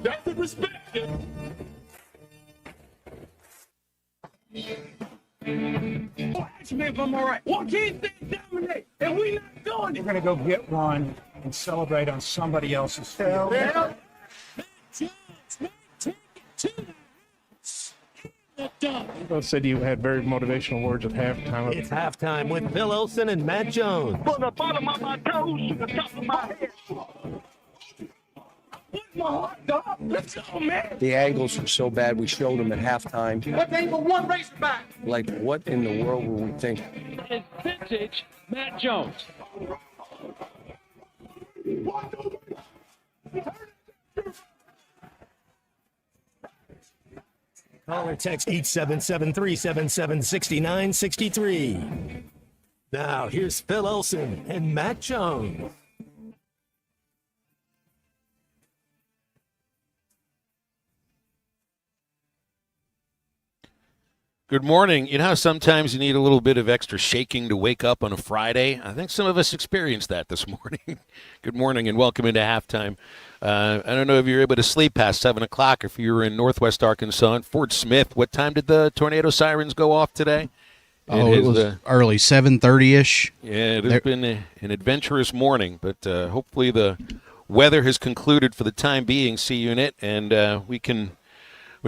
That's the respect. Ask me if I'm all right. Well, can't they dominate? And we not doing it. We're going to go get one and celebrate on somebody else's field. Yeah. Take it to the house. Both said you had very motivational words at halftime. It's halftime with Phil Olsen and Matt Jones. From the bottom of my toes to the top of my head. Put my heart, dog. Let's go, man. The angles were so bad, we showed them at halftime. What they for one race back? Like, what in the world were we thinking? It's vintage Matt Jones. Call or text 877-377-6963. Now, here's Phil Olsen and Matt Jones. Good morning. You know how sometimes you need a little bit of extra shaking to wake up on a Friday? I think some of us experienced that this morning. Good morning and welcome into halftime. I don't know if you were able to sleep past 7 o'clock, if you were in northwest Arkansas in Fort Smith. What time did the tornado sirens go off today? It was early, 7:30-ish. Yeah, it has been an adventurous morning, but hopefully the weather has concluded for the time being, C-Unit, and we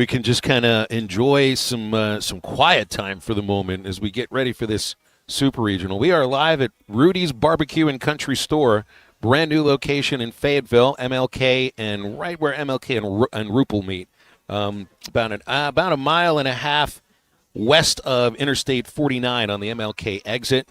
can just kind of enjoy some quiet time for the moment as we get ready for this Super Regional. We are live at Rudy's Barbecue and Country Store, brand new location in Fayetteville, MLK, and right where MLK and Rupel meet, about a mile and a half west of Interstate 49 on the MLK exit.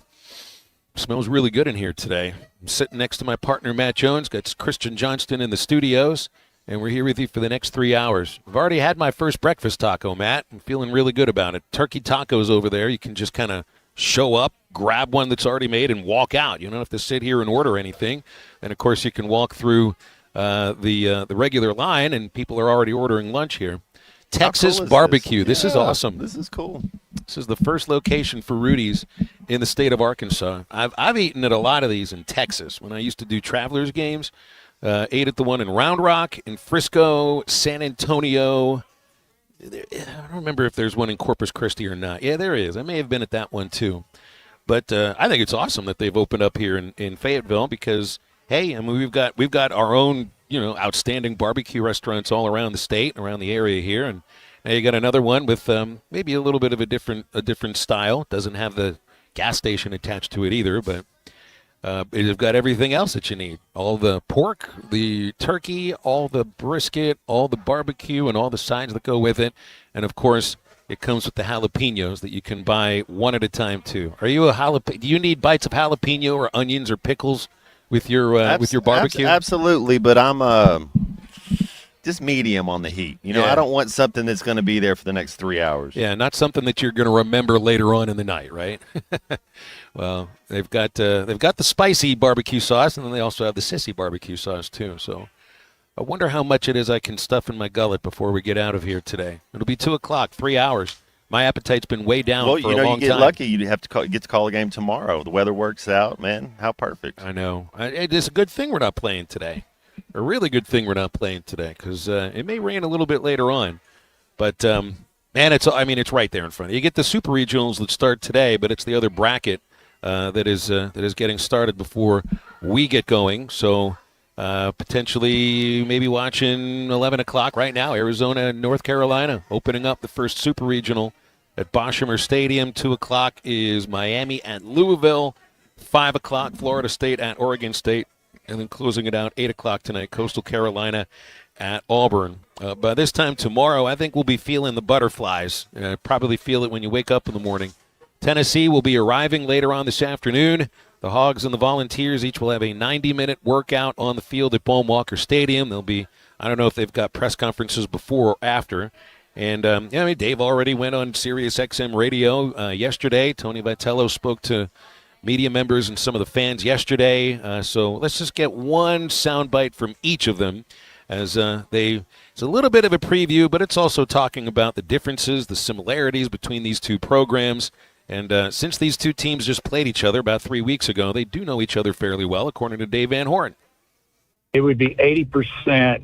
Smells really good in here today. I'm sitting next to my partner Matt Jones, got Christian Johnston in the studios. And we're here with you for the next 3 hours. I've already had my first breakfast taco, Matt. I'm feeling really good about it. Turkey tacos over there. You can just kind of show up, grab one that's already made, and walk out. You don't have to sit here and order anything. And, of course, you can walk through the regular line, and people are already ordering lunch here. Texas barbecue. This is awesome. This is cool. This is the first location for Rudy's in the state of Arkansas. I've eaten at a lot of these in Texas when I used to do Travelers games. Ate at the one in Round Rock, in Frisco, San Antonio. I don't remember if there's one in Corpus Christi or not. Yeah, there is. I may have been at that one too. But I think it's awesome that they've opened up here in Fayetteville because, hey, I mean we've got our own outstanding barbecue restaurants all around the state, around the area here, and now you got another one with maybe a little bit of a different style. Doesn't have the gas station attached to it either, but. You've got everything else that you need. All the pork, the turkey, all the brisket, all the barbecue, and all the sides that go with it. And, of course, it comes with the jalapenos that you can buy one at a time, too. Are you do you need bites of jalapeno or onions or pickles with your barbecue? Absolutely, but I'm just medium on the heat. I don't want something that's going to be there for the next 3 hours. Yeah, not something that you're going to remember later on in the night, right? Well, they've got the spicy barbecue sauce, and then they also have the sissy barbecue sauce too. So I wonder how much it is I can stuff in my gullet before we get out of here today. It'll be 2 o'clock, 3 hours. My appetite's been way down for a long time. Well, you get lucky. You have to get to call a game tomorrow. The weather works out, man. How perfect. I know. It's a good thing we're not playing today. A really good thing we're not playing today because it may rain a little bit later on. But, man, it's right there in front of you. You get the Super Regionals that start today, but it's the other bracket that is getting started before we get going. So potentially maybe watching 11 o'clock right now, Arizona and North Carolina opening up the first Super Regional at Boshemer Stadium. 2 o'clock is Miami at Louisville. 5 o'clock, Florida State at Oregon State. And then closing it out, 8 o'clock tonight, Coastal Carolina at Auburn. By this time tomorrow, I think we'll be feeling the butterflies. Probably feel it when you wake up in the morning. Tennessee will be arriving later on this afternoon. The Hogs and the Volunteers each will have a 90-minute workout on the field at Baum Walker Stadium. They'll be, I don't know if they've got press conferences before or after. And, Dave already went on Sirius XM radio yesterday. Tony Vitello spoke to media members and some of the fans yesterday. So let's just get one soundbite from each of them as it's a little bit of a preview, but it's also talking about the differences, the similarities between these two programs. And since these two teams just played each other about 3 weeks ago, they do know each other fairly well, according to Dave Van Horn. It would be 80%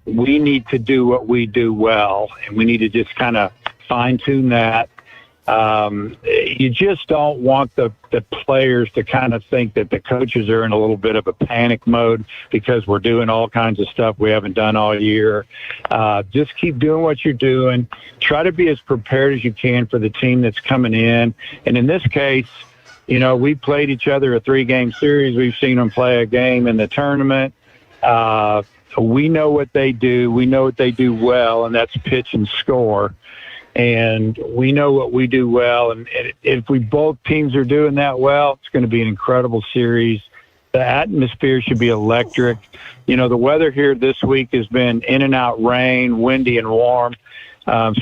we need to do what we do well, and we need to just kind of fine-tune that. You just don't want the players to kind of think that the coaches are in a little bit of a panic mode because we're doing all kinds of stuff we haven't done all year. Just keep doing what you're doing. Try to be as prepared as you can for the team that's coming in. And in this case, you know, we played each other a 3-game series. We've seen them play a game in the tournament. We know what they do. We know what they do well, and that's pitch and score. And we know what we do well. And if both teams are doing that well, it's going to be an incredible series. The atmosphere should be electric. You know, the weather here this week has been in and out rain, windy and warm,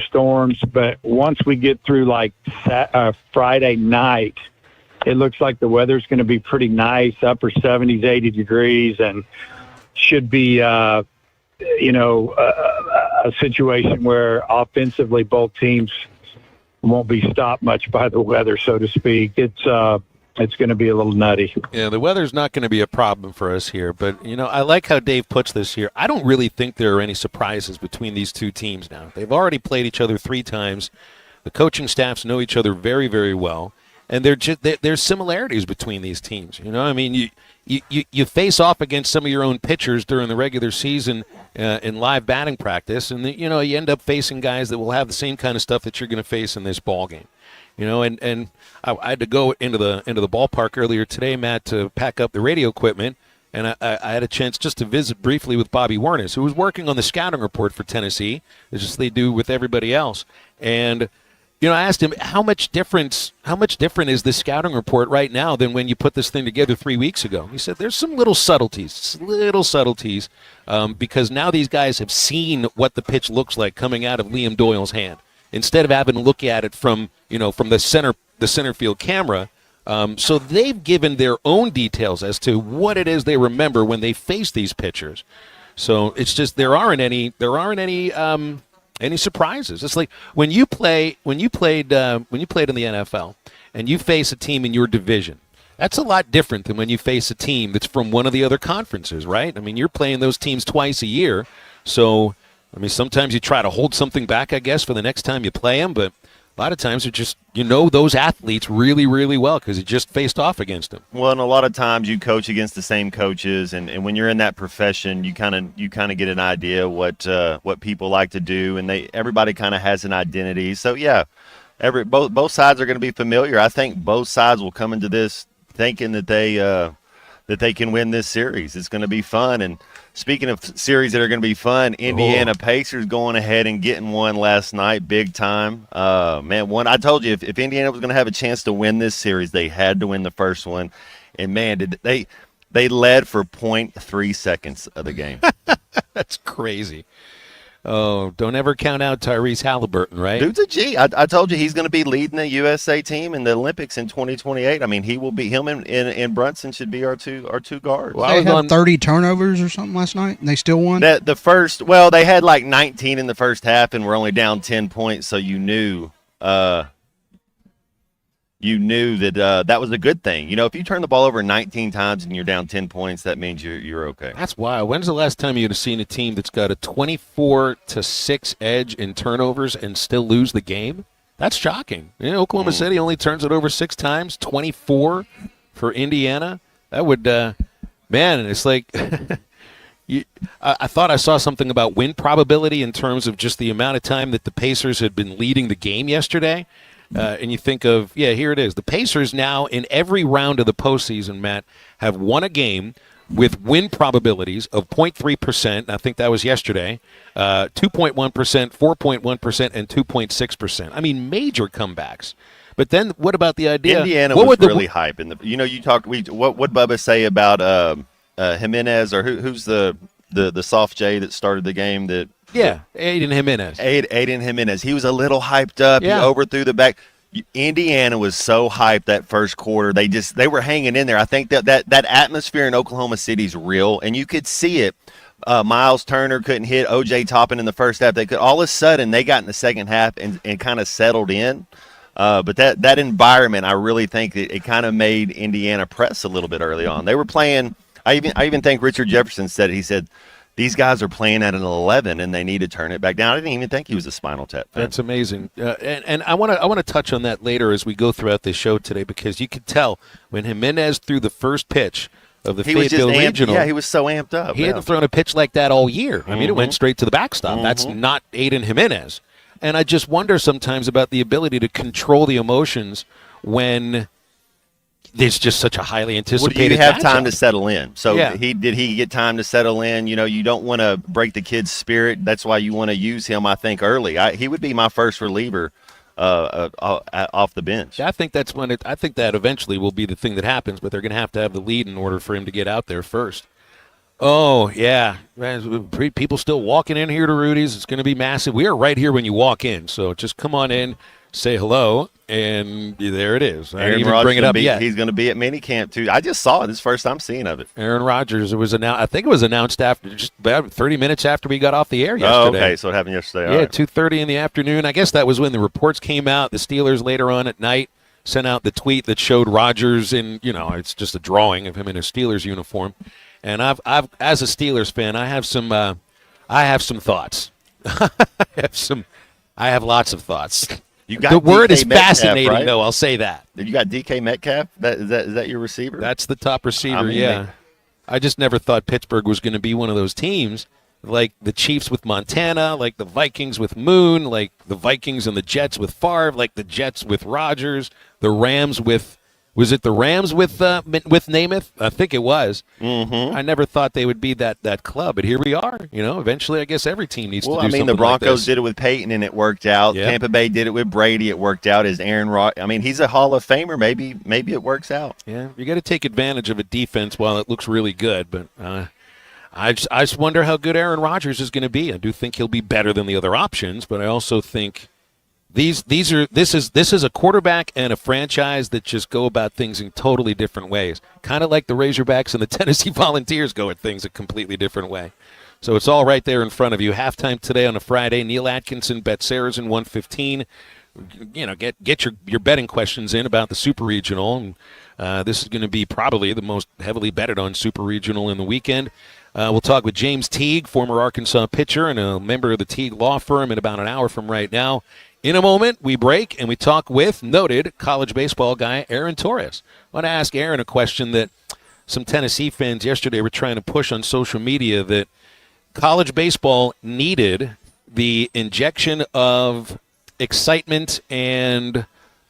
storms. But once we get through like Friday night, it looks like the weather's going to be pretty nice, upper 70s, 80 degrees, and should be, a situation where offensively both teams won't be stopped much by the weather, so to speak. It's going to be a little nutty. Yeah, the weather's not going to be a problem for us here, but, you know, I like how Dave puts this here. I don't really think there are any surprises between these two teams now. They've already played each other 3 times. The coaching staffs know each other very, very well, and there's similarities between these teams. You know, I mean, you face off against some of your own pitchers during the regular season in live batting practice, and you end up facing guys that will have the same kind of stuff that you're going to face in this ball game. You know, and I had to go into the ballpark earlier today, Matt, to pack up the radio equipment, and I had a chance just to visit briefly with Bobby Wernes, who was working on the scouting report for Tennessee, as just they do with everybody else, and. You know, I asked him how much different is the scouting report right now than when you put this thing together 3 weeks ago. He said there's some little subtleties, because now these guys have seen what the pitch looks like coming out of Liam Doyle's hand. Instead of having to look at it from the center field camera, so they've given their own details as to what it is they remember when they face these pitchers. So it's just there aren't any surprises. It's like when you played in the NFL and you face a team in your division. That's a lot different than when you face a team that's from one of the other conferences, right? I mean, you're playing those teams twice a year. So, I mean, sometimes you try to hold something back, I guess, for the next time you play them, but a lot of times it's just those athletes really, really well because you just faced off against them. Well, and a lot of times you coach against the same coaches, and when you're in that profession, you kind of get an idea what people like to do, and everybody kind of has an identity. So yeah, both sides are going to be familiar. I think both sides will come into this thinking that they can win this series. It's going to be fun. And speaking of series that are going to be fun, Indiana Pacers going ahead and getting one last night, big time. I told you if Indiana was going to have a chance to win this series, they had to win the first one. And man, did they led for 0.3 seconds of the game. That's crazy. Oh, don't ever count out Tyrese Halliburton, right? Dude's a G. I told you he's going to be leading the USA team in the Olympics in 2028. I mean, he will be. Him and Brunson should be our two guards. Well, they had 30 turnovers or something last night, and they still won? They had like 19 in the first half, and we're only down 10 points, so you knew that that was a good thing. You know, if you turn the ball over 19 times and you're down 10 points, that means you're okay. That's wild. When's the last time you'd have seen a team that's got a 24-6 edge in turnovers and still lose the game? That's shocking. Oklahoma City only turns it over 6 times, 24 for Indiana. That would, man, it's like I thought I saw something about win probability in terms of just the amount of time that the Pacers had been leading the game yesterday. And you think of, here it is. The Pacers now in every round of the postseason, Matt, have won a game with win probabilities of 0.3%. I think that was yesterday. 2.1%, 4.1%, and 2.6%. I mean, major comebacks. But then what about the idea? Indiana was really hype. You talked. What Bubba say about Jimenez or who's the soft J that started the game that. Yeah, Aiden Jimenez. Aiden Jimenez. He was a little hyped up. Yeah. He overthrew the back. Indiana was so hyped that first quarter. They were hanging in there. I think that atmosphere in Oklahoma City is real, and you could see it. Miles Turner couldn't hit O.J. Toppin in the first half. All of a sudden, they got in the second half and kind of settled in. But that environment, I really think it kind of made Indiana press a little bit early on. They were playing. I even think Richard Jefferson said it. He said, these guys are playing at an 11 and they need to turn it back down. I didn't even think he was a Spinal Tap fan. That's amazing. And I want to touch on that later as we go throughout this show today, because you could tell when Jimenez threw the first pitch of the Fayetteville Regional. Yeah, he was so amped up. He hadn't thrown a pitch like that all year. I mean, it went straight to the backstop. That's not Aiden Jimenez. And I just wonder sometimes about the ability to control the emotions when there's just such a highly anticipated Well, do you have matchup. time to settle in? So Yeah. did he get time to settle in? You know, you don't want to break the kid's spirit. That's why you want to use him, I think, early. He would be my first reliever off the bench. I think that's when I think that eventually will be the thing that happens, but they're going to have the lead in order for him to get out there first. Oh, yeah. People still walking in here to Rudy's. It's going to be massive. We are right here when you walk in, so just come on in, say hello, and there it is. I didn't even bring it up yet. He's going to be at minicamp, too. I just saw it. This is the first time seeing of it. Aaron Rodgers, I think it was announced after just about 30 minutes after we got off the air yesterday. Oh, okay, so it happened yesterday. Yeah, All right. 2:30 in the afternoon. I guess that was when the reports came out. The Steelers later on at night sent out the tweet that showed Rodgers in, it's just a drawing of him in a Steelers uniform. And I've as a Steelers fan, I have some thoughts. I have lots of thoughts. You got the word DK is Metcalf, fascinating, right? though. I'll say that. You got DK Metcalf? Is that your receiver? That's the top receiver, I mean, yeah. I just never thought Pittsburgh was going to be one of those teams like the Chiefs with Montana, like the Vikings with Moon, like the Vikings and the Jets with Favre, like the Jets with Rodgers, the Rams with – was it the Rams with Namath? I think it was. Mm-hmm. I never thought they would be that club, but here we are. Eventually I guess every team needs to do something like this. Well, I mean, the Broncos did it with Peyton, and it worked out. Yep. Tampa Bay did it with Brady. It worked out. As Aaron Rodgers, I mean, he's a Hall of Famer. Maybe it works out. Yeah, you got to take advantage of a defense while it looks really good, but I just wonder how good Aaron Rodgers is going to be. I do think he'll be better than the other options, but I also think this is a quarterback and a franchise that just go about things in totally different ways. Kind of like the Razorbacks and the Tennessee Volunteers go at things a completely different way. So it's all right there in front of you. Halftime today on a Friday. Neil Atkinson, Bet Saracen 115. Get your betting questions in about the Super Regional. This is going to be probably the most heavily betted on Super Regional in the weekend. We'll talk with James Teague, former Arkansas pitcher and a member of the Teague Law Firm, in about an hour from right now. In a moment, we break and we talk with noted college baseball guy Aaron Torres. I want to ask Aaron a question that some Tennessee fans yesterday were trying to push on social media, that college baseball needed the injection of excitement and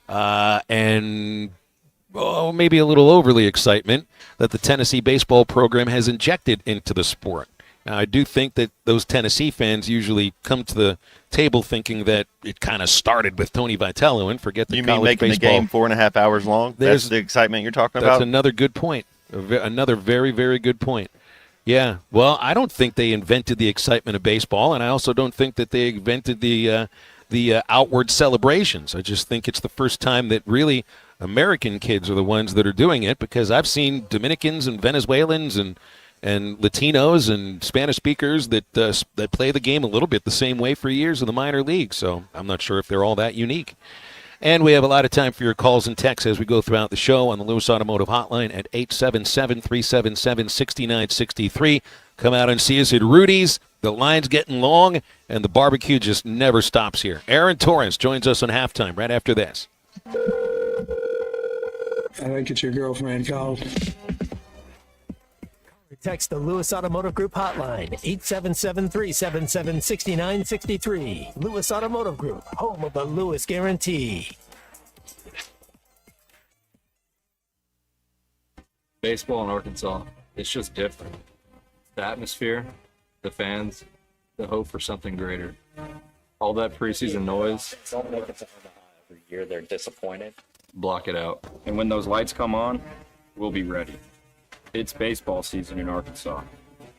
maybe a little overly excitement that the Tennessee baseball program has injected into the sport. Now, I do think that those Tennessee fans usually come to the table thinking that it kind of started with Tony Vitello and forget the college making baseball. the game 4.5 hours long? That's the excitement you're talking about? That's another good point. Another very, very good point. Yeah. Well, I don't think they invented the excitement of baseball, and I also don't think that they invented the outward celebrations. I just think it's the first time that really American kids are the ones that are doing it, because I've seen Dominicans and Venezuelans and Latinos and Spanish speakers that play the game a little bit the same way for years in the minor leagues. So I'm not sure if they're all that unique. And we have a lot of time for your calls and texts as we go throughout the show on the Lewis Automotive Hotline at 877-377-6963. Come out and see us at Rudy's. The line's getting long, and the barbecue just never stops here. Aaron Torres joins us on halftime right after this. I think it's your girlfriend called. Text the Lewis Automotive Group hotline, 877-377-6963. Lewis Automotive Group, home of the Lewis Guarantee. Baseball in Arkansas, it's just different. The atmosphere, the fans, the hope for something greater. All that preseason noise. Every year they're disappointed. Block it out. And when those lights come on, we'll be ready. It's baseball season in Arkansas.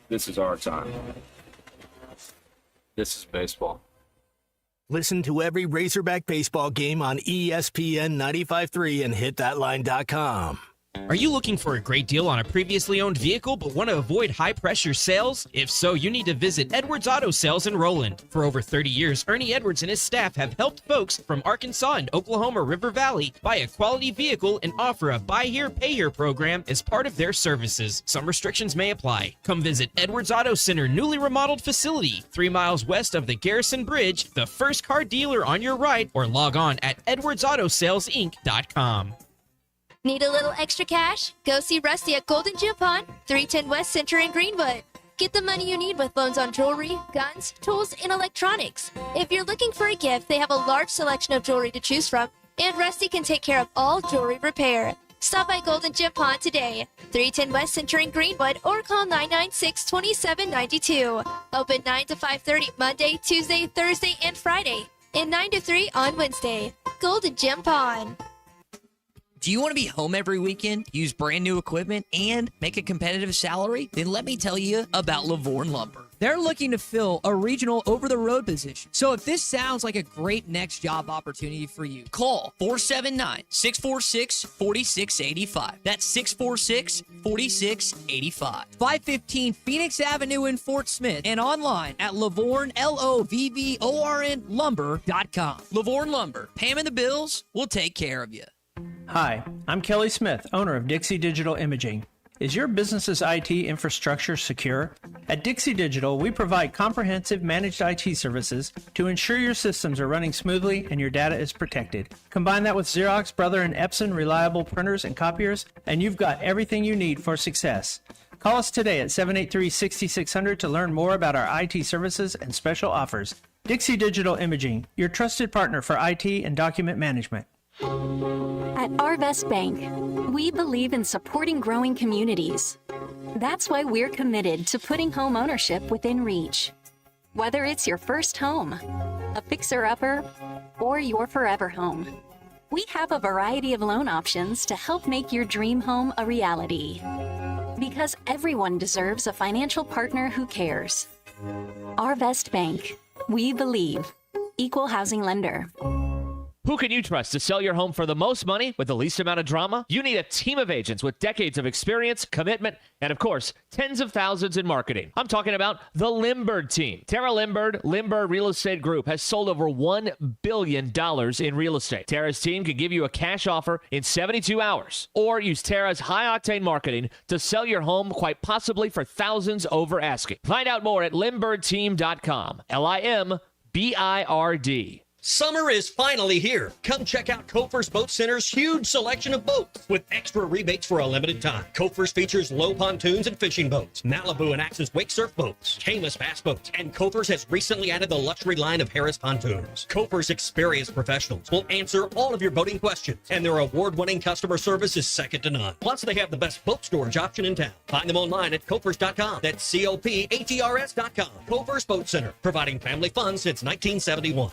This is our time. This is baseball. Listen to every Razorback baseball game on ESPN 95.3 and hitthatline.com. Are you looking for a great deal on a previously owned vehicle but want to avoid high-pressure sales? If so, you need to visit Edwards Auto Sales in Roland. For over 30 years, Ernie Edwards and his staff have helped folks from Arkansas and Oklahoma River Valley buy a quality vehicle and offer a Buy Here, Pay Here program as part of their services. Some restrictions may apply. Come visit Edwards Auto Center newly remodeled facility, 3 miles west of the Garrison Bridge, the first car dealer on your right, or log on at edwardsautosalesinc.com. Need a little extra cash? Go see Rusty at Golden Gym Pond, 310 West Center in Greenwood. Get the money you need with loans on jewelry, guns, tools, and electronics. If you're looking for a gift, they have a large selection of jewelry to choose from, and Rusty can take care of all jewelry repair. Stop by Golden Gym Pond today, 310 West Center in Greenwood, or call 996-2792. Open 9 to 5:30 Monday, Tuesday, Thursday, and Friday, and 9 to 3 on Wednesday. Golden Gym Pond. Do you want to be home every weekend, use brand new equipment, and make a competitive salary? Then let me tell you about Lavorne Lumber. They're looking to fill a regional over-the-road position. So if this sounds like a great next job opportunity for you, call 479-646-4685. That's 646-4685. 515 Phoenix Avenue in Fort Smith, and online at Lavorne, Lovvorn Lumber.com. Lavorne Lumber. Paying the bills, we'll take care of you. Hi, I'm Kelly Smith, owner of Dixie Digital Imaging. Is your business's IT infrastructure secure? At Dixie Digital, we provide comprehensive managed IT services to ensure your systems are running smoothly and your data is protected. Combine that with Xerox, Brother, and Epson reliable printers and copiers, and you've got everything you need for success. Call us today at 783-6600 to learn more about our IT services and special offers. Dixie Digital Imaging, your trusted partner for IT and document management. At Arvest Bank, we believe in supporting growing communities. That's why we're committed to putting home ownership within reach. Whether it's your first home, a fixer-upper, or your forever home, we have a variety of loan options to help make your dream home a reality. Because everyone deserves a financial partner who cares. Arvest Bank, we believe. Equal housing lender. Who can you trust to sell your home for the most money with the least amount of drama? You need a team of agents with decades of experience, commitment, and of course, tens of thousands in marketing. I'm talking about the Limbird team. Tara Limbird Real Estate Group has sold over $1 billion in real estate. Tara's team can give you a cash offer in 72 hours, or use Tara's high-octane marketing to sell your home quite possibly for thousands over asking. Find out more at limbirdteam.com. LIMBIRD. Summer is finally here. Come check out Kofer's Boat Center's huge selection of boats with extra rebates for a limited time. Kofer's features low pontoons and fishing boats, Malibu and Axis wake surf boats, Caymas bass boats, and Kofer's has recently added the luxury line of Harris pontoons. Kofer's experienced professionals will answer all of your boating questions, and their award-winning customer service is second to none. Plus, they have the best boat storage option in town. Find them online at Kofers.com. That's COPATRS.com. Kofer's Boat Center, providing family fun since 1971.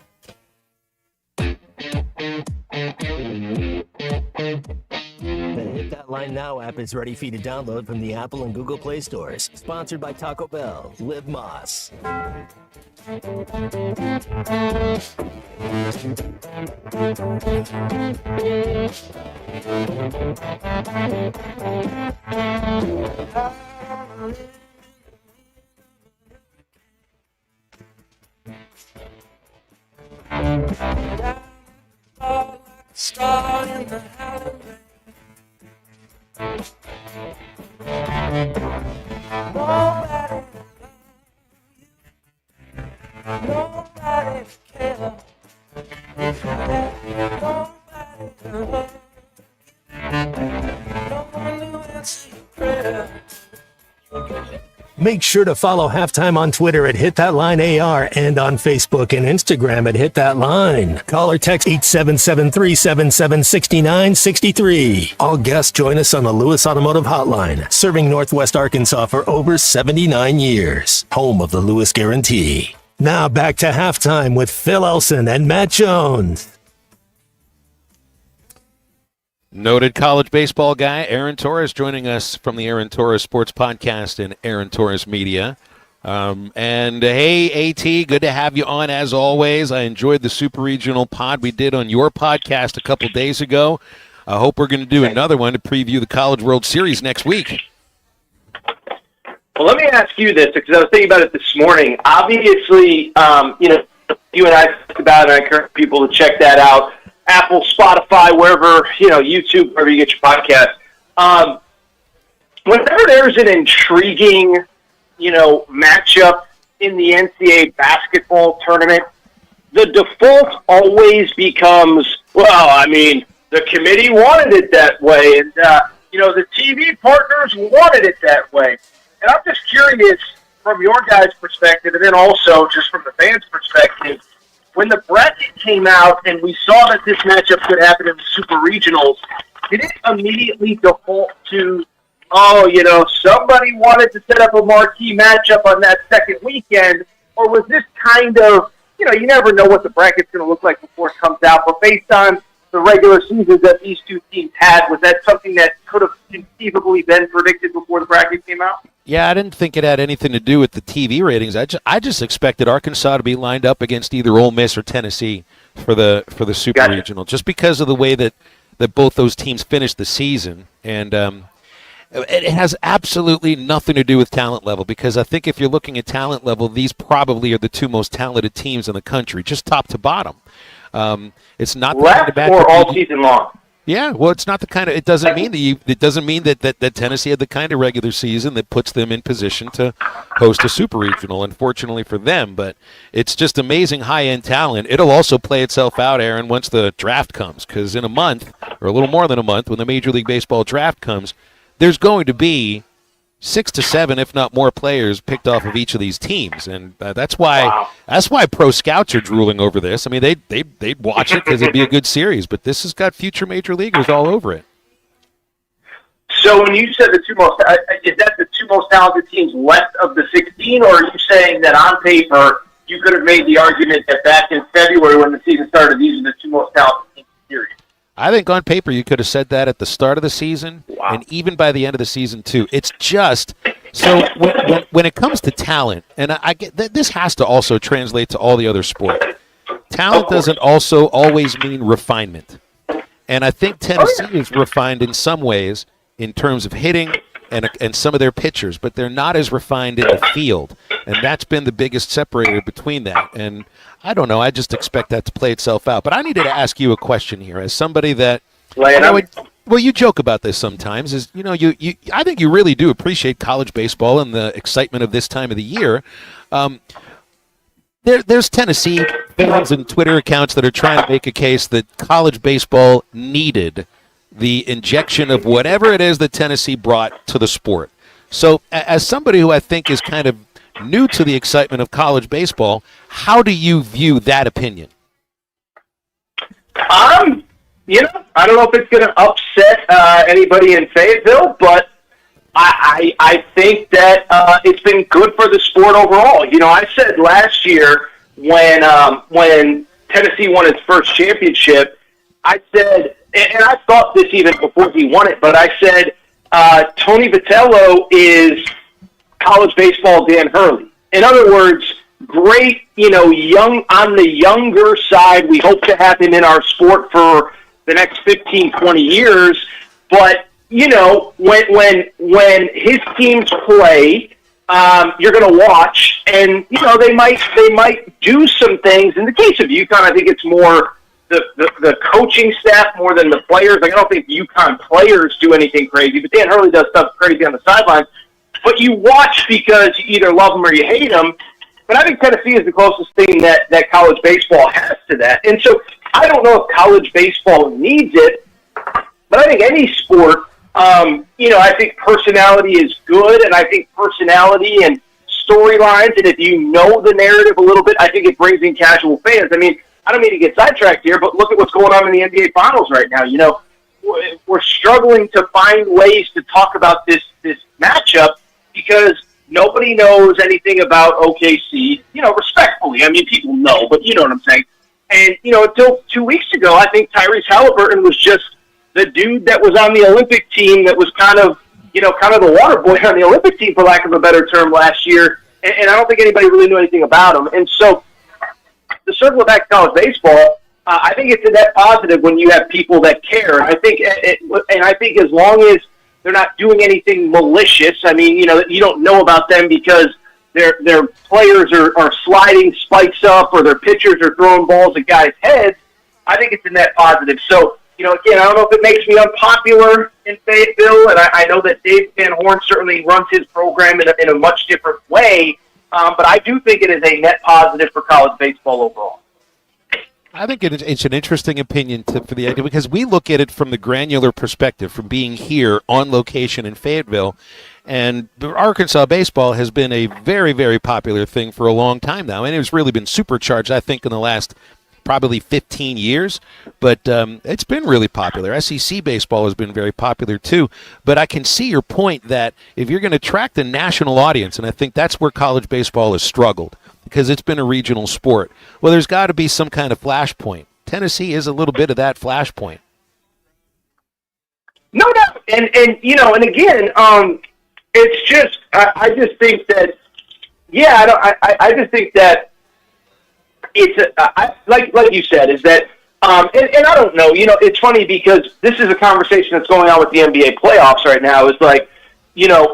The Hit That Line Now app is ready for you to download from the Apple and Google Play stores. Sponsored by Taco Bell. Live Moss. Star in the Halloween. Nobody, nobody cares. Nobody knows. No one knew it's prayer. Make sure to follow Halftime on Twitter at Hit That Line AR and on Facebook and Instagram at Hit That Line. Call or text 877-377-6963. All guests join us on the Lewis Automotive Hotline, serving Northwest Arkansas for over 79 years. Home of the Lewis Guarantee. Now back to Halftime with Phil Elson and Matt Jones. Noted college baseball guy Aaron Torres joining us from the Aaron Torres Sports Podcast and Aaron Torres Media. And hey, AT, good to have you on as always. I enjoyed the Super Regional pod we did on your podcast a couple days ago. I hope we're going to do another one to preview the College World Series next week. Well, let me ask you this, because I was thinking about it this morning. Obviously, you and I talked about it, and I encourage people to check that out. Apple, Spotify, wherever, YouTube, wherever you get your podcast. Whenever there's an intriguing, matchup in the NCAA basketball tournament, the default always becomes, the committee wanted it that way, and, the TV partners wanted it that way. And I'm just curious, from your guys' perspective, and then also just from the fans' perspective, when the bracket came out and we saw that this matchup could happen in the Super Regionals, did it immediately default to, somebody wanted to set up a marquee matchup on that second weekend, or was this kind of, you never know what the bracket's going to look like before it comes out, but based on the regular seasons that these two teams had, was that something that could have conceivably been predicted before the bracket came out? Yeah, I didn't think it had anything to do with the TV ratings. I just expected Arkansas to be lined up against either Ole Miss or Tennessee for the Super Regional, just because of the way that both those teams finished the season. And it has absolutely nothing to do with talent level, because I think if you're looking at talent level, these probably are the two most talented teams in the country, just top to bottom. It's not the kind of matchup or all season long. Yeah, well, it's not the kind of. It doesn't mean that Tennessee had the kind of regular season that puts them in position to host a super regional. Unfortunately for them, but it's just amazing high-end talent. It'll also play itself out, Aaron, once the draft comes, because in a month or a little more than a month, when the Major League Baseball draft comes, there's going to be 6 to 7, if not more, players picked off of each of these teams, and that's why pro scouts are drooling over this. I mean, they'd watch it because it'd be a good series, but this has got future major leaguers all over it. So when you said the two most, is that the two most talented teams left of the 16, or are you saying that on paper you could have made the argument that back in February when the season started, these are the two most talented teams in the series? I think on paper you could have said that at the start of the season, and even by the end of the season too. It's just so when it comes to talent, and I get that this has to also translate to all the other sports. Talent doesn't also always mean refinement, and I think Tennessee is refined in some ways in terms of hitting and some of their pitchers, but they're not as refined in the field, and that's been the biggest separator between that. And I don't know. I just expect that to play itself out. But I needed to ask you a question here, as somebody that, you joke about this sometimes. Is I think you really do appreciate college baseball and the excitement of this time of the year. There's Tennessee fans and Twitter accounts that are trying to make a case that college baseball needed the injection of whatever it is that Tennessee brought to the sport. So, as somebody who I think is kind of new to the excitement of college baseball, how do you view that opinion? I don't know if it's going to upset anybody in Fayetteville, but I think that it's been good for the sport overall. I said last year when Tennessee won its first championship, I said, and I thought this even before he won it, but I said Tony Vitello is college baseball Dan Hurley. In other words, great, young on the younger side. We hope to have him in our sport for the next 15, 20 years. But, when his teams play, you're going to watch, and, they might do some things. In the case of UConn, I think it's more the coaching staff more than the players. Like, I don't think UConn players do anything crazy, but Dan Hurley does stuff crazy on the sidelines. But you watch because you either love them or you hate them. But I think Tennessee is the closest thing that college baseball has to that. And so I don't know if college baseball needs it, but I think any sport, I think personality is good, and I think personality and storylines, and if you know the narrative a little bit, I think it brings in casual fans. I mean, I don't mean to get sidetracked here, but look at what's going on in the NBA Finals right now. We're struggling to find ways to talk about this matchup because nobody knows anything about OKC, respectfully. I mean, people know, but you know what I'm saying. And, until 2 weeks ago, I think Tyrese Halliburton was just the dude that was on the Olympic team that was kind of the water boy on the Olympic team, for lack of a better term, last year. And I don't think anybody really knew anything about him. And so, to circle back to college baseball, I think it's a net positive when you have people that care. I think, and I think as long as they're not doing anything malicious, I mean, you don't know about them because their players are sliding spikes up or their pitchers are throwing balls at guys' heads. I think it's a net positive. So, again, I don't know if it makes me unpopular in Fayetteville, and I know that Dave Van Horn certainly runs his program in a much different way, but I do think it is a net positive for college baseball overall. I think it's an interesting opinion for the idea because we look at it from the granular perspective, from being here on location in Fayetteville, and Arkansas baseball has been a very, very popular thing for a long time now, and it's really been supercharged, I think, in the last probably 15 years, but it's been really popular. SEC baseball has been very popular too, but I can see your point that if you're going to attract a national audience, and I think that's where college baseball has struggled, because it's been a regional sport. Well, there's got to be some kind of flashpoint. Tennessee is a little bit of that flashpoint. No, and again, it's just I just think that I just think that it's like you said is that and I don't know, it's funny because this is a conversation that's going on with the NBA playoffs right now. Is like,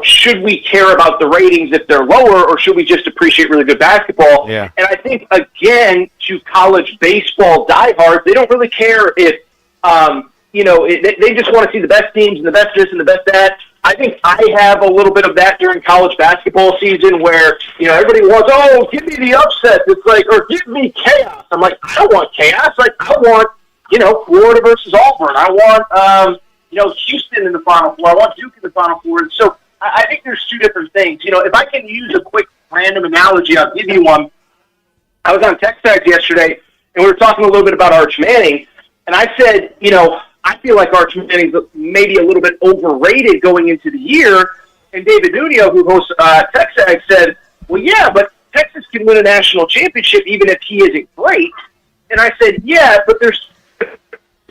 should we care about the ratings if they're lower, or should we just appreciate really good basketball? Yeah. And I think, again, to college baseball diehards, they don't really care if, they just want to see the best teams and the best this and the best that. I think I have a little bit of that during college basketball season where, everybody wants, give me the upset. It's like, or give me chaos. I'm like, I don't want chaos. Like, I want, Florida versus Auburn. I want, Houston in the Final Four. I want Duke in the Final Four. And so I think there's two different things. If I can use a quick random analogy, I'll give you one. I was on TechStags yesterday, and we were talking a little bit about Arch Manning, and I said, I feel like Arch Manning's maybe a little bit overrated going into the year. And David Nunio, who hosts TechStags, said, well, yeah, but Texas can win a national championship even if he isn't great. And I said, yeah, but there's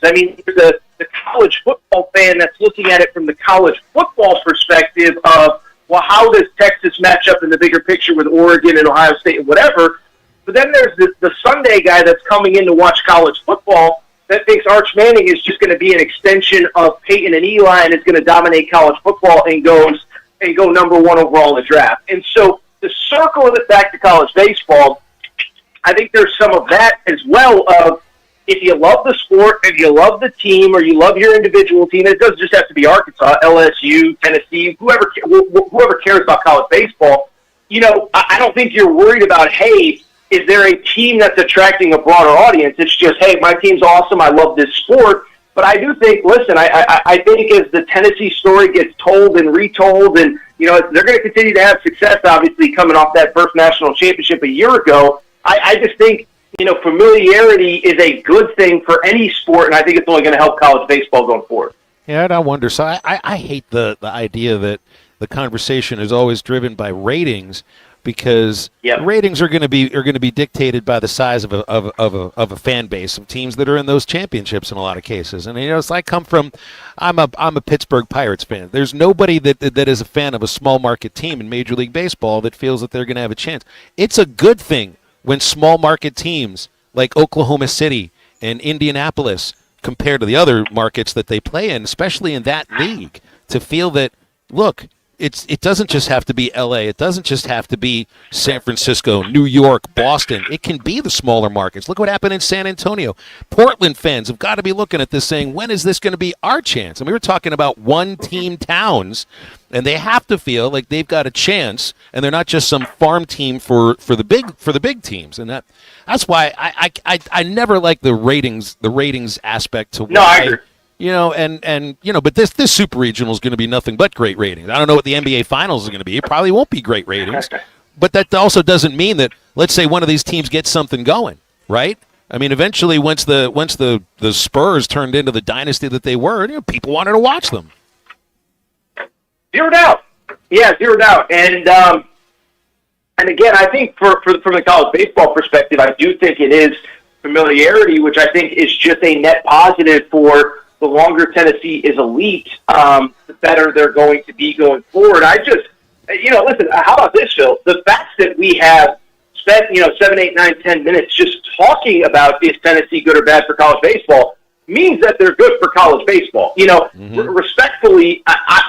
the college football fan that's looking at it from the college football perspective of, well, how does Texas match up in the bigger picture with Oregon and Ohio State and whatever? But then there's the Sunday guy that's coming in to watch college football that thinks Arch Manning is just going to be an extension of Peyton and Eli and is going to dominate college football and go number one overall in the draft. And so to circle it back to college baseball, I think there's some of that as well of, if you love the sport, if you love the team, or you love your individual team, it doesn't just have to be Arkansas, LSU, Tennessee, whoever cares about college baseball. I don't think you're worried about, hey, is there a team that's attracting a broader audience? It's just, hey, my team's awesome, I love this sport. But I do think, listen, I think as the Tennessee story gets told and retold, and they're going to continue to have success, obviously, coming off that first national championship a year ago. I just think, familiarity is a good thing for any sport, and I think it's only going to help college baseball going forward. Yeah, and I wonder. So I hate the idea that the conversation is always driven by ratings, because ratings are going to be dictated by the size of a fan base of teams that are in those championships in a lot of cases. And it's like I'm a Pittsburgh Pirates fan. There's nobody that is a fan of a small market team in Major League Baseball that feels that they're going to have a chance. It's a good thing when small market teams like Oklahoma City and Indianapolis, compared to the other markets that they play in, especially in that league, to feel that, look, it doesn't just have to be L.A., it doesn't just have to be San Francisco, New York, Boston. It can be the smaller markets. Look what happened in San Antonio. Portland fans have got to be looking at this saying, when is this going to be our chance? And we were talking about one-team towns, and they have to feel like they've got a chance, and they're not just some farm team for the big teams. And that's why I never like the ratings aspect to why. No, I agree. But this super regional is going to be nothing but great ratings. I don't know what the NBA Finals is going to be. It probably won't be great ratings. But that also doesn't mean that, let's say one of these teams gets something going, right? I mean, eventually, once the Spurs turned into the dynasty that they were, people wanted to watch them. Zero doubt. Yeah, zero doubt. And again, I think from the college baseball perspective, I do think it is familiarity, which I think is just a net positive for the longer Tennessee is elite, the better they're going to be going forward. Listen, how about this, Phil? The fact that we have spent, 7, 8, 9, 10 minutes just talking about is Tennessee good or bad for college baseball means that they're good for college baseball. Respectfully,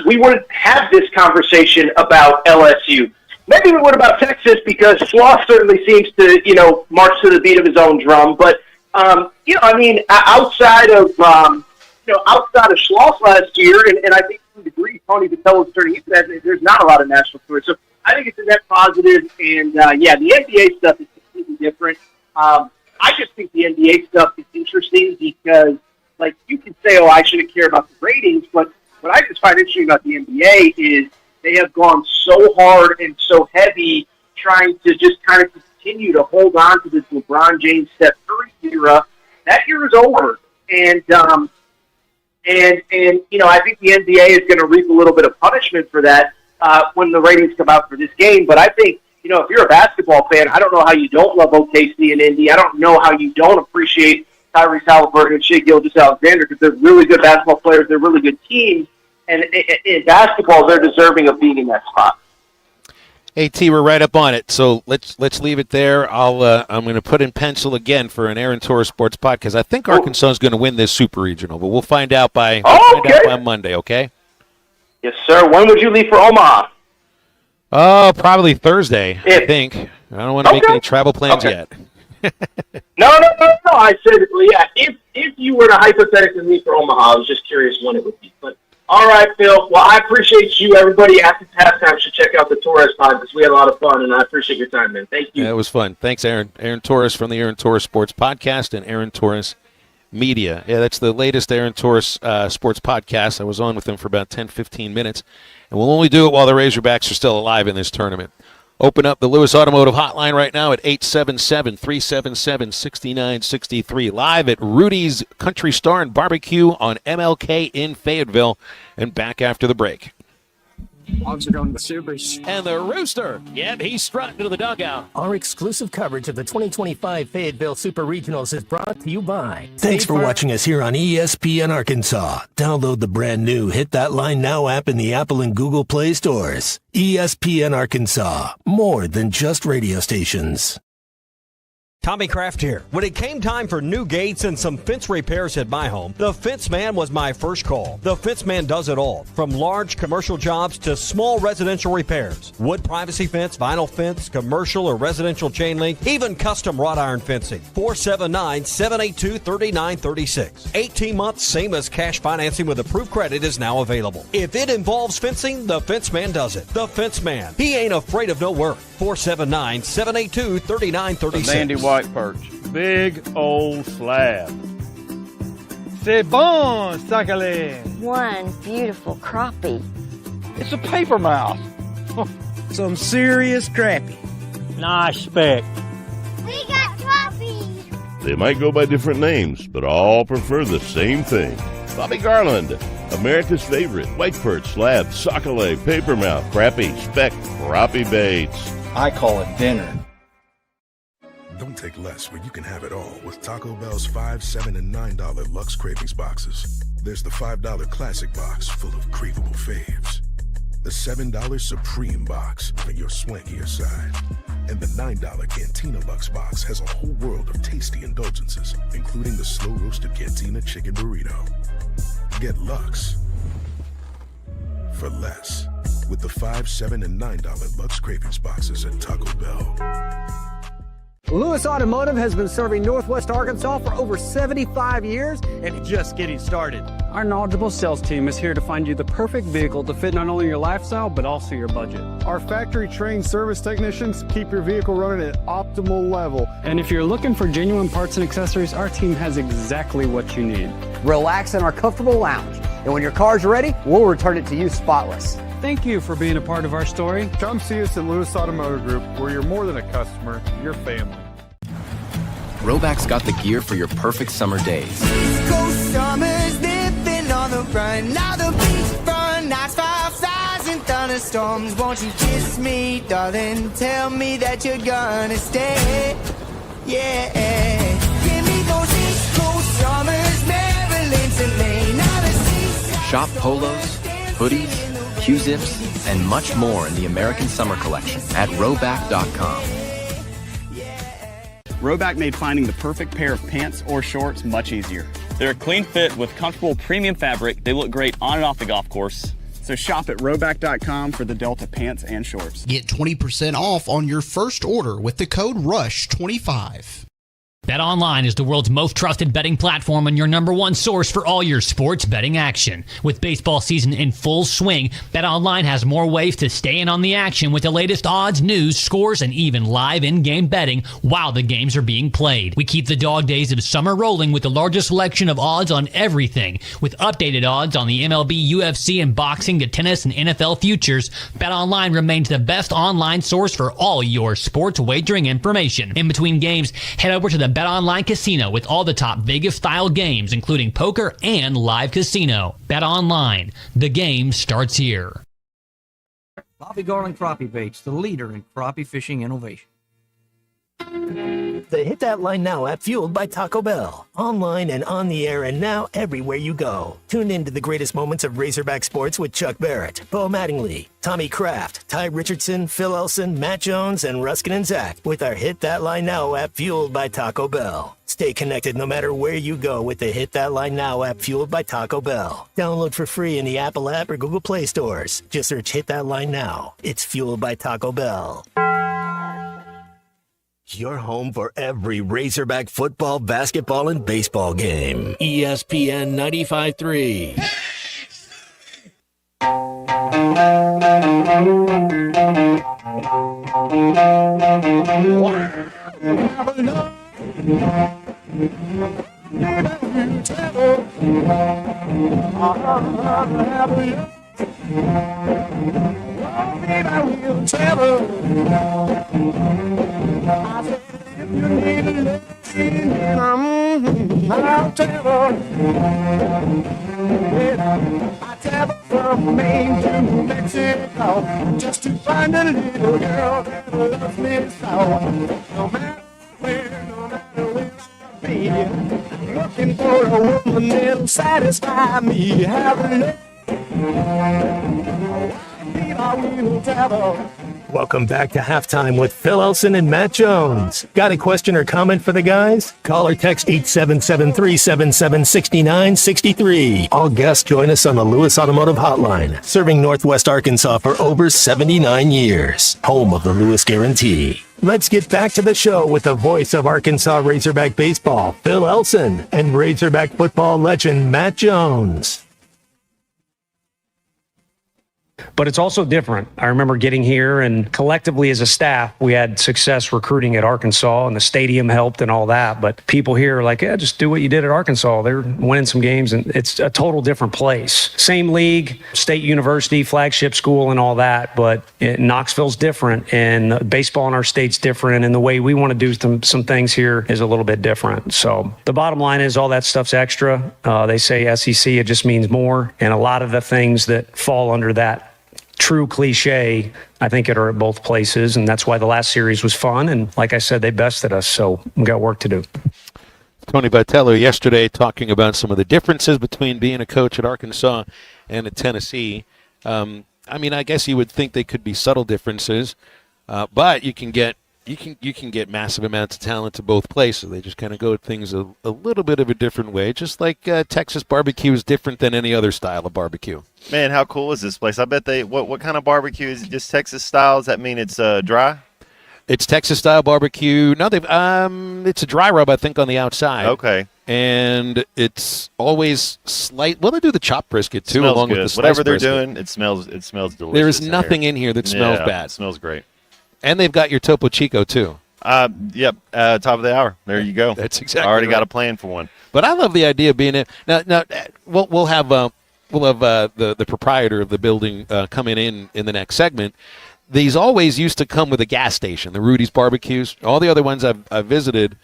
we wouldn't have this conversation about LSU. Maybe we would about Texas because Sloss certainly seems to, march to the beat of his own drum. But, outside of Schloss last year, and I think to a degree, Tony Vitello was turning into that, there's not a lot of national tours. So I think it's a net positive. And, the NBA stuff is completely different. I just think the NBA stuff is interesting because, you can say, I shouldn't care about the ratings, but what I just find interesting about the NBA is they have gone so hard and so heavy trying to just kind of continue to hold on to this LeBron James, Steph Curry era. That era is over. And I think the NBA is going to reap a little bit of punishment for that when the ratings come out for this game. But I think, if you're a basketball fan, I don't know how you don't love OKC and Indy. I don't know how you don't appreciate Tyrese Halliburton and Shai Gilgeous-Alexander because they're really good basketball players. They're really good teams. And in basketball, they're deserving of being in that spot. Hey, T, we're right up on it, so let's leave it there. I'm going to put in pencil again for an Aaron Torres Sports Podcast. I think Arkansas is going to win this Super Regional, but we'll find out by Monday, okay? Yes, sir. When would you leave for Omaha? Oh, probably Thursday, I think. I don't want to make any travel plans yet. No. I said, if you were to hypothetically leave for Omaha, I was just curious when it would be. But all right, Phil. Well, I appreciate you. Everybody after halftime should check out the Torres pod because we had a lot of fun, and I appreciate your time, man. Thank you. Yeah, it was fun. Thanks, Aaron. Aaron Torres from the Aaron Torres Sports Podcast and Aaron Torres Media. Yeah, that's the latest Aaron Torres Sports Podcast. I was on with him for about 10, 15 minutes, and we'll only do it while the Razorbacks are still alive in this tournament. Open up the Lewis Automotive Hotline right now at 877-377-6963. Live at Rudy's Country Star and Barbecue on MLK in Fayetteville. And back after the break. Hogs are going to the Supers. And the Rooster. Yep, he's strutting to the dugout. Our exclusive coverage of the 2025 Fayetteville Super Regionals is brought to you by... Thanks for watching us here on ESPN Arkansas. Download the brand new Hit That Line Now app in the Apple and Google Play stores. ESPN Arkansas. More than just radio stations. Tommy Kraft here. When it came time for new gates and some fence repairs at my home, the Fence Man was my first call. The Fence Man does it all, from large commercial jobs to small residential repairs. Wood privacy fence, vinyl fence, commercial or residential chain link, even custom wrought iron fencing. 479-782-3936. 18 months, same as cash financing with approved credit is now available. If it involves fencing, the Fence Man does it. The Fence Man. He ain't afraid of no work. 479-782-3936. Mandy White Perch. Big old slab. C'est bon, sacalé. One beautiful crappie. It's a paper mouse. Some serious crappie. Nice speck. We got crappies. They might go by different names, but all prefer the same thing. Bobby Garland, America's favorite. White perch, slab, sockeye, papermouth, crappie, speck, crappie baits. I call it dinner. Don't take less when you can have it all with Taco Bell's $5, $7, and $9 Luxe Cravings boxes. There's the $5 Classic box full of craveable faves. The $7 Supreme box for your swankier side. And the $9 Cantina Luxe box has a whole world of tasty indulgences, including the slow-roasted Cantina Chicken Burrito. Get Luxe for less with the $5, $7, and $9 Luxe Cravings boxes at Taco Bell. Lewis Automotive has been serving Northwest Arkansas for over 75 years and just getting started. Our knowledgeable sales team is here to find you the perfect vehicle to fit not only your lifestyle, but also your budget. Our factory-trained service technicians keep your vehicle running at optimal level. And if you're looking for genuine parts and accessories, our team has exactly what you need. Relax in our comfortable lounge, and when your car's ready, we'll return it to you spotless. Thank you for being a part of our story. Come see us at Lewis Automotive Group, where you're more than a customer, you're family. Roback's got the gear for your perfect summer days. East Coast summers living on the run. Now the beachfront, nights 5 sides and thunderstorms. Won't you kiss me, darling? Tell me that you're gonna stay. Yeah. Give me those East Coast summers, Maryland to Maine. Now the seaside. Shop polos, hoodies, Q-zips, and much more in the American Summer Collection at Roback.com. Roback made finding the perfect pair of pants or shorts much easier. They're a clean fit with comfortable premium fabric. They look great on and off the golf course. So shop at Roback.com for the Delta pants and shorts. Get 20% off on your first order with the code RUSH25. BetOnline is the world's most trusted betting platform and your number one source for all your sports betting action. With baseball season in full swing, BetOnline has more ways to stay in on the action with the latest odds, news, scores, and even live in-game betting while the games are being played. We keep the dog days of summer rolling with the largest selection of odds on everything. With updated odds on the MLB, UFC, and boxing to tennis and NFL futures, BetOnline remains the best online source for all your sports wagering information. In between games, head over to the BetOnline Casino with all the top Vegas-style games, including poker and live casino. BetOnline, the game starts here. Bobby Garland Crappie Baits, the leader in crappie fishing innovation. The Hit That Line Now app, fueled by Taco Bell. Online and on the air and now everywhere you go. Tune in to the greatest moments of Razorback sports with Chuck Barrett, Bo Mattingly, Tommy Kraft, Ty Richardson, Phil Elson, Matt Jones, and Ruskin and Zach with our Hit That Line Now app, fueled by Taco Bell. Stay connected no matter where you go with the Hit That Line Now app, fueled by Taco Bell. Download for free in the Apple app or Google Play stores. Just search Hit That Line Now. It's fueled by Taco Bell. Your home for every Razorback football, basketball, and baseball game. ESPN 95.3. I'll travel. I travel from Maine to Mexico just to find a little girl that loves me so. No matter where, no matter where I be, looking for a woman that'll satisfy me. Have a look. I will travel. Welcome back to Halftime with Phil Elson and Matt Jones. Got a question or comment for the guys? Call or text 877-377-6963. All guests join us on the Lewis Automotive Hotline, serving Northwest Arkansas for over 79 years. Home of the Lewis Guarantee. Let's get back to the show with the voice of Arkansas Razorback baseball, Phil Elson, and Razorback football legend Matt Jones. But it's also different. I remember getting here, and collectively as a staff, we had success recruiting at Arkansas, and the stadium helped and all that. But people here are like, yeah, just do what you did at Arkansas. They're winning some games, and it's a total different place. Same league, state university, flagship school, and all that. But Knoxville's different, and baseball in our state's different, and the way we want to do some things here is a little bit different. So the bottom line is all that stuff's extra. They say SEC, it just means more. And a lot of the things that fall under that true cliche, I think it are at both places, and that's why the last series was fun. And like I said, they bested us, so we got work to do. Tony Vitello yesterday talking about some of the differences between being a coach at Arkansas and at Tennessee. I mean, I guess you would think they could be subtle differences, but you can get massive amounts of talent to both places. They just kind of go at things a little bit of a different way, just like Texas barbecue is different than any other style of barbecue. Man, how cool is this place? I bet what kind of barbecue is it? Just Texas style? Does that mean it's dry? It's Texas style barbecue. No, it's a dry rub, I think, on the outside. Okay. And it's always slight. Well, they do the chopped brisket too, smells along good. with the whatever they're brisket. doing. It smells delicious. There is nothing in here that smells bad. It smells great. And they've got your Topo Chico too. Yep. Top of the hour. There you go. That's exactly. I already right. got a plan for one. But I love the idea of being in. Now we'll have the proprietor of the building coming in the next segment. These always used to come with a gas station. The Rudy's barbecues. All the other ones I've visited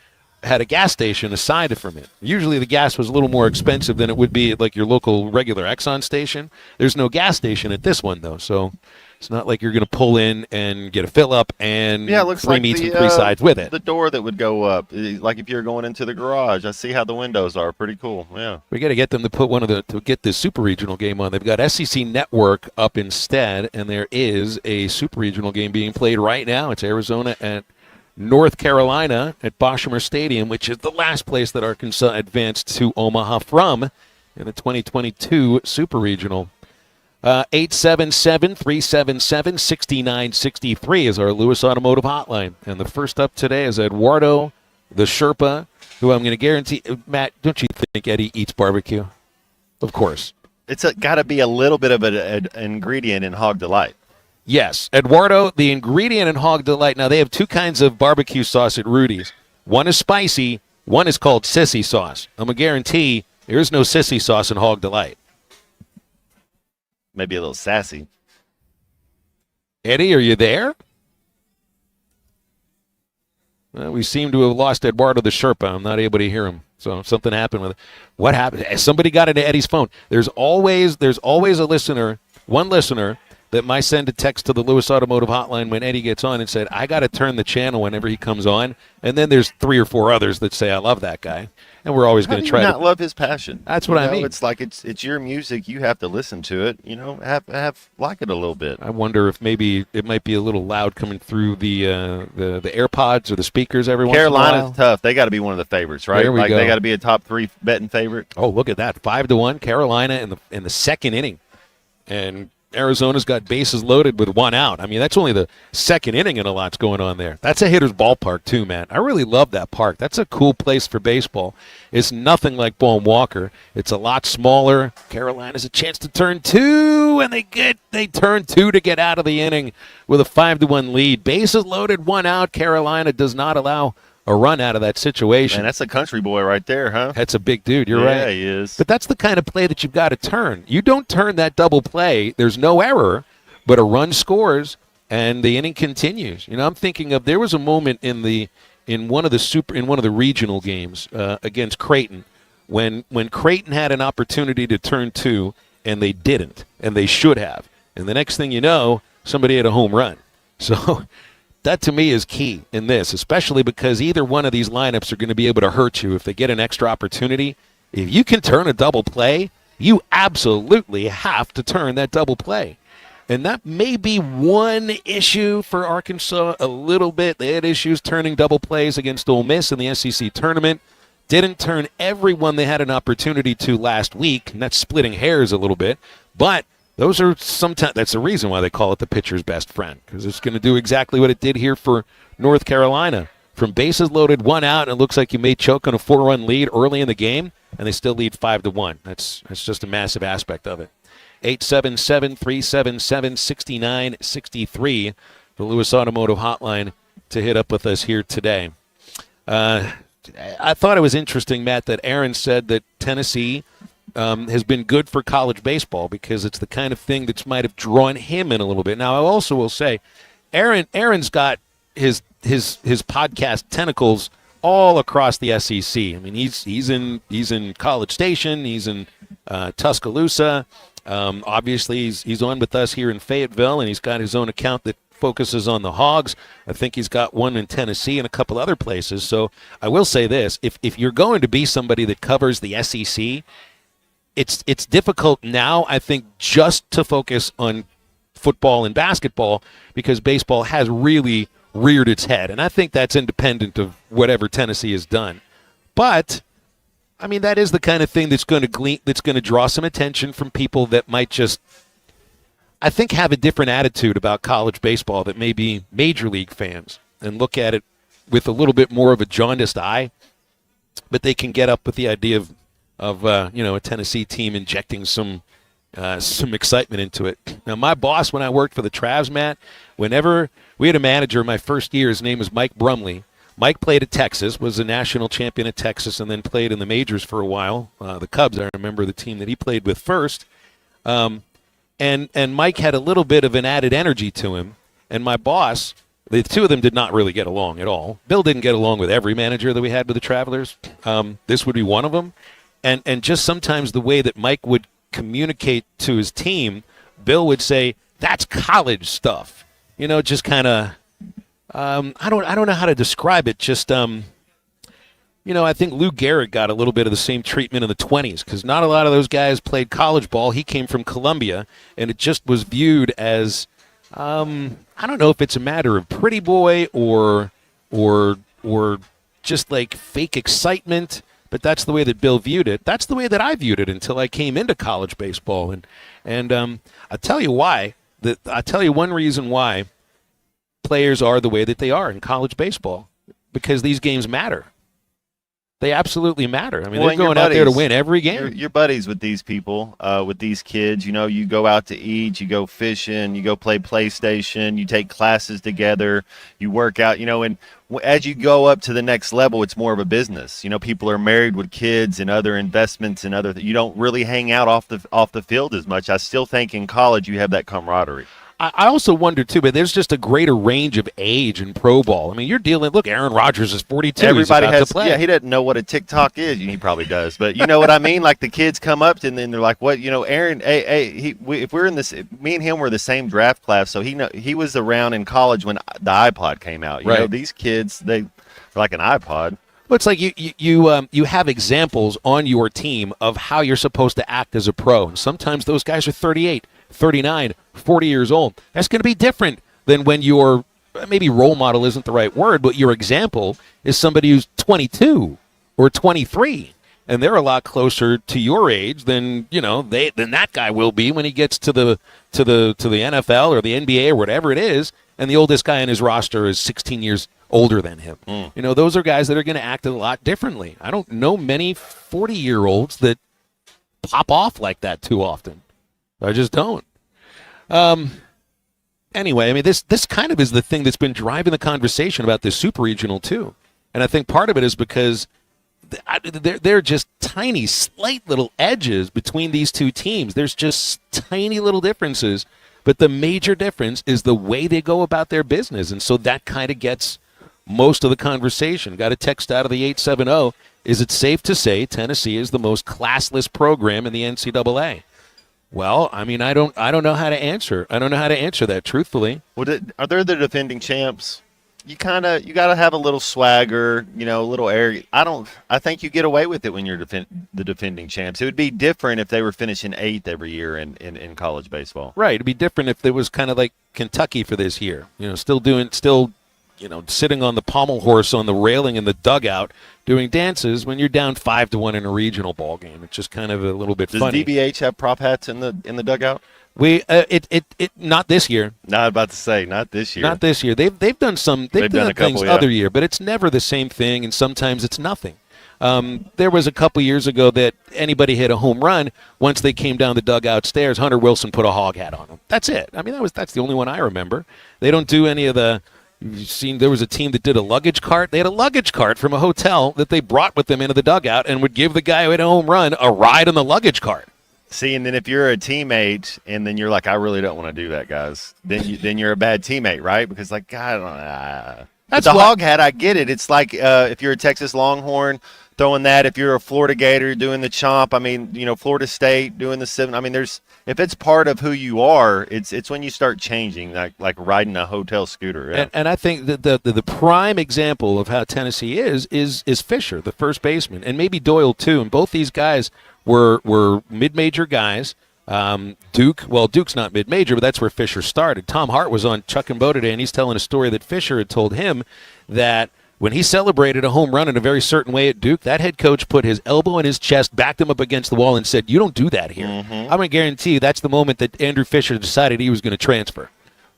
had a gas station aside from it. Usually the gas was a little more expensive than it would be at like your local regular Exxon station. There's no gas station at this one though, so it's not like you're going to pull in and get a fill up and it looks three like meats and three sides with it. The door that would go up, like if you're going into the garage. I see how the windows are. Pretty cool. Yeah. We got to get them to put to get this super regional game on. They've got SEC Network up instead, and there is a super regional game being played right now. It's Arizona at North Carolina at Boshemer Stadium, which is the last place that Arkansas advanced to Omaha from in the 2022 Super Regional. 877-377-6963 is our Lewis Automotive Hotline. And the first up today is Eduardo, the Sherpa, who I'm going to guarantee. Matt, don't you think Eddie eats barbecue? Of course. It's got to be a little bit of an ingredient in Hog Delight. Yes. Eduardo, the ingredient in Hog Delight. Now, they have two kinds of barbecue sauce at Rudy's. One is spicy. One is called sissy sauce. I'm going to guarantee there is no sissy sauce in Hog Delight. Maybe a little sassy. Eddie, are you there? Well, we seem to have lost Eduardo the Sherpa. I'm not able to hear him. So something happened with it. What happened? Somebody got into Eddie's phone. There's always a listener, one listener, that might send a text to the Lewis Automotive Hotline when Eddie gets on and said, I got to turn the channel whenever he comes on. And then there's 3 or 4 others that say, I love that guy. And we're always going to try to not love his passion. That's what I mean. It's like it's your music. You have to listen to it. Have like it a little bit. I wonder if maybe it might be a little loud coming through the AirPods or the speakers every once in a while. Carolina's tough. They got to be one of the favorites, right? There we go. They got to be a top 3 betting favorite. Oh, look at that. 5-1 Carolina in the second inning. And Arizona's got bases loaded with 1 out. I mean, that's only the second inning and a lot's going on there. That's a hitter's ballpark, too, man. I really love that park. That's a cool place for baseball. It's nothing like Bowen Walker. It's a lot smaller. Carolina's a chance to turn 2, and they turn 2 to get out of the inning with a 5-1 lead. Bases loaded, 1 out. Carolina does not allow a run out of that situation. Man, that's a country boy right there, huh? That's a big dude. You're right. Yeah, he is. But that's the kind of play that you've got to turn. You don't turn that double play. There's no error, but a run scores, and the inning continues. I'm thinking of there was a moment in one of the regional games against Creighton when Creighton had an opportunity to turn 2, and they didn't, and they should have. And the next thing you know, somebody had a home run. So that, to me, is key in this, especially because either one of these lineups are going to be able to hurt you if they get an extra opportunity. If you can turn a double play, you absolutely have to turn that double play. And that may be one issue for Arkansas a little bit. They had issues turning double plays against Ole Miss in the SEC tournament. Didn't turn everyone they had an opportunity to last week, and that's splitting hairs a little bit. But those are sometimes, that's the reason why they call it the pitcher's best friend, because it's going to do exactly what it did here for North Carolina. From bases loaded, 1 out, and it looks like you may choke on a 4-run lead early in the game, and they still lead 5-1. That's just a massive aspect of it. 877-377-6963, the Lewis Automotive Hotline to hit up with us here today. I thought it was interesting, Matt, that Aaron said that Tennessee has been good for college baseball because it's the kind of thing that might have drawn him in a little bit. Now, I also will say, Aaron's got his podcast tentacles all across the SEC. I mean, he's in College Station, he's in Tuscaloosa. Obviously, he's on with us here in Fayetteville, and he's got his own account that focuses on the Hogs. I think he's got one in Tennessee and a couple other places. So I will say this: if you're going to be somebody that covers the SEC, it's difficult now, I think, just to focus on football and basketball because baseball has really reared its head. And I think that's independent of whatever Tennessee has done. But, I mean, that is the kind of thing that's going to draw some attention from people that might just, I think, have a different attitude about college baseball that may be major league fans and look at it with a little bit more of a jaundiced eye. But they can get up with the idea of a Tennessee team injecting some excitement into it. Now, my boss, when I worked for the Travs, Matt, whenever we had a manager in my first year, his name was Mike Brumley. Mike played at Texas, was a national champion at Texas, and then played in the majors for a while. The Cubs, I remember the team that he played with first. And Mike had a little bit of an added energy to him. And my boss, the two of them did not really get along at all. Bill didn't get along with every manager that we had with the Travelers. This would be one of them. And just sometimes the way that Mike would communicate to his team, Bill would say, that's college stuff. Just kind of, I don't know how to describe it. Just, I think Lou Gehrig got a little bit of the same treatment in the 20s because not a lot of those guys played college ball. He came from Columbia, and it just was viewed as, I don't know if it's a matter of pretty boy or or just like fake excitement. But that's the way that Bill viewed it. That's the way that I viewed it until I came into college baseball. And I'll tell you why. I'll tell you one reason why players are the way that they are in college baseball. Because these games matter. They absolutely matter. I mean, they're going out there to win every game. You're buddies with these people, with these kids. You know, you go out to eat, you go fishing, you go play PlayStation, you take classes together, you work out, you know, and as you go up to the next level, it's more of a business. You know, people are married with kids and other investments and you don't really hang out off the field as much. I still think in college you have that camaraderie. I also wonder, too, but there's just a greater range of age in pro ball. I mean, you're dealing, look, Aaron Rodgers is 42. Everybody He's about to play. Yeah, he doesn't know what a TikTok is. He probably does. But you know what I mean? Like the kids come up and then they're like, what? You know, Aaron, if we're in this, me and him were the same draft class, so he was around in college when the iPod came out. You know, these kids, they're like an iPod. Well, it's like you have examples on your team of how you're supposed to act as a pro. And sometimes those guys are 38, 39, 40 years old. That's going to be different than when your, maybe role model isn't the right word, but your example is somebody who's 22 or 23. And they're a lot closer to your age than, you know, than that guy will be when he gets to the NFL or the NBA or whatever it is. And the oldest guy on his roster is 16 years older than him. You know, those are guys that are going to act a lot differently. I don't know many 40-year-olds that pop off like that too often. I just don't. Anyway, I mean, this kind of is the thing that's been driving the conversation about this super regional too. And I think part of it is because they're just tiny, slight little edges between these two teams. There's just tiny little differences. But the major difference is the way they go about their business. And so that kind of gets most of the conversation. Got a text out of the 870. Is it safe to say Tennessee is the most classless program in the NCAA? Well, I mean, I don't know how to answer. I don't know how to answer that truthfully. Well, are they the defending champs? You got to have a little swagger, you know, a little air. I think you get away with it when you're the defending champs. It would be different if they were finishing 8th every year in college baseball. Right. It'd be different if it was kind of like Kentucky for this year. You know, still, you know, sitting on the pommel horse on the railing in the dugout doing dances when you're down 5-1 in a regional ball game. It's just kind of a little bit funny. Does DBH have prop hats in the dugout? Not this year. Not about to say, not this year. Not this year. They've done some. They've done things other year, but it's never the same thing, and sometimes it's nothing. There was a couple years ago that anybody hit a home run. Once they came down the dugout stairs, Hunter Wilson put a hog hat on them. That's it. I mean, that's the only one I remember. They don't do any of the. You've seen there was a team that did a luggage cart. They had a luggage cart from a hotel that they brought with them into the dugout and would give the guy who hit a home run a ride on the luggage cart. See, and then if you're a teammate and then you're like, I really don't want to do that, guys, then you're a bad teammate, right? Because, like, God, that's the hog hat. I get it. It's like if you're a Texas Longhorn throwing that. If you're a Florida Gator doing the chomp. I mean, you know, Florida State doing the 7. I mean, if it's part of who you are, it's when you start changing, like riding a hotel scooter. Yeah. And I think that the prime example of how Tennessee is Fisher, the first baseman, and maybe Doyle too. And both these guys were mid-major guys. Duke's not mid-major, but that's where Fisher started. Tom Hart was on Chuck and Bo today, and he's telling a story that Fisher had told him that when he celebrated a home run in a very certain way at Duke, that head coach put his elbow in his chest, backed him up against the wall, and said, "You don't do that here." I'm going to guarantee you that's the moment that Andrew Fisher decided he was going to transfer.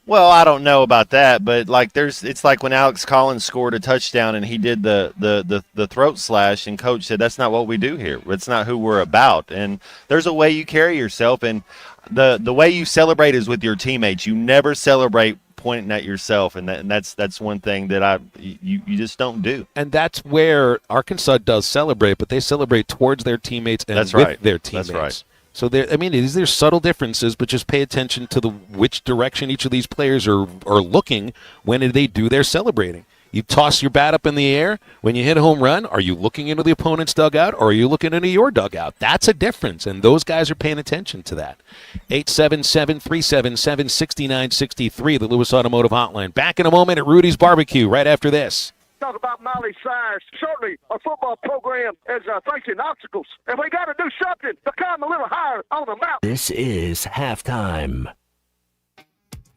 Well, I don't know about that, but like it's like when Alex Collins scored a touchdown and he did the throat slash, and coach said, "That's not what we do here. It's not who we're about." And there's a way you carry yourself, and the way you celebrate is with your teammates. You never celebrate pointing at yourself, and that's one thing that you just don't do. And that's where Arkansas does celebrate, but they celebrate towards their teammates and with their teammates. That's right. So there's subtle differences, but just pay attention to which direction each of these players are looking when they do their celebrating. You toss your bat up in the air when you hit a home run. Are you looking into the opponent's dugout, or are you looking into your dugout? That's a difference, and those guys are paying attention to that. 877-377-6963, the Lewis Automotive Hotline. Back in a moment at Rudy's Barbecue right after this. Talk about Miley Cyrus. Certainly, a football program is facing obstacles, and we got to do something to climb a little higher on the mountain. This is halftime.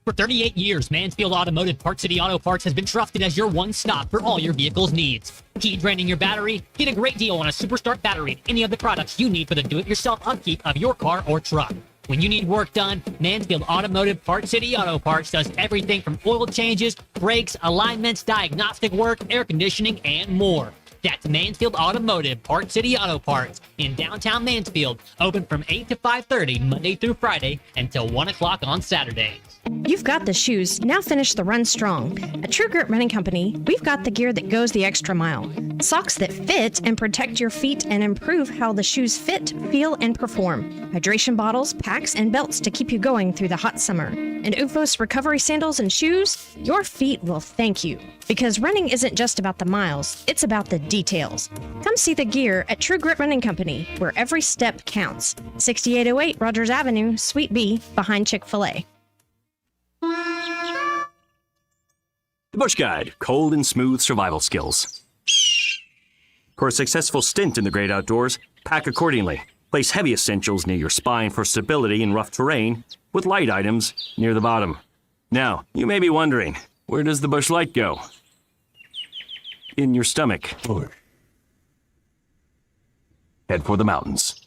For 38 years, Mansfield Automotive Parts City Auto Parts has been trusted as your one stop for all your vehicle's needs. Keep draining your battery? Get a great deal on a Superstart battery and any of the products you need for the do-it-yourself upkeep of your car or truck. When you need work done, Mansfield Automotive Parts City Auto Parts does everything from oil changes, brakes, alignments, diagnostic work, air conditioning, and more. That's Mansfield Automotive Parts City Auto Parts in downtown Mansfield, open from 8 to 5:30 Monday through Friday until 1 o'clock on Saturdays. You've got the shoes, now finish the run strong. At True Grit Running Company, we've got the gear that goes the extra mile. Socks that fit and protect your feet and improve how the shoes fit, feel, and perform. Hydration bottles, packs, and belts to keep you going through the hot summer. And OOFOS recovery sandals and shoes, your feet will thank you. Because running isn't just about the miles, it's about the details. Come see the gear at True Grit Running Company, where every step counts. 6808 Rogers Avenue, Suite B, behind Chick-fil-A. The Bush Guide, cold and smooth survival skills. For a successful stint in the great outdoors, pack accordingly. Place heavy essentials near your spine for stability in rough terrain, with light items near the bottom. Now, you may be wondering, where does the Bush Light go? In your stomach. Head for the mountains.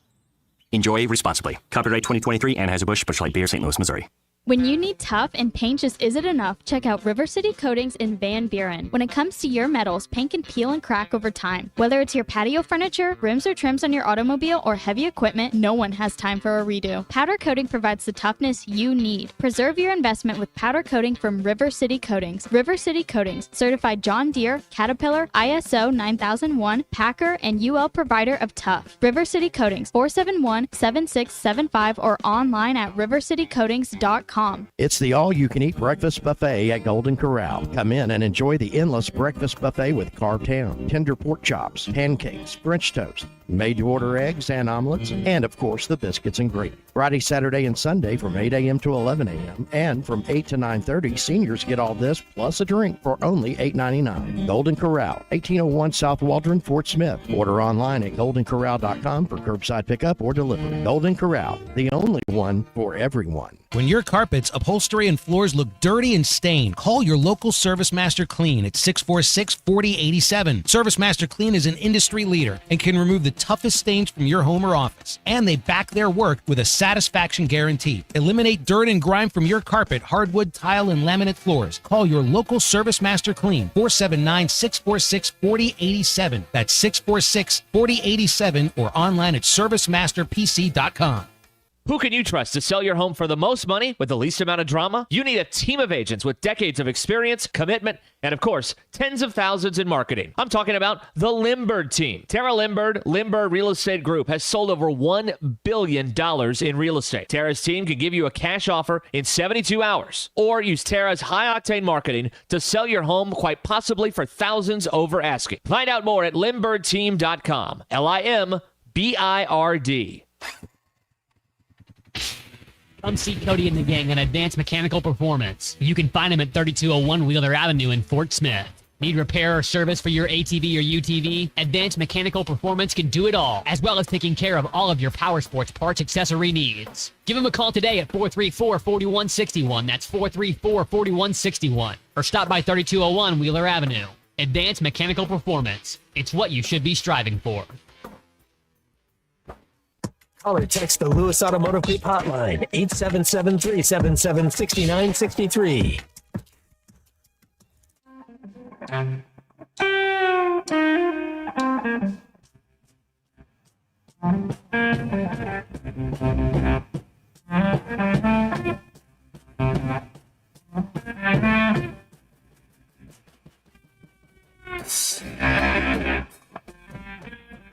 Enjoy responsibly. Copyright 2023 Anheuser-Busch Bush Light Beer, St. Louis, Missouri. When you need tough and paint just isn't enough, check out River City Coatings in Van Buren. When it comes to your metals, paint can peel and crack over time. Whether it's your patio furniture, rims or trims on your automobile, or heavy equipment, no one has time for a redo. Powder coating provides the toughness you need. Preserve your investment with powder coating from River City Coatings. River City Coatings, certified John Deere, Caterpillar, ISO 9001, Packer, and UL provider of tough. River City Coatings, 471-7675 or online at rivercitycoatings.com. It's the all-you-can-eat breakfast buffet at Golden Corral. Come in and enjoy the endless breakfast buffet with carved ham, tender pork chops, pancakes, French toast, made-to-order eggs and omelets, and, of course, the biscuits and gravy. Friday, Saturday, and Sunday from 8 a.m. to 11 a.m. And from 8 to 9:30, seniors get all this plus a drink for only $8.99. Golden Corral, 1801 South Waldron, Fort Smith. Order online at goldencorral.com for curbside pickup or delivery. Golden Corral, the only one for everyone. When your carpets, upholstery, and floors look dirty and stained, call your local Service Master Clean at 646-4087. Service Master Clean is an industry leader and can remove the toughest stains from your home or office. And they back their work with a satisfaction guarantee. Eliminate dirt and grime from your carpet, hardwood, tile, and laminate floors. Call your local Service Master Clean, 479-646-4087. That's 646-4087 or online at servicemasterpc.com. Who can you trust to sell your home for the most money with the least amount of drama? You need a team of agents with decades of experience, commitment, and of course, tens of thousands in marketing. I'm talking about the Limbird team. Tara Limbird, Limbird Real Estate Group, has sold over $1 billion in real estate. Tara's team can give you a cash offer in 72 hours, or use Tara's high-octane marketing to sell your home quite possibly for thousands over asking. Find out more at LimbirdTeam.com. LIMBIRD. Come see Cody and the gang on Advanced Mechanical Performance. You can find them at 3201 Wheeler Avenue in Fort Smith. Need repair or service for your ATV or UTV? Advanced Mechanical Performance can do it all, as well as taking care of all of your power sports parts accessory needs. Give them a call today at 434-4161. That's 434-4161. Or stop by 3201 Wheeler Avenue. Advanced Mechanical Performance. It's what you should be striving for. Call or text the Lewis Automotive Group hotline, 877-377-6963.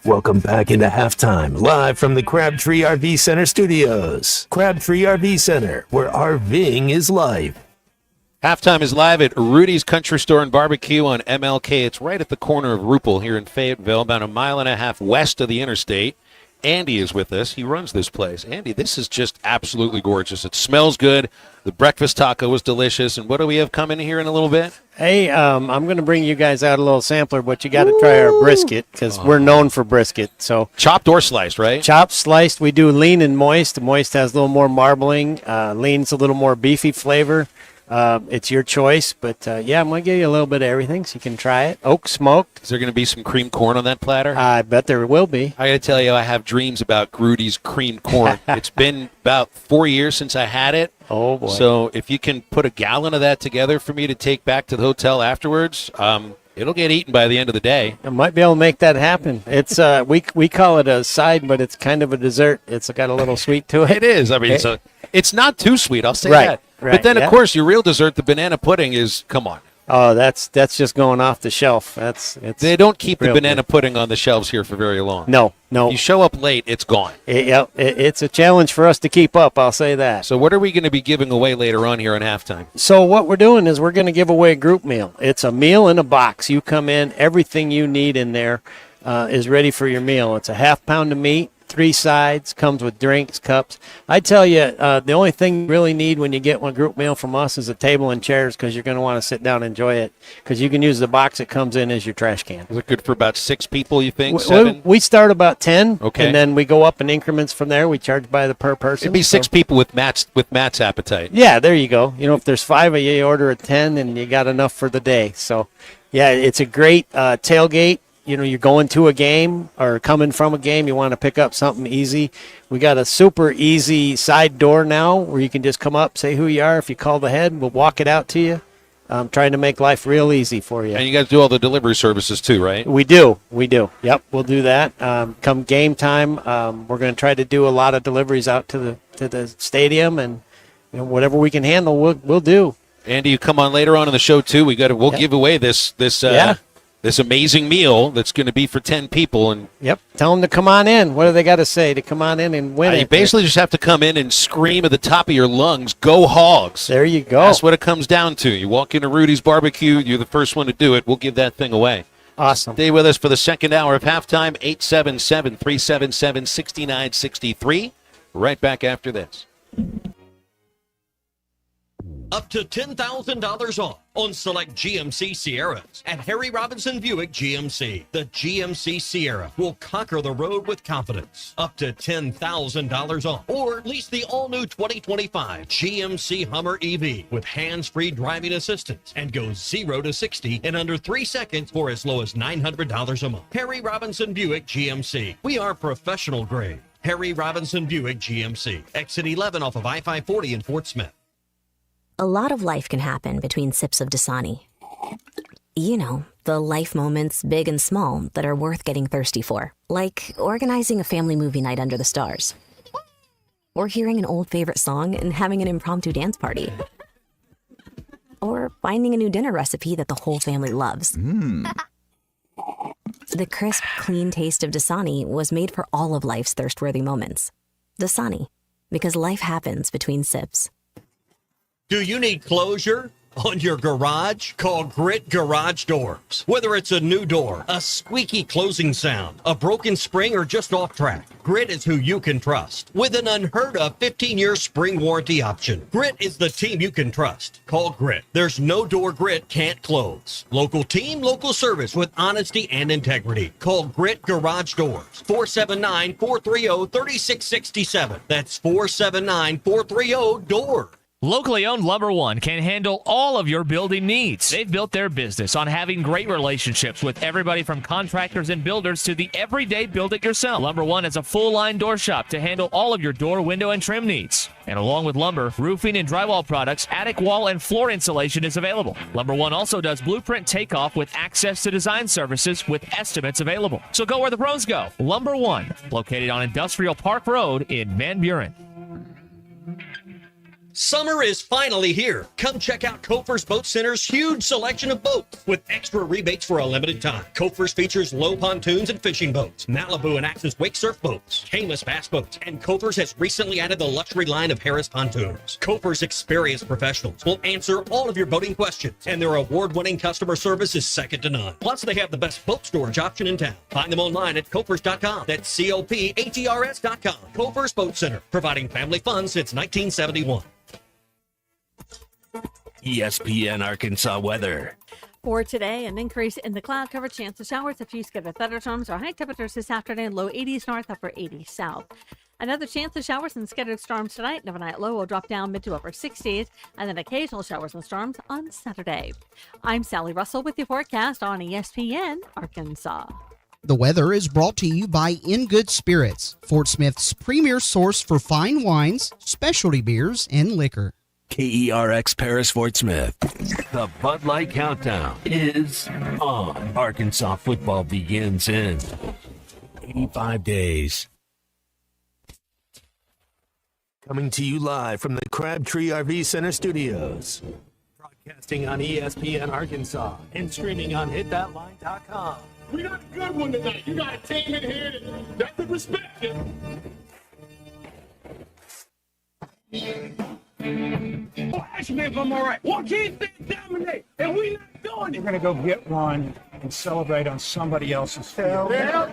Welcome back into halftime, live from the Crabtree RV Center studios. Crabtree RV Center, where RVing is life. Halftime is live at Rudy's Country Store and Barbecue on MLK. It's right at the corner of Rupel here in Fayetteville, about a mile and a half west of the interstate. Andy is with us. He runs this place. Andy, this is just absolutely gorgeous. It smells good. The breakfast taco was delicious. And what do we have coming here in a little bit? Hey, I'm going to bring you guys out a little sampler, but you got to try our brisket because we're known for brisket. So chopped or sliced, right? Chopped, sliced. We do lean and moist. The moist has a little more marbling. Lean's a little more beefy flavor. It's your choice, but yeah, I'm going to give you a little bit of everything so you can try it. Oak smoked. Is there going to be some cream corn on that platter? I bet there will be. I got to tell you, I have dreams about Rudy's cream corn. It's been about 4 years since I had it. Oh, boy. So if you can put a gallon of that together for me to take back to the hotel afterwards, it'll get eaten by the end of the day. I might be able to make that happen. It's we call it a side, but it's kind of a dessert. It's got a little sweet to it. It is. I mean, it's not too sweet. I'll say Right, that. right, But then, yeah. of course, your real dessert, the banana pudding, is come on. Oh, that's just going off the shelf. They don't keep the real banana good. pudding on the shelves here for very long. No. You show up late, it's gone. It's a challenge for us to keep up. I'll say that. So what are we going to be giving away later on here on halftime? So what we're doing is we're going to give away a group meal. It's a meal in a box. You come in, everything you need in there is ready for your meal. It's a half pound of meat, 3 sides, comes with drinks, cups. I tell you, the only thing you really need when you get one group meal from us is a table and chairs, because you're going to want to sit down and enjoy it, because you can use the box it comes in as your trash can. Is it good for about 6 people, you think? 7? We start about 10, Okay. and then we go up in increments from there. We charge by the per person. It'd be 6 people with Matt's appetite. Yeah, there you go. You know, if there's 5 of you, you order a 10, and you got enough for the day. So, yeah, it's a great tailgate. You know, you're going to a game or coming from a game, you want to pick up something easy. We got a super easy side door now where you can just come up, say who you are. If you call the head, we'll walk it out to you. Trying to make life real easy for you. And you guys do all the delivery services too, right? We do. Yep, we'll do that. Come game time, we're going to try to do a lot of deliveries out to the stadium, and you know, whatever we can handle, we'll do. Andy, you come on later on in the show too. We'll give away this amazing meal that's going to be for 10 people. And yep, tell them to come on in. What do they got to say to come on in and win it? You basically just have to come in and scream at the top of your lungs, "Go Hogs!" There you go. That's what it comes down to. You walk into Rudy's Barbecue, you're the first one to do it. We'll give that thing away. Awesome. Stay with us for the second hour of halftime. 877-377-6963. Right back after this. Up to $10,000 off on select GMC Sierras at Harry Robinson Buick GMC. The GMC Sierra will conquer the road with confidence. Up to $10,000 off. Or lease the all-new 2025 GMC Hummer EV with hands-free driving assistance and go 0 to 60 in under 3 seconds for as low as $900 a month. Harry Robinson Buick GMC. We are professional grade. Harry Robinson Buick GMC. Exit 11 off of I-540 in Fort Smith. A lot of life can happen between sips of Dasani. You know, the life moments, big and small, that are worth getting thirsty for. Like organizing a family movie night under the stars. Or hearing an old favorite song and having an impromptu dance party. Or finding a new dinner recipe that the whole family loves. The crisp, clean taste of Dasani was made for all of life's thirst-worthy moments. Dasani, because life happens between sips. Do you need closure on your garage? Call Grit Garage Doors. Whether it's a new door, a squeaky closing sound, a broken spring, or just off track, Grit is who you can trust. With an unheard of 15-year spring warranty option, Grit is the team you can trust. Call Grit. There's no door Grit can't close. Local team, local service with honesty and integrity. Call Grit Garage Doors. 479-430-3667. That's 479-430-DOOR. Locally owned Lumber One can handle all of your building needs. They've built their business on having great relationships with everybody from contractors and builders to the everyday build-it-yourself. Lumber One is a full-line door shop to handle all of your door, window, and trim needs. And along with lumber, roofing and drywall products, attic wall and floor insulation is available. Lumber One also does blueprint takeoff with access to design services with estimates available. So go where the pros go. Lumber One, located on Industrial Park Road in Van Buren. Summer is finally here. Come check out Kofer's Boat Center's huge selection of boats with extra rebates for a limited time. Kofer's features low pontoons and fishing boats, Malibu and Axis wake surf boats, Camus bass boats, and Kofer's has recently added the luxury line of Harris pontoons. Kofer's experienced professionals will answer all of your boating questions, and their award-winning customer service is second to none. Plus, they have the best boat storage option in town. Find them online at Kofers.com. That's COPATRS.com. Kofer's Boat Center, providing family fun since 1971. ESPN Arkansas weather. For today, an increase in the cloud cover, chance of showers, a few scattered thunderstorms, or high temperatures this afternoon, low 80s north, upper 80s south. Another chance of showers and scattered storms tonight. The overnight low will drop down mid to upper 60s, and then occasional showers and storms on Saturday. I'm Sally Russell with your forecast on ESPN Arkansas. The weather is brought to you by In Good Spirits, Fort Smith's premier source for fine wines, specialty beers, and liquor. KERX Paris Fort Smith. The Bud Light Countdown is on. Arkansas football begins in 85 days. Coming to you live from the Crabtree RV Center studios. Broadcasting on ESPN Arkansas and streaming on hitthatline.com. We got a good one tonight. You got a team in here that could respect it. Well, ask me if I'm all right. Well, can't they dominate? And we not doing it. We're going to go get one and celebrate on somebody else's field. Yeah.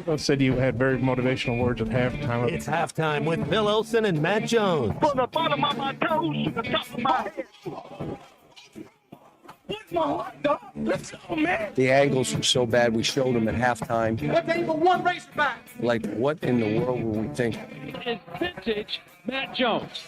Both said you had very motivational words at halftime. It's halftime with Bill Olson and Matt Jones. From the bottom of my toes to the top of my head. What's my hot dog? Let's go, man. The angles were so bad, we showed them at halftime. But they were one race back. Like, what in the world were we thinking? It's vintage Matt Jones.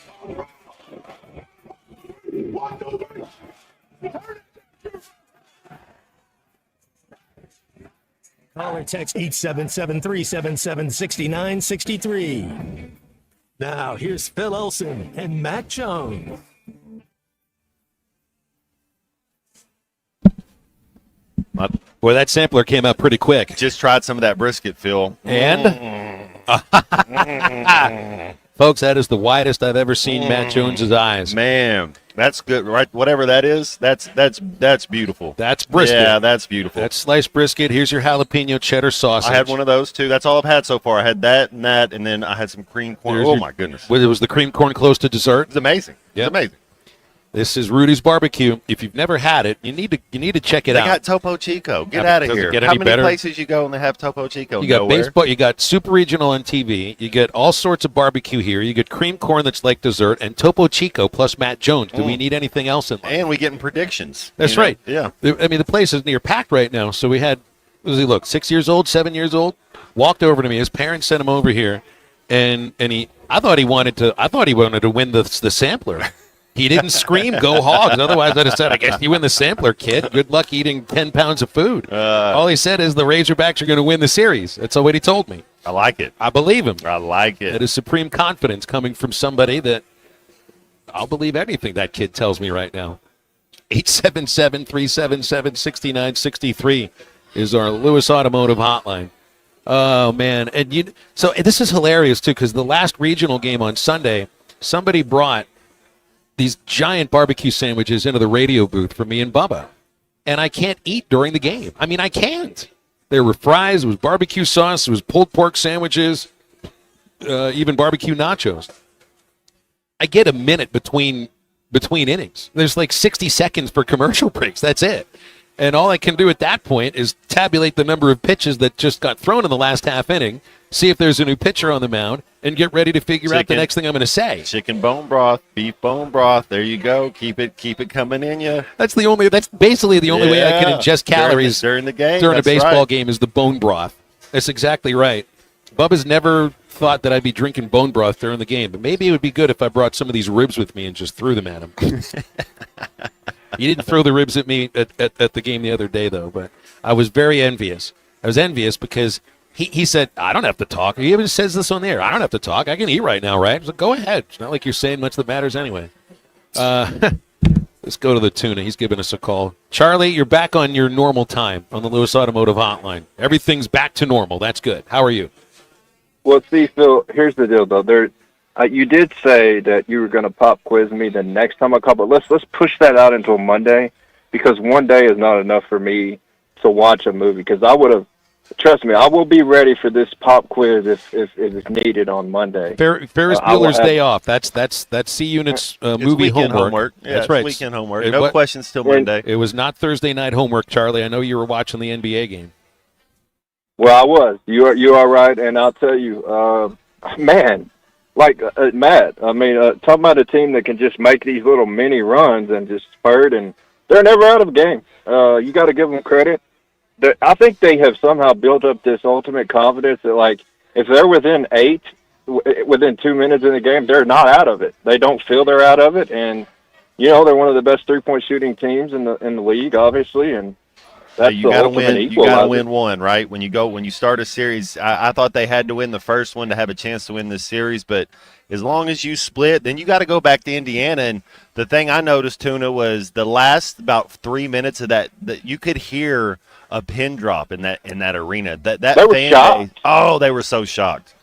Call or text 877-377-6963. Now, here's Phil Olson and Matt Jones. Boy, that sampler came out pretty quick. Just tried some of that brisket, Phil. And? Folks, that is the widest I've ever seen Matt Jones's eyes. Man, that's good, right? Whatever that is, that's beautiful. That's brisket. Yeah, that's beautiful. That's sliced brisket. Here's your jalapeno cheddar sausage. I had one of those, too. That's all I've had so far. I had that, and then I had some cream corn. My goodness. Was the cream corn close to dessert? It's amazing. Yep. It's amazing. This is Rudy's Barbecue. If you've never had it, you need to check it out. They got Topo Chico. Get out of here. How many places you go and they have Topo Chico? You got baseball. You got Super Regional on TV. You get all sorts of barbecue here. You get cream corn that's like dessert and Topo Chico plus Matt Jones. Do we need anything else in life? And we getting predictions. That's right. Yeah. I mean, the place is near packed right now. So we had, what does he look, 6 years old, 7 years old? Walked over to me. His parents sent him over here, and I thought he wanted to win the sampler. He didn't scream, "Go Hogs!" Otherwise, I'd have said, "I guess you win the sampler, kid. Good luck eating 10 pounds of food." All he said is the Razorbacks are going to win the series. That's what he told me. I like it. I believe him. I like it. That is supreme confidence coming from somebody that I'll believe anything that kid tells me right now. 877-377-6963 is our Lewis Automotive hotline. Oh, man. And so this is hilarious, too, because the last regional game on Sunday, somebody brought these giant barbecue sandwiches into the radio booth for me and Bubba. And I can't eat during the game. I mean, I can't. There were fries, it was barbecue sauce, it was pulled pork sandwiches, even barbecue nachos. I get a minute between innings. There's like 60 seconds for commercial breaks. That's it. And all I can do at that point is tabulate the number of pitches that just got thrown in the last half inning, see if there's a new pitcher on the mound, and get ready to figure out the next thing I'm going to say. Chicken bone broth, beef bone broth. There you go. Keep it coming in you. That's basically the only way I can ingest calories during the game. During a baseball game is the bone broth. That's exactly right. Bubba's never thought that I'd be drinking bone broth during the game, but maybe it would be good if I brought some of these ribs with me and just threw them at him. He didn't throw the ribs at me at the game the other day, though, but I was very envious. I was envious because he said, I don't have to talk. He even says this on the air. I don't have to talk. I can eat right now, right? I was like, go ahead. It's not like you're saying much that matters anyway. Let's go to the tuna. He's giving us a call. Charlie, you're back on your normal time on the Lewis Automotive Hotline. Everything's back to normal. That's good. How are you? Well, see, Phil, here's the deal, though. You did say that you were going to pop quiz me the next time I call, but let's push that out until Monday, because one day is not enough for me to watch a movie. Because I would have, trust me, I will be ready for this pop quiz if it's needed on Monday. Ferris Bueller's Day Off. That's C Unit's movie homework. Yeah, that's right. Weekend homework. No questions till Monday. It was not Thursday night homework, Charlie. I know you were watching the NBA game. Well, I was. You are right, and I'll tell you, man. Like Matt, I mean, talking about a team that can just make these little mini runs and just spurt, and they're never out of a game. You got to give them credit. I think they have somehow built up this ultimate confidence that, like, if they're within 8, within 2 minutes in the game, they're not out of it. They don't feel they're out of it, and they're one of the best 3-point shooting teams in the league, obviously, and that's you the got to ultimate win. You equalizer. got to win one, right? When you start a series, I thought they had to win the first one to have a chance to win this series, but as long as you split, then you got to go back to Indiana. And the thing I noticed, Tuna, was the last about 3 minutes of that you could hear a pin drop in that arena. That They were fan shocked. base, oh, they were so shocked.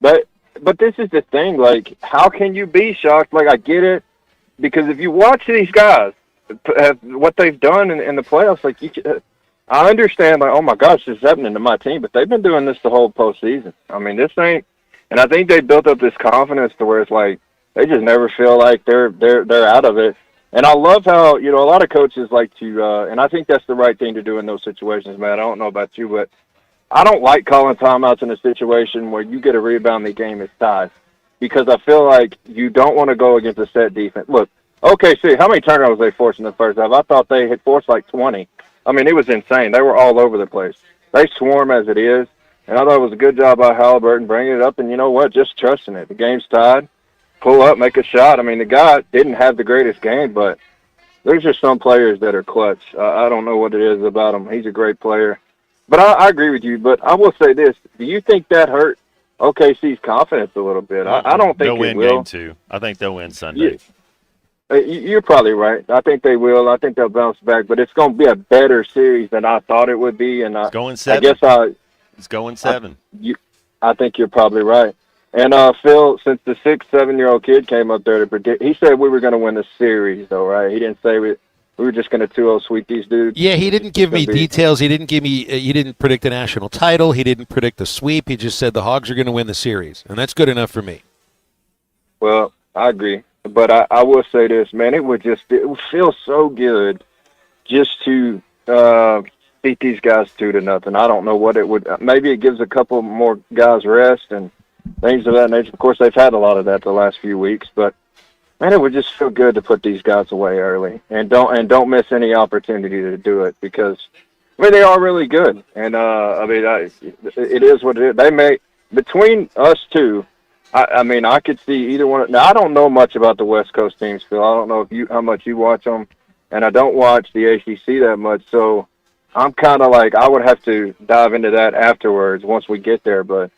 But this is the thing. Like, how can you be shocked? Like, I get it, because if you watch these guys, what they've done in the playoffs, like, I understand, like, oh my gosh, this is happening to my team, but they've been doing this the whole postseason. I mean, this ain't, and I think they built up this confidence to where it's like they just never feel like they're out of it. And I love how a lot of coaches like to, and I think that's the right thing to do in those situations, man. I don't know about you, but I don't like calling timeouts in a situation where you get a rebound, the game is tied, because I feel like you don't want to go against a set defense. Look, OKC, how many turnovers they forced in the first half? I thought they had forced like 20. I mean, it was insane. They were all over the place. They swarm as it is, and I thought it was a good job by Halliburton bringing it up, and you know what? Just trusting it. The game's tied. Pull up, make a shot. I mean, the guy didn't have the greatest game, but there's just some players that are clutch. I don't know what it is about him. He's a great player. But I agree with you, but I will say this. Do you think that hurt OKC's confidence a little bit? I don't think they'll it win will. game 2. I think they'll win Sunday. Yeah. You're probably right. I think they will. I think they'll bounce back, but it's going to be a better series than I thought it would be. And It's going 7. I guess It's going 7. I think you're probably right. And Phil, since the 6-7-year-old kid came up there to predict, he said we were going to win the series, though, right? He didn't say we were just going to 2-0 sweep these dudes. Yeah, he didn't give me details. He didn't predict a national title. He didn't predict a sweep. He just said the Hogs are going to win the series, and that's good enough for me. Well, I agree. But I will say this, man, it would feel so good just to beat these guys 2-0. I don't know what it would. Maybe it gives a couple more guys rest and things of that nature. Of course, they've had a lot of that the last few weeks, but man, it would just feel good to put these guys away early and don't miss any opportunity to do it, because I mean they are really good, and it is what it is. They may, between us two. I mean, I could see either one. Now, I don't know much about the West Coast teams, Phil. I don't know how much you watch them, and I don't watch the ACC that much. So I'm kind of like, I would have to dive into that afterwards once we get there, but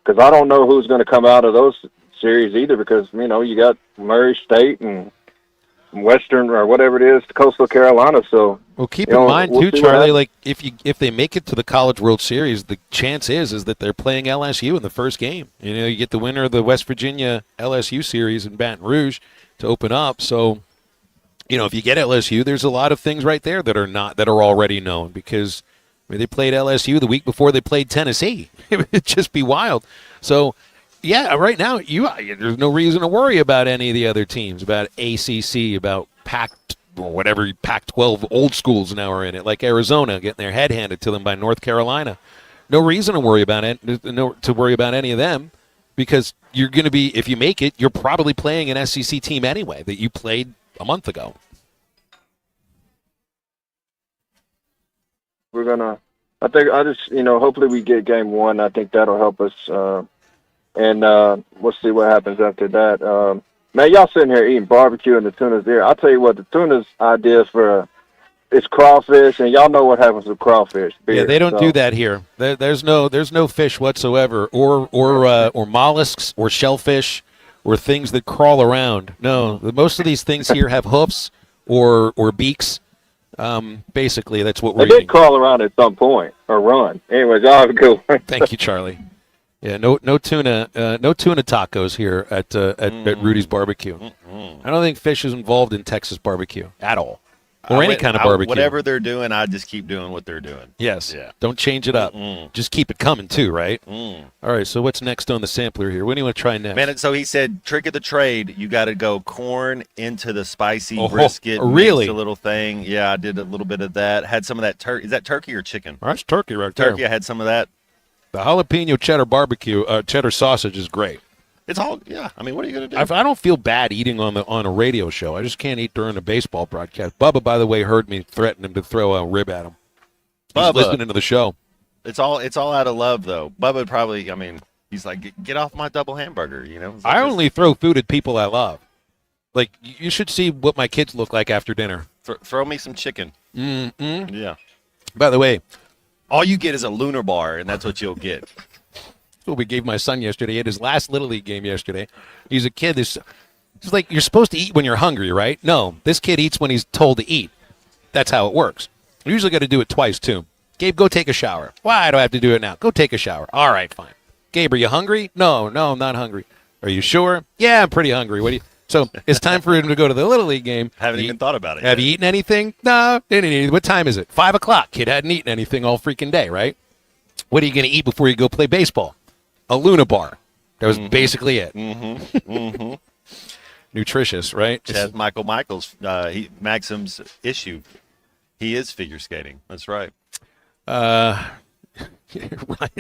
because I don't know who's going to come out of those series either, because you got Murray State and Western or whatever it is, Coastal Carolina. So well, keep in mind too, Charlie. Like if they make it to the College World Series, the chance is that they're playing LSU in the first game. You get the winner of the West Virginia LSU series in Baton Rouge to open up. So, if you get LSU, there's a lot of things right there that are already known, because they played LSU the week before they played Tennessee. It'd just be wild. So. Yeah, right now there's no reason to worry about any of the other teams, about ACC, about Pac or whatever Pac-12 old schools now are in it, like Arizona getting their head handed to them by North Carolina. No reason to worry about it. To worry about any of them, because you're going to be, if you make it, you're probably playing an SEC team anyway that you played a month ago. We're gonna. Hopefully we get game 1. I think that'll help us. And we'll see what happens after that. Man, y'all sitting here eating barbecue and the tuna's there. I'll tell you what, the tuna's idea it's crawfish, and y'all know what happens with crawfish. Yeah, they don't do that here. There's no fish whatsoever, or mollusks, or shellfish, or things that crawl around. No, most of these things here have hoofs or beaks. Basically, that's what we're eating. They did crawl around at some point or run. Anyways, y'all have a good one. Thank you, Charlie. Yeah, no tuna tacos here at Rudy's Barbecue. I don't think fish is involved in Texas barbecue at all, or any kind of barbecue. Whatever they're doing, I just keep doing what they're doing. Yes. Yeah. Don't change it up. Just keep it coming too, right? All right. So what's next on the sampler here? What do you want to try next? Man, so he said, trick of the trade. You got to go corn into the spicy brisket. Really? A little thing. Yeah, I did a little bit of that. Had some of that turkey. Is that turkey or chicken? That's turkey right there. Turkey. I had some of that. The jalapeno cheddar barbecue, cheddar sausage is great. It's all, yeah. I mean, what are you going to do? I don't feel bad eating on a radio show. I just can't eat during a baseball broadcast. Bubba, by the way, heard me threaten him to throw a rib at him. Bubba, listening to the show. It's all out of love, though. Bubba would probably, I mean, he's like, get off my double hamburger, you know? I only throw food at people I love. Like, you should see what my kids look like after dinner. Throw me some chicken. Mm-hmm. Yeah. By the way, all you get is a Lunar Bar, and that's what you'll get. That's what we gave my son yesterday. He had his last Little League game yesterday. He's a kid. It's like you're supposed to eat when you're hungry, right? No, this kid eats when he's told to eat. That's how it works. You usually got to do it twice, too. Gabe, go take a shower. Why do I have to do it now? Go take a shower. All right, fine. Gabe, are you hungry? No, I'm not hungry. Are you sure? Yeah, I'm pretty hungry. What do you? So it's time for him to go to the Little League game. Haven't even thought about it. Have you eaten anything? No. What time is it? 5 o'clock. Kid hadn't eaten anything all freaking day, right? What are you going to eat before you go play baseball? A Luna Bar. That was basically it. Nutritious, right? As Michael Michaels, Maxim's issue. He is figure skating. That's right. Ryan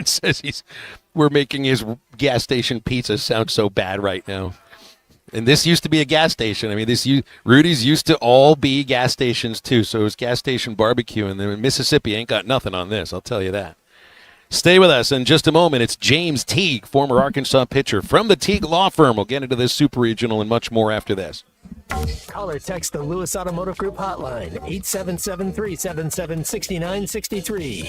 says we're making his gas station pizza sound so bad right now. And this used to be a gas station. I mean, Rudy's used to all be gas stations, too. So it was gas station barbecue. And then Mississippi ain't got nothing on this, I'll tell you that. Stay with us in just a moment. It's James Teague, former Arkansas pitcher from the Teague Law Firm. We'll get into this Super Regional and much more after this. Call or text the Lewis Automotive Group hotline, 877-377-6963.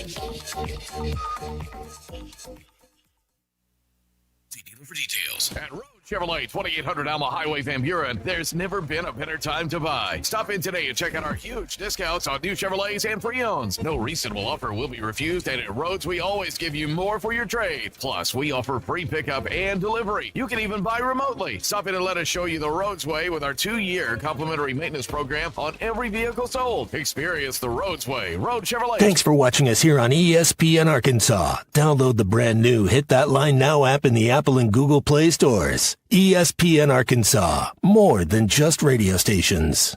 See dealer for details. At Road Chevrolet, 2800 Alma Highway, Van Buren, there's never been a better time to buy. Stop in today and check out our huge discounts on new Chevrolets and pre-owns. No reasonable offer will be refused, and at Rhodes, we always give you more for your trade. Plus, we offer free pickup and delivery. You can even buy remotely. Stop in and let us show you the Rhodes way with our 2-year complimentary maintenance program on every vehicle sold. Experience the Rhodes way. Road Chevrolet. Thanks for watching us here on ESPN Arkansas. Download the brand new Hit That Line Now app in the Apple and Google Play stores. ESPN Arkansas, more than just radio stations.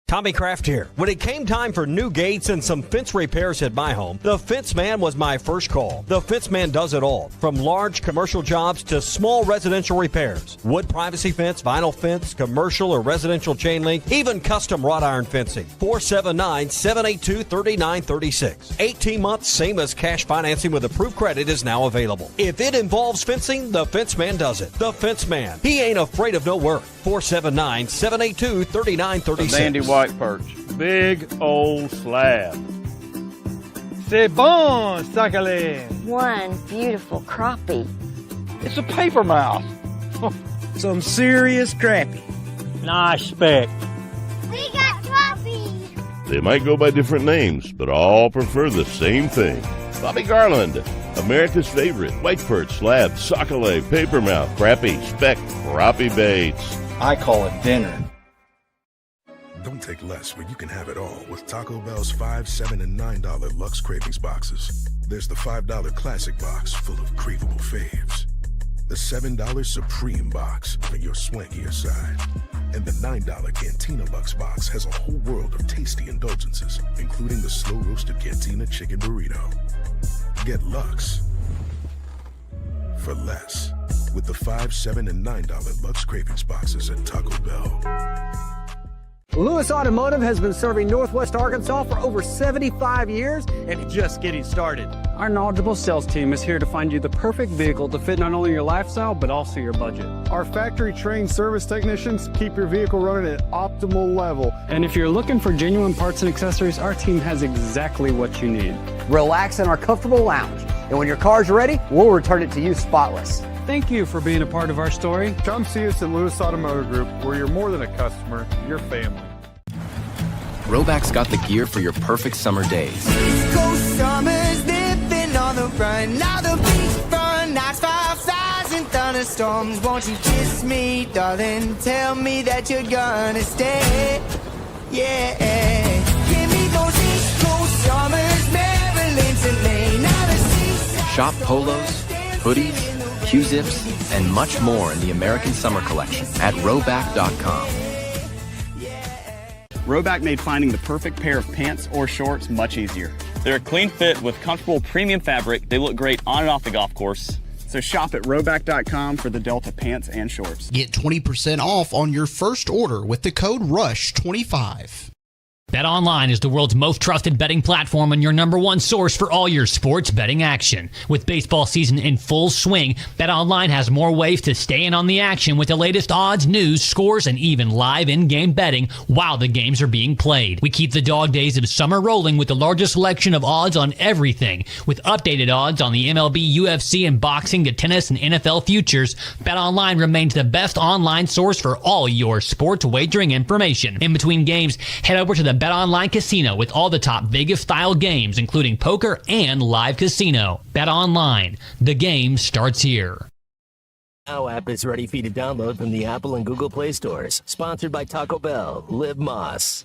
Tommy Kraft here. When it came time for new gates and some fence repairs at my home, the Fence Man was my first call. The Fence Man does it all, from large commercial jobs to small residential repairs. Wood privacy fence, vinyl fence, commercial or residential chain link, even custom wrought iron fencing. 479-782-3936. 18 months, same as cash financing with approved credit is now available. If it involves fencing, the Fence Man does it. The Fence Man. He ain't afraid of no work. 479-782-3936. Sandy White perch. Big old slab. C'est bon, sacalé. One beautiful crappie. It's a paper mouth. Some serious crappie. Nice speck. We got crappie. They might go by different names, but all prefer the same thing. Bobby Garland, America's favorite. White perch, slab, sockeye, papermouth, crappie, speck, crappie baits. I call it dinner. Don't take less when you can have it all with Taco Bell's $5, $7, and $9 Luxe Cravings boxes. There's the $5 Classic box full of craveable faves. The $7 Supreme box for your swankier side. And the $9 Cantina Luxe box has a whole world of tasty indulgences, including the slow-roasted Cantina Chicken Burrito. Get Luxe for less with the $5, $7, and $9 Luxe Cravings boxes at Taco Bell. Lewis Automotive has been serving Northwest Arkansas for over 75 years and just getting started. Our knowledgeable sales team is here to find you the perfect vehicle to fit not only your lifestyle, but also your budget. Our factory-trained service technicians keep your vehicle running at optimal level. And if you're looking for genuine parts and accessories, our team has exactly what you need. Relax in our comfortable lounge, and when your car's ready, we'll return it to you spotless. Thank you for being a part of our story. Come see us at Lewis Automotive Group, where you're more than a customer, you're family. Roback's got the gear for your perfect summer days. East Coast summers living on the run. Now the beachfront nights, 5,000 thunderstorms. Won't you kiss me, darling? Tell me that you're gonna stay. Yeah. Give me those East Coast summers, Maryland to Maine. Now the seaside. Shop polos, hoodies, Q-zips, and much more in the American Summer Collection at Roback.com. Roback made finding the perfect pair of pants or shorts much easier. They're a clean fit with comfortable premium fabric. They look great on and off the golf course. So shop at Roback.com for the Delta pants and shorts. Get 20% off on your first order with the code RUSH25. BetOnline is the world's most trusted betting platform and your number one source for all your sports betting action. With baseball season in full swing, BetOnline has more ways to stay in on the action with the latest odds, news, scores, and even live in-game betting while the games are being played. We keep the dog days of summer rolling with the largest selection of odds on everything. With updated odds on the MLB, UFC, and boxing to tennis and NFL futures, BetOnline remains the best online source for all your sports wagering information. In between games, head over to the BetOnline Casino with all the top Vegas-style games, including poker and live casino. BetOnline, the game starts here. Now app is ready for you to download from the Apple and Google Play stores. Sponsored by Taco Bell. Live Moss.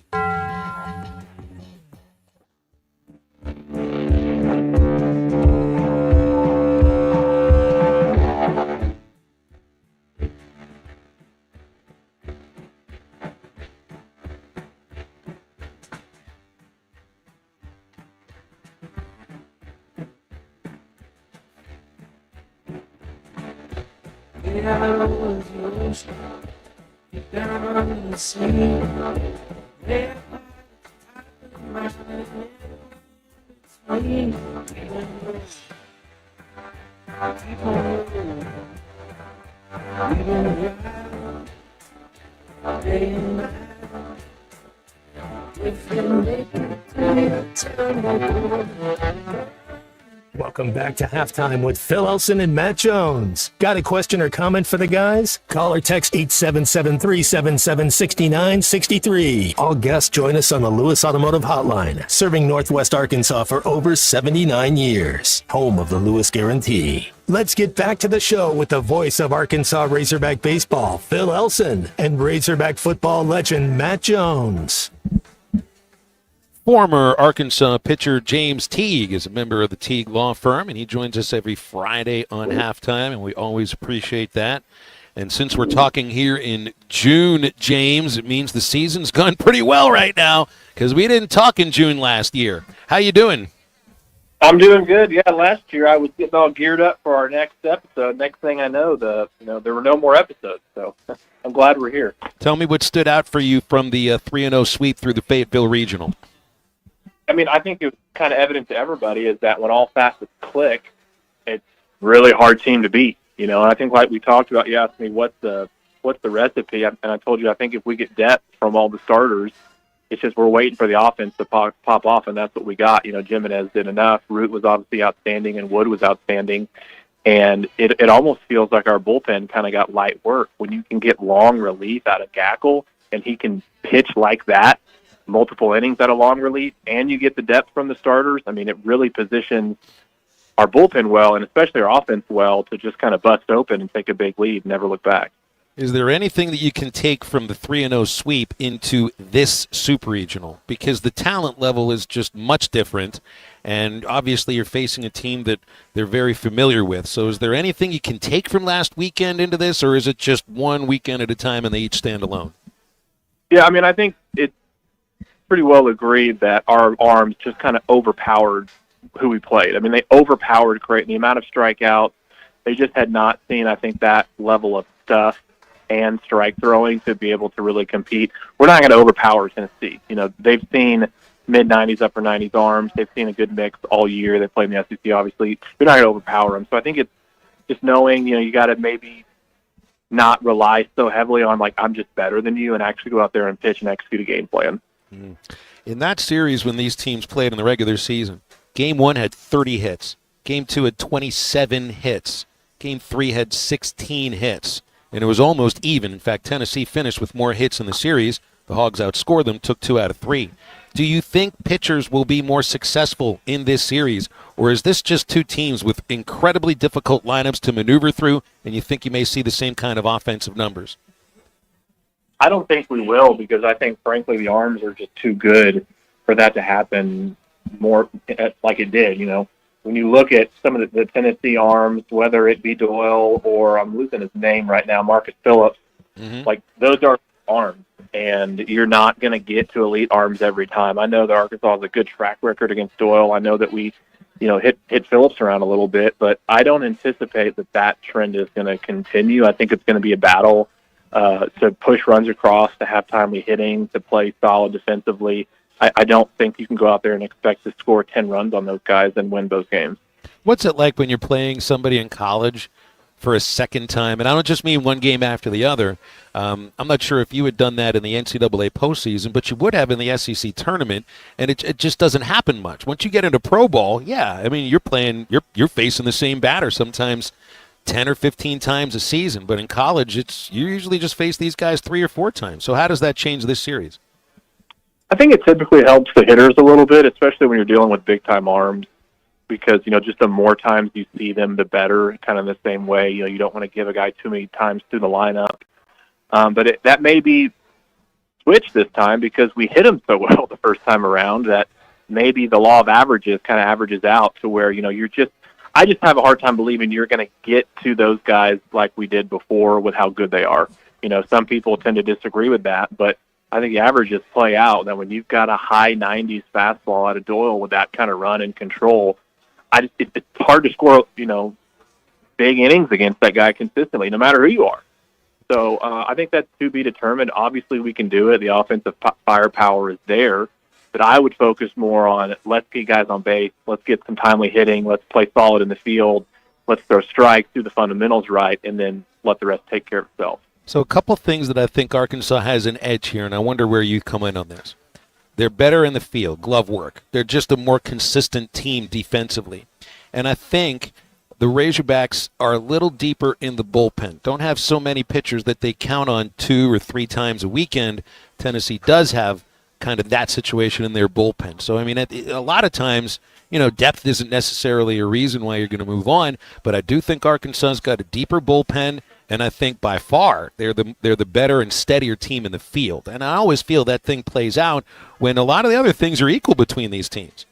Welcome back to Halftime with Phil Elson and Matt Jones. Got a question or comment for the guys? Call or text 877-377-6963. All guests join us on the Lewis Automotive Hotline, serving Northwest Arkansas for over 79 years. Home of the Lewis Guarantee. Let's get back to the show with the voice of Arkansas Razorback baseball, Phil Elson, and Razorback football legend Matt Jones. Former Arkansas pitcher James Teague is a member of the Teague Law Firm, and he joins us every Friday on Halftime, and we always appreciate that. And since we're talking here in June, James, it means the season's gone pretty well right now because we didn't talk in June last year. How you doing? I'm doing good. Yeah, last year I was getting all geared up for our next episode. Next thing I know, there were no more episodes, so I'm glad we're here. Tell me what stood out for you from the 3-0 sweep through the Fayetteville Regional. I mean, I think it was kind of evident to everybody is that when all facets click, it's a really hard team to beat. And I think like we talked about, you asked me what's the recipe, and I told you I think if we get depth from all the starters, it's just we're waiting for the offense to pop off, and that's what we got. Jimenez did enough. Root was obviously outstanding, and Wood was outstanding. And it almost feels like our bullpen kind of got light work. When you can get long relief out of Gackle, and he can pitch like that, multiple innings at a long relief, and you get the depth from the starters, I mean, it really positions our bullpen well, and especially our offense well, to just kind of bust open and take a big lead and never look back. Is there anything that you can take from the 3-0 sweep into this Super Regional? Because the talent level is just much different, and obviously you're facing a team that they're very familiar with. So is there anything you can take from last weekend into this, or is it just one weekend at a time and they each stand alone? Yeah, I mean, I think it's pretty well agreed that our arms just kind of overpowered who we played. I mean, they overpowered Creighton. The amount of strikeouts, they just had not seen, I think, that level of stuff and strike throwing to be able to really compete. We're not going to overpower Tennessee. They've seen mid-90s, upper 90s arms. They've seen a good mix all year. They play in the SEC, obviously. We're not going to overpower them. So I think it's just knowing, you got to maybe not rely so heavily on, like, I'm just better than you, and actually go out there and pitch and execute a game plan. In that series, when these teams played in the regular season, Game 1 had 30 hits. Game 2 had 27 hits. Game 3 had 16 hits. And it was almost even. In fact, Tennessee finished with more hits in the series. The Hogs outscored them, took 2 out of 3. Do you think pitchers will be more successful in this series, or is this just two teams with incredibly difficult lineups to maneuver through, and you think you may see the same kind of offensive numbers? I don't think we will, because I think, frankly, the arms are just too good for that to happen more like it did. When you look at some of the Tennessee arms, whether it be Doyle or I'm losing his name right now, Marcus Phillips, like those are arms, and you're not going to get to elite arms every time. I know that Arkansas has a good track record against Doyle. I know that we, hit Phillips around a little bit, but I don't anticipate that trend is going to continue. I think it's going to be a battle to push runs across, to have timely hitting, to play solid defensively. I don't think you can go out there and expect to score 10 runs on those guys and win both games. What's it like when you're playing somebody in college for a second time? And I don't just mean one game after the other. I'm not sure if you had done that in the NCAA postseason, but you would have in the SEC tournament, and it just doesn't happen much. Once you get into pro ball, yeah, I mean, you're facing the same batter sometimes 10 or 15 times a season, but in college, you usually just face these guys 3 or 4 times. So how does that change this series? I think it typically helps the hitters a little bit, especially when you're dealing with big-time arms, because, just the more times you see them, the better, kind of the same way. You don't want to give a guy too many times through the lineup. But that may be switched this time because we hit him so well the first time around that maybe the law of averages kind of averages out to where, I just have a hard time believing you're going to get to those guys like we did before with how good they are. Some people tend to disagree with that, but I think the averages play out that when you've got a high 90s fastball out of Doyle with that kind of run and control, it's hard to score, big innings against that guy consistently, no matter who you are. So I think that's to be determined. Obviously, we can do it. The offensive firepower is there. But I would focus more on let's get guys on base, let's get some timely hitting, let's play solid in the field, let's throw strikes, do the fundamentals right, and then let the rest take care of itself. So a couple things that I think Arkansas has an edge here, and I wonder where you come in on this. They're better in the field, glove work. They're just a more consistent team defensively. And I think the Razorbacks are a little deeper in the bullpen. Don't have so many pitchers that they count on 2 or 3 times a weekend. Tennessee does have kind of that situation in their bullpen. So, I mean, a lot of times, depth isn't necessarily a reason why you're going to move on, but I do think Arkansas's got a deeper bullpen, and I think by far they're the better and steadier team in the field. And I always feel that thing plays out when a lot of the other things are equal between these teams.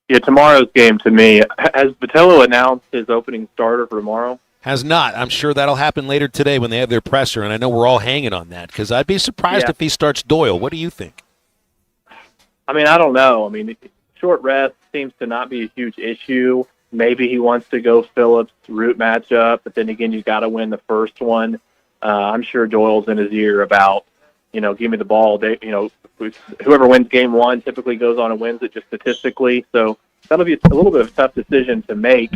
Yeah, tomorrow's game to me. Has Vitello announced his opening starter for tomorrow? Has not. I'm sure that'll happen later today when they have their presser, and I know we're all hanging on that because I'd be surprised if he starts Doyle. What do you think? I mean, I don't know. I mean, short rest seems to not be a huge issue. Maybe he wants to go Phillips root matchup, but then again, you got to win the first one. I'm sure Doyle's in his ear about, give me the ball. Whoever wins game 1 typically goes on and wins it just statistically. So that'll be a little bit of a tough decision to make.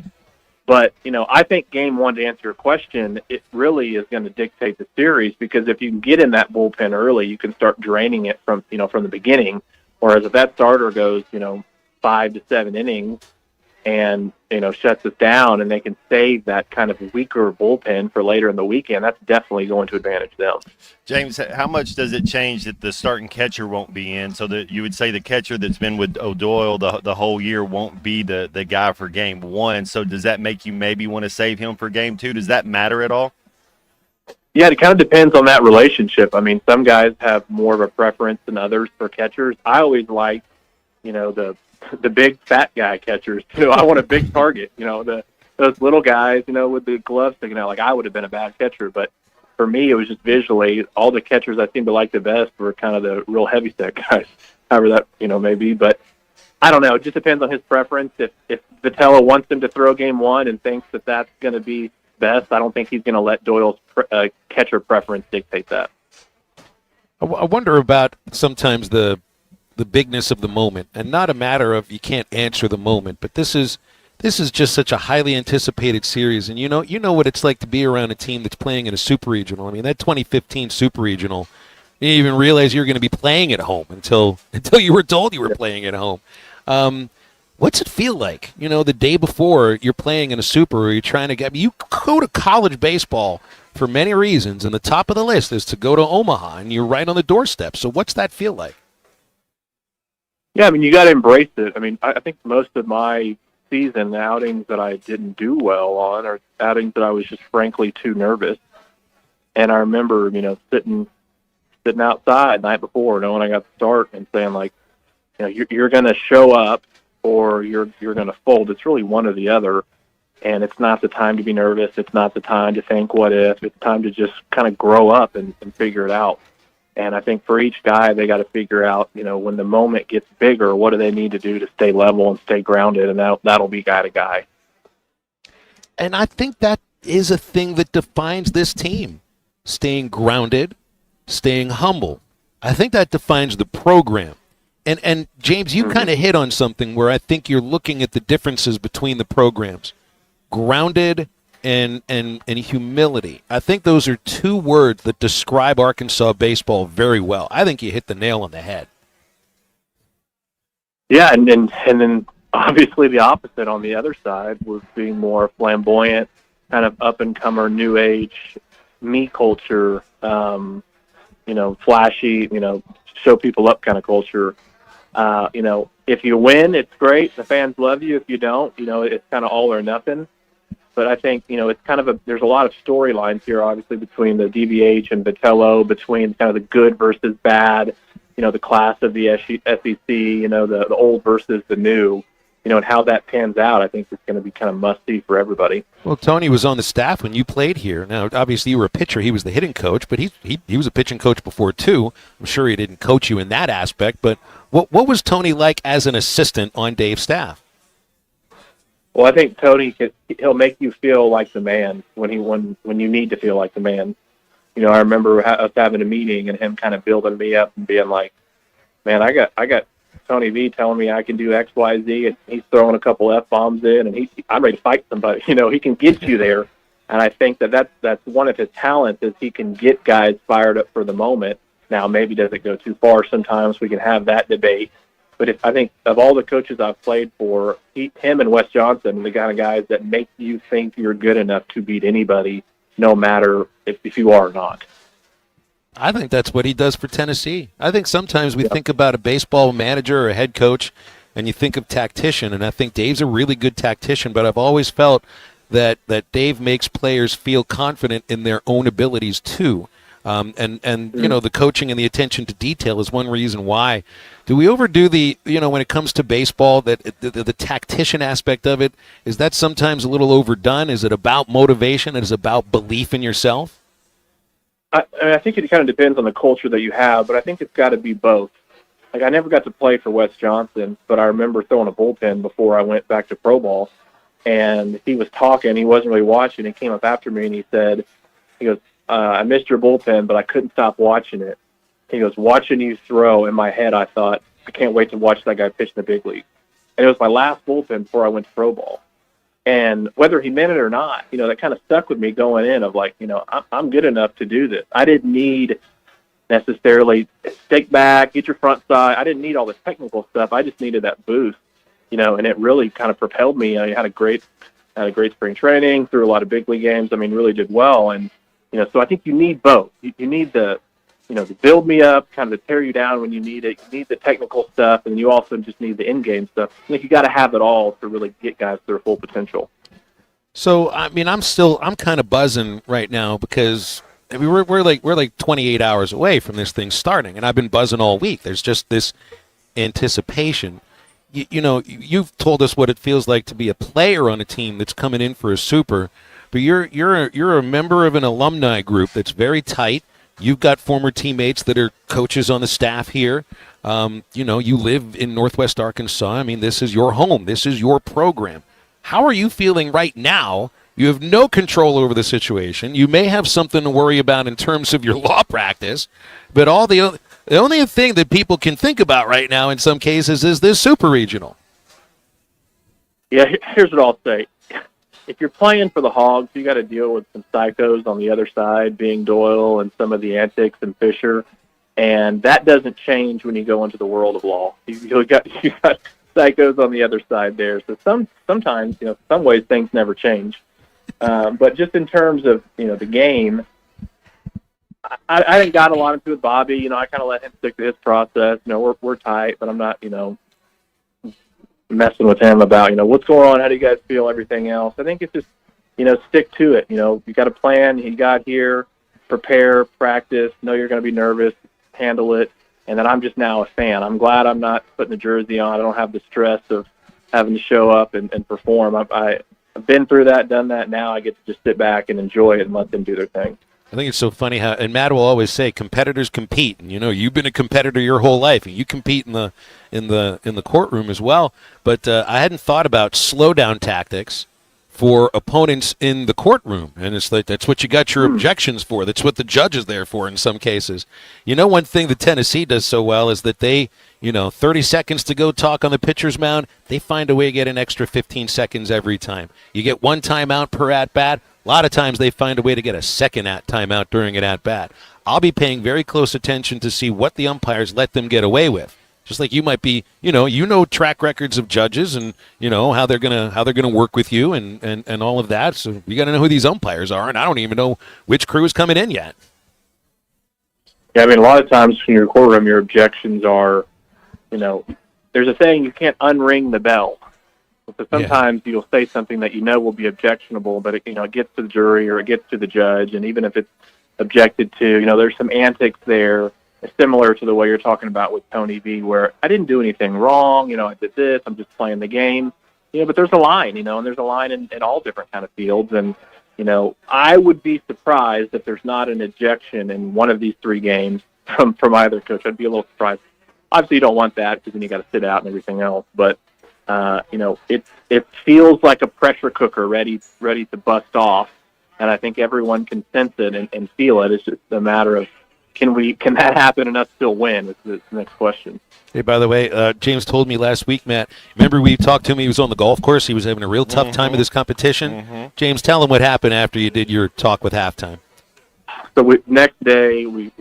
But, I think game 1, to answer your question, it really is going to dictate the series because if you can get in that bullpen early, you can start draining it from the beginning. Whereas if that starter goes, 5 to 7 innings and, shuts us down and they can save that kind of weaker bullpen for later in the weekend, that's definitely going to advantage them. James, how much does it change that the starting catcher won't be in so that you would say the catcher that's been with O'Doyle the whole year won't be the guy for game 1? So does that make you maybe want to save him for game 2? Does that matter at all? Yeah, it kind of depends on that relationship. I mean, some guys have more of a preference than others for catchers. I always like, the big fat guy catchers too. I want a big target, those little guys, with the gloves sticking out. Like I would have been a bad catcher, but for me, it was just visually all the catchers I seemed to like the best were kind of the real heavy set guys, however that, may be. But I don't know. It just depends on his preference. If Vitello wants him to throw game 1 and thinks that that's going to be best, I don't think he's going to let Doyle's catcher preference dictate that. I wonder about sometimes the bigness of the moment, and not a matter of you can't answer the moment, but this is just such a highly anticipated series, and you know what it's like to be around a team that's playing in a super regional. I mean, that 2015 super regional, you didn't even realize you were going to be playing at home until you were told you were playing at home. What's it feel like? The day before you're playing in a super, or you're trying to get. You go to college baseball for many reasons, and the top of the list is to go to Omaha, and you're right on the doorstep. So what's that feel like? Yeah, I mean, you got to embrace it. I mean, I think most of my season outings that I didn't do well on are outings that I was just frankly too nervous. And I remember, sitting outside the night before, knowing I got to start and saying, like, you're going to show up or you're going to fold. It's really one or the other. And it's not the time to be nervous. It's not the time to think what if. It's time to just kind of grow up and figure it out. And I think for each guy, they got to figure out, when the moment gets bigger, what do they need to do to stay level and stay grounded, and that'll be guy to guy. And I think that is a thing that defines this team, staying grounded, staying humble. I think that defines the program. And James, you kind of hit on something where I think you're looking at the differences between the programs. Grounded and humility. I think those are two words that describe Arkansas baseball very well. I think you hit the nail on the head. Yeah, and then obviously the opposite on the other side was being more flamboyant, kind of up-and-comer, new age, me culture, flashy, show people up kind of culture. If you win, it's great. The fans love you. If you don't, it's kind of all or nothing. But I think, it's kind of there's a lot of storylines here, obviously, between the DVH and Vitello, between kind of the good versus bad, the class of the SEC, the old versus the new, and how that pans out, I think it's going to be kind of must-see for everybody. Well, Tony was on the staff when you played here. Now, obviously, you were a pitcher. He was the hitting coach, but he was a pitching coach before, too. I'm sure he didn't coach you in that aspect, but what was Tony like as an assistant on Dave's staff? Well, I think Tony he'll make you feel like the man when you need to feel like the man. I remember us having a meeting and him kind of building me up and being like, "Man, I got Tony V telling me I can do X, Y, Z," and he's throwing a couple F-bombs in, and I'm ready to fight somebody. He can get you there, and I think that's one of his talents is he can get guys fired up for the moment. Now, maybe does it go too far sometimes? We can have that debate. But I think of all the coaches I've played for, him and Wes Johnson, the kind of guys that make you think you're good enough to beat anybody, no matter if you are or not. I think that's what he does for Tennessee. I think sometimes we think about a baseball manager or a head coach, and you think of tactician, and I think Dave's a really good tactician, but I've always felt that Dave makes players feel confident in their own abilities too. The coaching and the attention to detail is one reason why. Do we overdo when it comes to baseball, that the tactician aspect of it, is that sometimes a little overdone? Is it about motivation? Is it about belief in yourself? I think it kind of depends on the culture that you have, but I think it's got to be both. Like, I never got to play for Wes Johnson, but I remember throwing a bullpen before I went back to pro ball, and he was talking. He wasn't really watching. He came up after me, and he goes, I missed your bullpen, but I couldn't stop watching it. He goes, watching you throw, in my head, I thought, I can't wait to watch that guy pitch in the big league. And it was my last bullpen before I went to pro ball. And whether he meant it or not, that kind of stuck with me going in of like, I'm good enough to do this. I didn't need necessarily stick back, get your front side. I didn't need all this technical stuff. I just needed that boost, and it really kind of propelled me. I had a great spring training, threw a lot of big league games. Really did well. And, so I think you need both. You need to build me up, kind of to tear you down when you need it. You need the technical stuff, and you also just need the in-game stuff. I think you got to have it all to really get guys to their full potential. So, I'm kind of buzzing right now because we're like 28 hours away from this thing starting, and I've been buzzing all week. There's just this anticipation. You've told us what it feels like to be a player on a team that's coming in for a super, but you're a member of an alumni group that's very tight. You've got former teammates that are coaches on the staff here. You live in Northwest Arkansas. This is your home. This is your program. How are you feeling right now? You have no control over the situation. You may have something to worry about in terms of your law practice, but the only thing that people can think about right now in some cases is this super regional. Yeah, here's what I'll say. If you're playing for the Hogs, you got to deal with some psychos on the other side, being Doyle and some of the antics and Fisher, and that doesn't change when you go into the world of law. You got psychos on the other side there. So sometimes, some ways things never change. But just in terms of the game, I didn't got a lot into it with Bobby. I kind of let him stick to his process. We're tight, but I'm not messing with him about, what's going on, how do you guys feel, everything else. I think it's just, stick to it. You got a plan, you got here, prepare, practice, know you're going to be nervous, handle it, and then I'm just now a fan. I'm glad I'm not putting the jersey on. I don't have the stress of having to show up and perform. I've been through that, done that. Now I get to just sit back and enjoy it and let them do their thing. I think it's so funny how, and Matt will always say, competitors compete, and you've been a competitor your whole life, and you compete in the courtroom as well. But I hadn't thought about slowdown tactics for opponents in the courtroom, and it's like that's what you got your objections for. That's what the judge is there for in some cases. You know, one thing that Tennessee does so well is that they, 30 seconds to go talk on the pitcher's mound, they find a way to get an extra 15 seconds every time. You get one timeout per at-bat. A lot of times they find a way to get a second timeout during an at-bat. I'll be paying very close attention to see what the umpires let them get away with. Just like you might be, track records of judges and how they're gonna work with you and all of that. So you got to know who these umpires are, and I don't even know which crew is coming in yet. Yeah, I mean, a lot of times in your courtroom, your objections are, there's a saying you can't unring the bell. So sometimes you'll say something that will be objectionable, but it gets to the jury or it gets to the judge, and even if it's objected to, there's some antics there. Similar to the way you're talking about with Tony V, where I didn't do anything wrong, I did this, I'm just playing the game, but there's a line, and there's a line in all different kind of fields, and, I would be surprised if there's not an ejection in one of these 3 games from either coach. I'd be a little surprised. Obviously, you don't want that because then you got to sit out and everything else, but, it feels like a pressure cooker ready to bust off, and I think everyone can sense it and feel it. It's just a matter of, can that happen and us still win? Is the next question. Hey, by the way, James told me last week, Matt, remember we talked to him, he was on the golf course, he was having a real tough time with this competition. James, tell him what happened after you did your talk with Halftime. So next day, we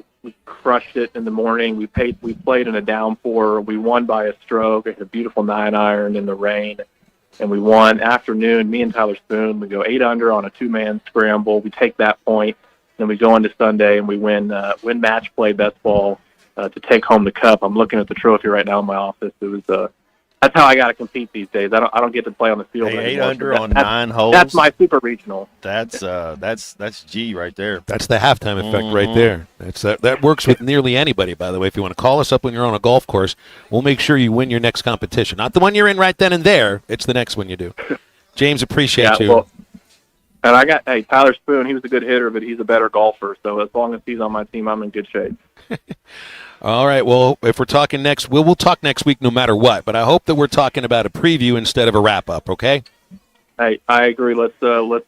crushed it in the morning. We played in a downpour. We won by a stroke. It was a beautiful 9-iron in the rain, and we won. Afternoon, me and Tyler Spoon, we go 8 under on a 2-man scramble. We take that point. Then we go into Sunday and we win match play best ball to take home the cup. I'm looking at the trophy right now in my office. It was that's how I got to compete these days. I don't get to play on the field. Hey, 8 anymore. under on 9 holes. That's my super regional. That's G right there. That's the halftime effect right there. That works with nearly anybody, by the way. If you want to call us up when you're on a golf course, we'll make sure you win your next competition. Not the one you're in right then and there. It's the next one you do. James, appreciate you. Well, and I got Tyler Spoon. He was a good hitter, but he's a better golfer. So as long as he's on my team, I'm in good shape. All right. Well, if we're talking next, we'll talk next week no matter what. But I hope that we're talking about a preview instead of a wrap up. Okay. Hey, I agree. Let's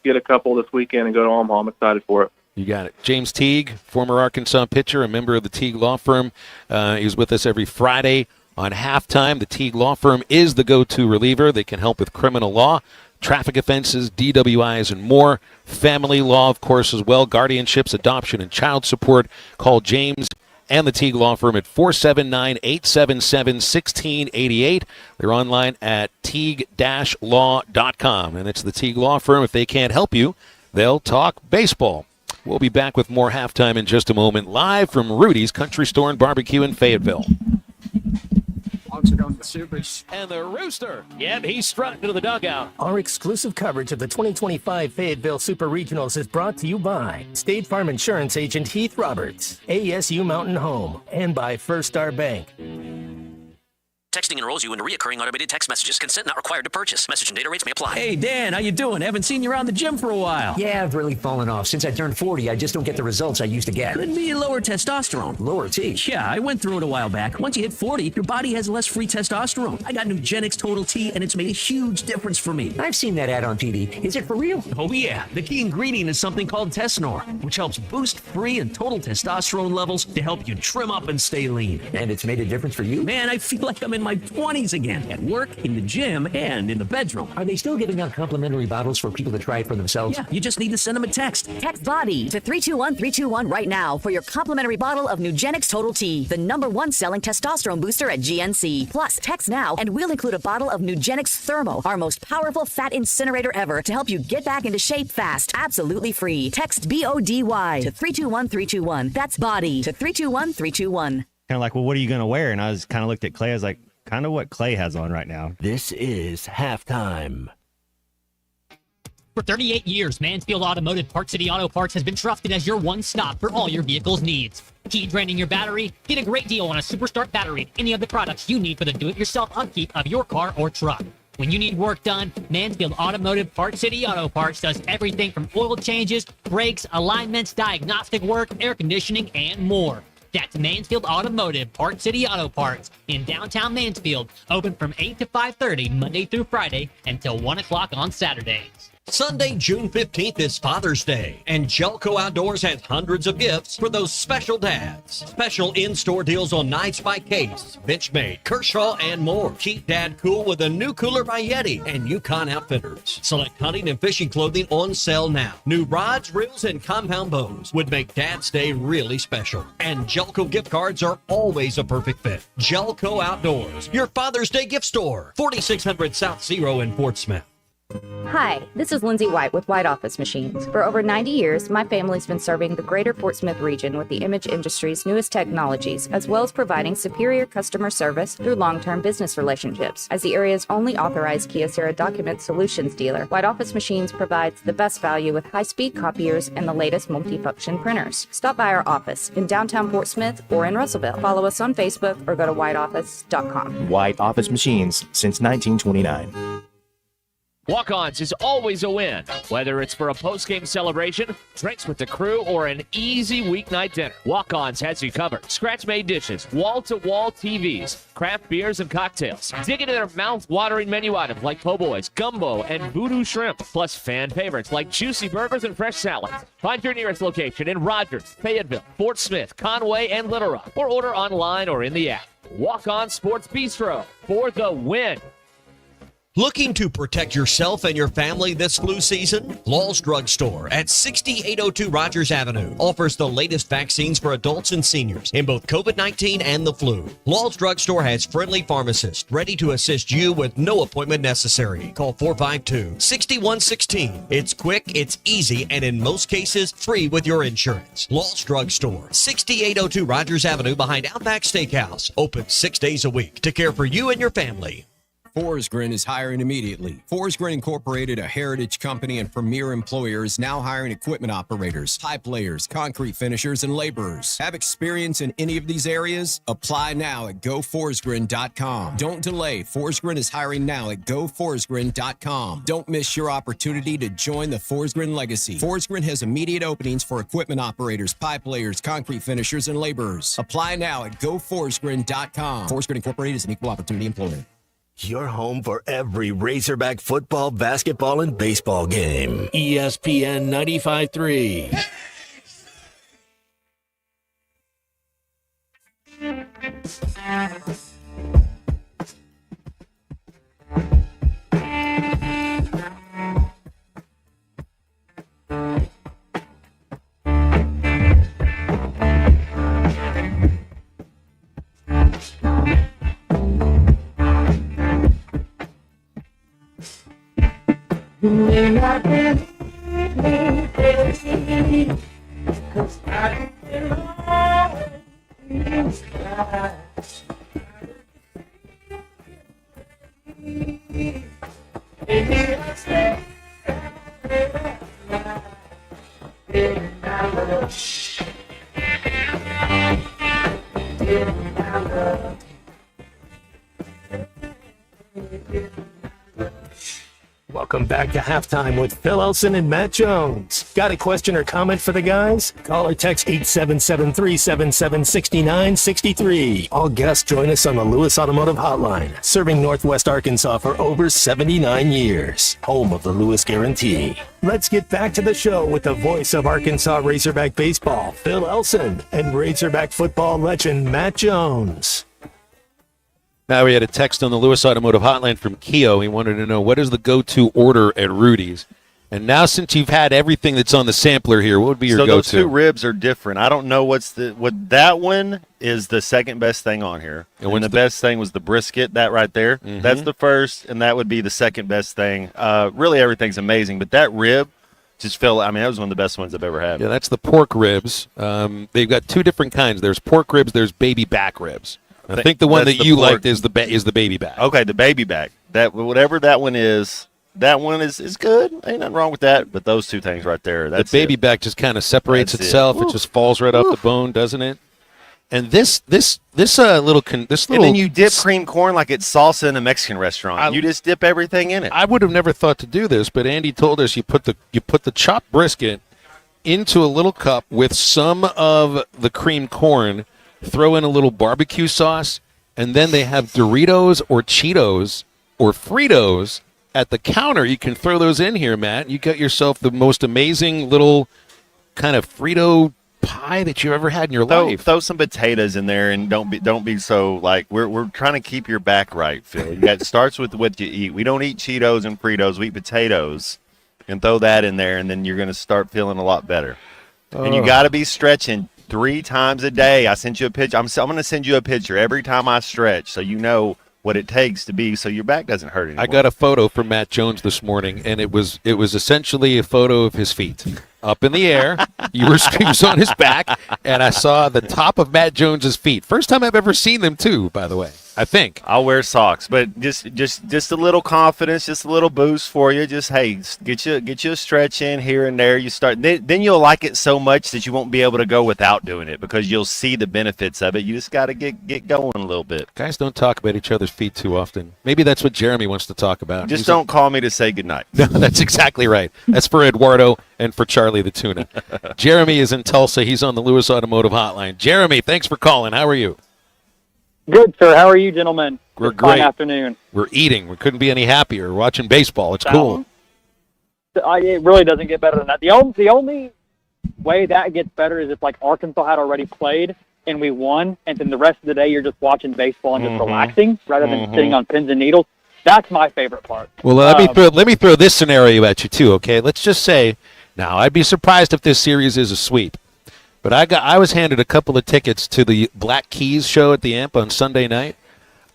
get a couple this weekend and go to Omaha. I'm excited for it. You got it. James Teague, former Arkansas pitcher, a member of the Teague Law Firm. He's with us every Friday on Halftime. The Teague Law Firm is the go-to reliever. They can help with criminal law, traffic offenses, DWIs, and more. Family law, of course, as well. Guardianships, adoption, and child support. Call James and the Teague Law Firm at 479-877-1688. They're online at teague-law.com. And it's the Teague Law Firm. If they can't help you, they'll talk baseball. We'll be back with more Halftime in just a moment, live from Rudy's Country Store and Barbecue in Fayetteville. And the Rooster. Yep, he's strutting to the dugout. Our exclusive coverage of the 2025 Fayetteville Super Regionals is brought to you by State Farm Insurance Agent Heath Roberts, ASU Mountain Home, and by First Star Bank. Texting enrolls you in recurring automated text messages. Consent not required to purchase. Message and data rates may apply. Hey, Dan, how you doing? Haven't seen you around the gym for a while. Yeah, I've really fallen off. Since I turned 40, I just don't get the results I used to get. Could be lower testosterone. Lower T? Yeah, I went through it a while back. Once you hit 40, your body has less free testosterone. I got Nugenix Total T, and it's made a huge difference for me. I've seen that ad on TV. Is it for real? Oh, yeah. The key ingredient is something called Tesnor, which helps boost free and total testosterone levels to help you trim up and stay lean. And it's made a difference for you? Man, I feel like I'm in my 20s again. At work, in the gym, and in the bedroom. Are they still giving out complimentary bottles for people to try it for themselves? Yeah, you just need to send them a text. Text BODY to 321-321 right now for your complimentary bottle of Nugenix Total T, the #1 selling testosterone booster at GNC. Plus, text now and we'll include a bottle of Nugenix Thermo, our most powerful fat incinerator ever, to help you get back into shape fast, absolutely free. Text BODY to 321-321. That's BODY to 321-321. Kind of like, well, what are you going to wear? And I was kind of looked at Clay. I was like, kind of what Clay has on right now. This is Halftime. For 38 years, Mansfield Automotive Parts City Auto Parts has been trusted as your one-stop for all your vehicle's needs. Keep draining your battery? Get a great deal on a Superstart battery and any of the products you need for the do-it-yourself upkeep of your car or truck. When you need work done, Mansfield Automotive Parts City Auto Parts does everything from oil changes, brakes, alignments, diagnostic work, air conditioning, and more. That's Mansfield Automotive, Parts City Auto Parts in downtown Mansfield, open from 8 to 5:30 Monday through Friday until 1 o'clock on Saturdays. Sunday, June 15th is Father's Day, and Jelco Outdoors has hundreds of gifts for those special dads. Special in-store deals on knives by Case, Benchmade, Kershaw, and more. Keep Dad cool with a new cooler by Yeti and Yukon Outfitters. Select hunting and fishing clothing on sale now. New rods, reels, and compound bows would make Dad's Day really special. And Jelco gift cards are always a perfect fit. Jelco Outdoors, your Father's Day gift store. 4600 South Zero in Portsmouth. Hi, this is Lindsay White with White Office Machines. For over 90 years, my family's been serving the greater Portsmouth region with the image industry's newest technologies, as well as providing superior customer service through long-term business relationships. As the area's only authorized Kyocera document solutions dealer, White Office Machines provides the best value with high-speed copiers and the latest multifunction printers. Stop by our office in downtown Portsmouth or in Russellville. Follow us on Facebook or go to whiteoffice.com. White Office Machines since 1929. Walk-Ons is always a win, whether it's for a post-game celebration, drinks with the crew, or an easy weeknight dinner. Walk-Ons has you covered. Scratch-made dishes, wall-to-wall TVs, craft beers and cocktails. Dig into their mouth-watering menu items like po' boys, gumbo, and voodoo shrimp, plus fan favorites like juicy burgers and fresh salads. Find your nearest location in Rogers, Fayetteville, Fort Smith, Conway, and Little Rock, or order online or in the app. Walk-On Sports Bistro for the win. Looking to protect yourself and your family this flu season? Law's Drug Store at 6802 Rogers Avenue offers the latest vaccines for adults and seniors in both COVID-19 and the flu. Law's Drug Store has friendly pharmacists ready to assist you with no appointment necessary. Call 452-6116. It's quick, it's easy, and in most cases, free with your insurance. Law's Drug Store, 6802 Rogers Avenue behind Outback Steakhouse. Open 6 days a week to care for you and your family. Forsgren is hiring immediately. Forsgren Incorporated, a heritage company and premier employer, is now hiring equipment operators, pipe layers, concrete finishers, and laborers. Have experience in any of these areas? Apply now at goforsgren.com. Don't delay. Forsgren is hiring now at goforsgren.com. Don't miss your opportunity to join the Forsgren legacy. Forsgren has immediate openings for equipment operators, pipe layers, concrete finishers, and laborers. Apply now at goforsgren.com. Forsgren Incorporated is an equal opportunity employer. Your home for every Razorback football, basketball, and baseball game. ESPN 95.3. You may not believe me, baby, 'cause I belong in sky. Baby, I say, baby, I love Welcome back to Halftime with Phil Elson and Matt Jones. Got a question or comment for the guys? Call or text 877-377-6963. All guests join us on the Lewis Automotive Hotline, serving Northwest Arkansas for over 79 years. Home of the Lewis Guarantee. Let's get back to the show with the voice of Arkansas Razorback baseball, Phil Elson, and Razorback football legend Matt Jones. Now we had a text on the Lewis Automotive Hotline from Keo. He wanted to know, what is the go-to order at Rudy's? And now, since you've had everything that's on the sampler here, what would be your go-to? So those two ribs are different. I don't know what that one is the second best thing on here. And the best thing was the brisket, that right there. Mm-hmm. That's the first, and that would be the second best thing. Really, everything's amazing, but that rib just felt, that was one of the best ones I've ever had. Yeah, that's the pork ribs. They've got two different kinds. There's pork ribs, there's baby back ribs. I think the one that you liked is the baby back. Okay, the baby back. That whatever that one is good. Ain't nothing wrong with that. But those two things right there, that's the baby back just kind of separates itself. It just falls right off the bone, doesn't it? And this little. And then you dip cream corn like it's salsa in a Mexican restaurant. You just dip everything in it. I would have never thought to do this, but Andy told us you put the chopped brisket into a little cup with some of the cream corn. Throw in a little barbecue sauce, and then they have Doritos or Cheetos or Fritos at the counter, you can throw those in here, Matt. You got yourself the most amazing little kind of Frito pie that you ever had in your life. Throw some potatoes in there, and don't be so like we're trying to keep your back right, Phil. It starts with what you eat. We don't eat Cheetos and Fritos. We eat potatoes, and throw that in there, and then you're going to start feeling a lot better. And you got to be stretching 3 times a day. I sent you a picture. I'm going to send you a picture every time I stretch, so you know what it takes to be so your back doesn't hurt anymore. I got a photo from Matt Jones this morning, and it was essentially a photo of his feet up in the air. He was on his back, and I saw the top of Matt Jones's feet. First time I've ever seen them too, by the way. I think I'll wear socks, but just a little confidence, just a little boost for you. Just hey, get you a stretch in here and there. You start then you'll like it so much that you won't be able to go without doing it because you'll see the benefits of it. You just got to get going a little bit. Guys don't talk about each other's feet too often. Maybe that's what Jeremy wants to talk about. Just don't call me to say goodnight. No, that's exactly right. That's for Eduardo and for Charlie the Tuna. Jeremy is in Tulsa. He's on the Lewis Automotive Hotline. Jeremy, thanks for calling. How are you? Good, sir. How are you, gentlemen? We're Fine great. Afternoon. We're eating. We couldn't be any happier. We're watching baseball. It's cool. It really doesn't get better than that. The only way that gets better is if like Arkansas had already played and we won, and then the rest of the day you're just watching baseball and just relaxing rather than sitting on pins and needles. That's my favorite part. Well, let me throw this scenario at you too. Okay, let's just say now I'd be surprised if this series is a sweep. But I was handed a couple of tickets to the Black Keys show at the Amp on Sunday night.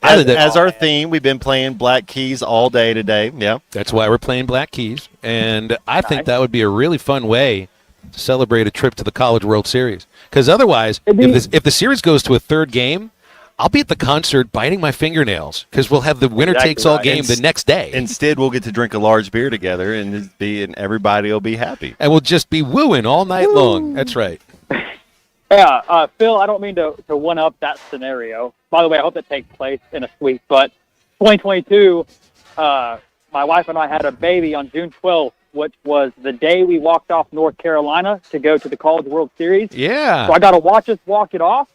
As our theme, we've been playing Black Keys all day today. Yeah, that's why we're playing Black Keys, and I think that would be a really fun way to celebrate a trip to the College World Series. Because otherwise, if the series goes to a third game, I'll be at the concert biting my fingernails because we'll have the winner takes all game the next day. Instead, we'll get to drink a large beer together and everybody will be happy. And we'll just be wooing all night long. That's right. Yeah, Phil, I don't mean to one-up that scenario. By the way, I hope that takes place in a sweep. But 2022, my wife and I had a baby on June 12th, which was the day we walked off North Carolina to go to the College World Series. Yeah. So I got to watch us walk it off.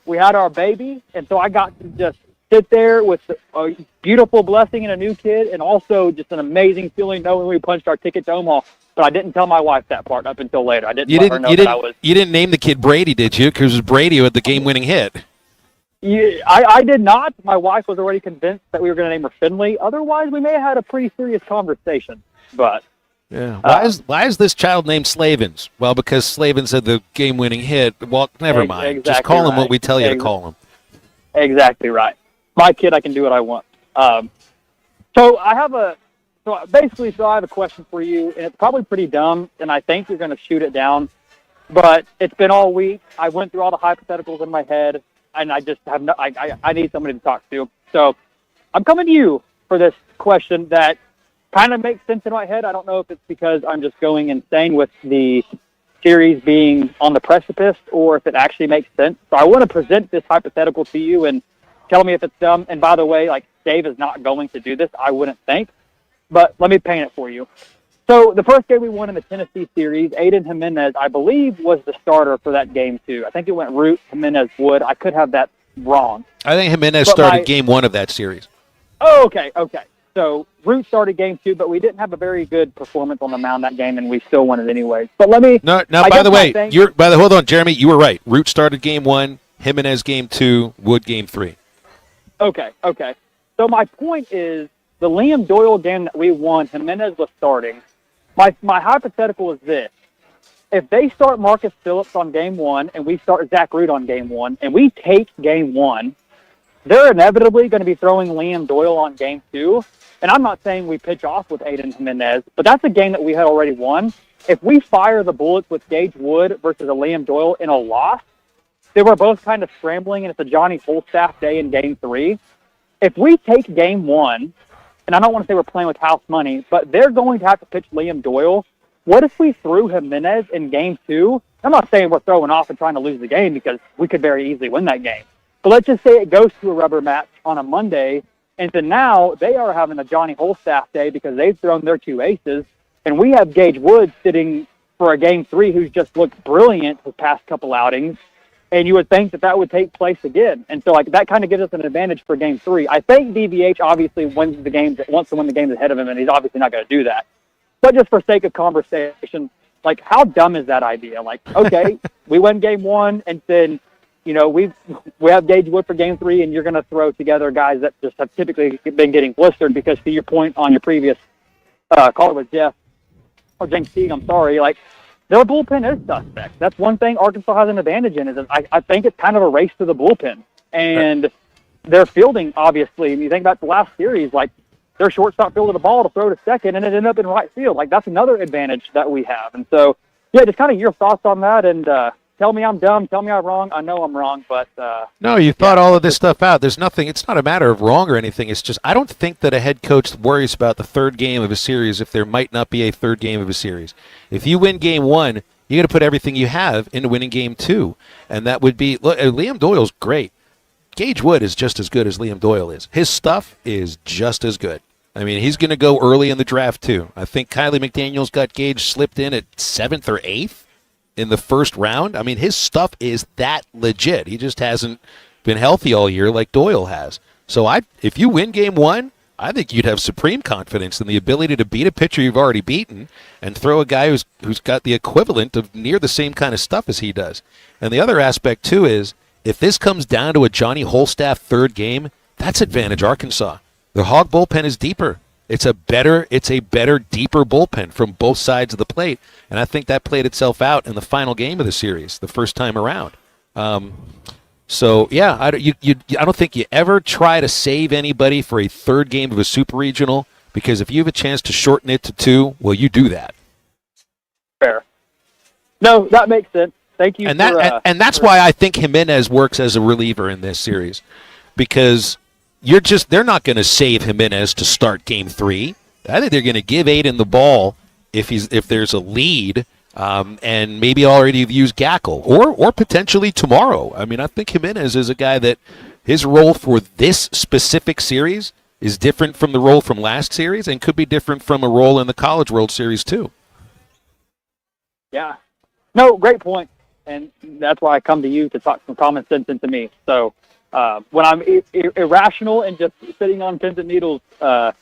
We had our baby, and so I got to just sit there with a beautiful blessing and a new kid, and also just an amazing feeling knowing we punched our ticket to Omaha. But I didn't tell my wife that part up until later. I didn't let her know that I was. You didn't name the kid Brady, did you? Because it was Brady who had the game-winning hit. Yeah, I did not. My wife was already convinced that we were going to name her Finley. Otherwise, we may have had a pretty serious conversation. But yeah, why is this child named Slavens? Well, because Slavens had the game-winning hit. Well, never mind. Just call him what we tell you to call him. Exactly right. My kid, I can do what I want. So I have a question for you, and it's probably pretty dumb, and I think you're going to shoot it down. But it's been all week. I went through all the hypotheticals in my head, and I just have I need somebody to talk to. So I'm coming to you for this question that kind of makes sense in my head. I don't know if it's because I'm just going insane with the series being on the precipice or if it actually makes sense. So I want to present this hypothetical to you and tell me if it's dumb. And by the way, like, Dave is not going to do this, I wouldn't think. But let me paint it for you. So the first game we won in the Tennessee series, Aiden Jimenez, I believe, was the starter for that game too. I think it went Root, Jimenez, Wood. I could have that wrong. I think Jimenez started game one of that series. Oh, okay. So Root started game two, but we didn't have a very good performance on the mound that game, and we still won it anyways. But let me. No. By the way, hold on, Jeremy. You were right. Root started game one, Jimenez game two, Wood game three. Okay. So my point is, the Liam Doyle game that we won, Jimenez was starting. My hypothetical is this. If they start Marcus Phillips on game one and we start Zach Root on game one and we take game one, they're inevitably going to be throwing Liam Doyle on game two. And I'm not saying we pitch off with Aiden Jimenez, but that's a game that we had already won. If we fire the bullets with Gage Wood versus a Liam Doyle in a loss, they were both kind of scrambling, and it's a Johnny Holstaff day in game three. If we take game one, and I don't want to say we're playing with house money, but they're going to have to pitch Liam Doyle. What if we threw Jimenez in game two? I'm not saying we're throwing off and trying to lose the game because we could very easily win that game. But let's just say it goes to a rubber match on a Monday, and so now they are having a Johnny Holstaff day because they've thrown their two aces, and we have Gage Wood sitting for a game three who's just looked brilliant his past couple outings. And you would think that would take place again. And so, like, that kind of gives us an advantage for Game 3. I think DVH obviously wants to win the games ahead of him, and he's obviously not going to do that. But just for sake of conversation, like, how dumb is that idea? Like, okay, we win Game 1, and then, you know, we have Gage Wood for Game 3, and you're going to throw together guys that just have typically been getting blistered because, to your point on your previous call with Jeff, or James Teague, I'm sorry, like, their bullpen is suspect. That's one thing Arkansas has an advantage in, is I think it's kind of a race to the bullpen. And their fielding, obviously, when you think about the last series, like, their shortstop fielded a ball to throw to second, and it ended up in right field. Like, that's another advantage that we have. And so, yeah, just kind of your thoughts on that, and tell me I'm dumb, tell me I'm wrong. I know I'm wrong, but no, you thought all of this stuff out. There's nothing. It's not a matter of wrong or anything. It's just I don't think that a head coach worries about the third game of a series if there might not be a third game of a series. If you win Game 1, you got to put everything you have into winning Game 2, and that would be look. Liam Doyle's great. Gage Wood is just as good as Liam Doyle is. His stuff is just as good. I mean, he's going to go early in the draft too. I think Kylie McDaniel's got Gage slipped in at 7th or 8th. In the first round. I mean, his stuff is that legit. He just hasn't been healthy all year like Doyle has. So if you win Game 1, I think you'd have supreme confidence in the ability to beat a pitcher you've already beaten and throw a guy who's got the equivalent of near the same kind of stuff as he does. And the other aspect, too, is if this comes down to a Johnny Holstaff third game, that's advantage Arkansas. The Hog bullpen is deeper. It's a better, deeper bullpen from both sides of the plate, and I think that played itself out in the final game of the series, the first time around. So yeah, I don't think you ever try to save anybody for a third game of a super regional, because if you have a chance to shorten it to 2, well, you do that. Fair. No, that makes sense. Thank you. And that's why I think Jimenez works as a reliever in this series, because they're not going to save Jimenez to start Game 3. I think they're going to give Aiden the ball if there's a lead, and maybe already use Gackle or potentially tomorrow. I mean, I think Jimenez is a guy that his role for this specific series is different from the role from last series, and could be different from a role in the College World Series too. Yeah. No, great point, and that's why I come to you to talk some common sense into me. So. When I'm irrational and just sitting on pins and needles, I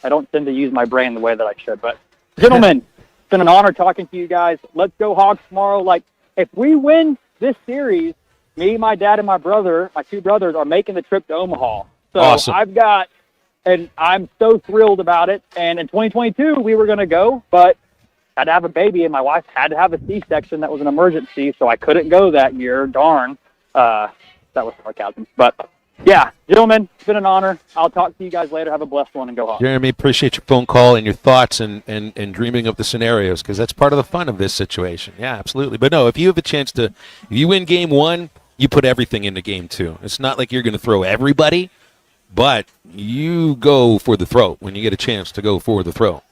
don't tend to use my brain the way that I should. But, gentlemen, it's been an honor talking to you guys. Let's go Hogs tomorrow. Like, if we win this series, me, my dad, and my two brothers, are making the trip to Omaha. So awesome. And I'm so thrilled about it. And in 2022, we were going to go, but I had to have a baby, and my wife had to have a C-section that was an emergency, so I couldn't go that year. Darn. That was sarcasm. But, yeah, gentlemen, it's been an honor. I'll talk to you guys later. Have a blessed one, and go Hawks. Jeremy, appreciate your phone call and your thoughts and dreaming of the scenarios, because that's part of the fun of this situation. Yeah, absolutely. But, no, if you have a chance if you win Game 1, you put everything into Game 2. It's not like you're going to throw everybody, but you go for the throw when you get a chance to go for the throw.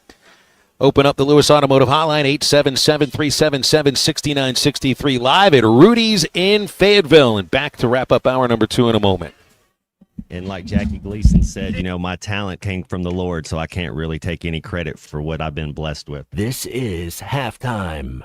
Open up the Lewis Automotive Hotline, 877-377-6963, live at Rudy's in Fayetteville. And back to wrap up hour number 2 in a moment. And like Jackie Gleason said, my talent came from the Lord, so I can't really take any credit for what I've been blessed with. This is Halftime.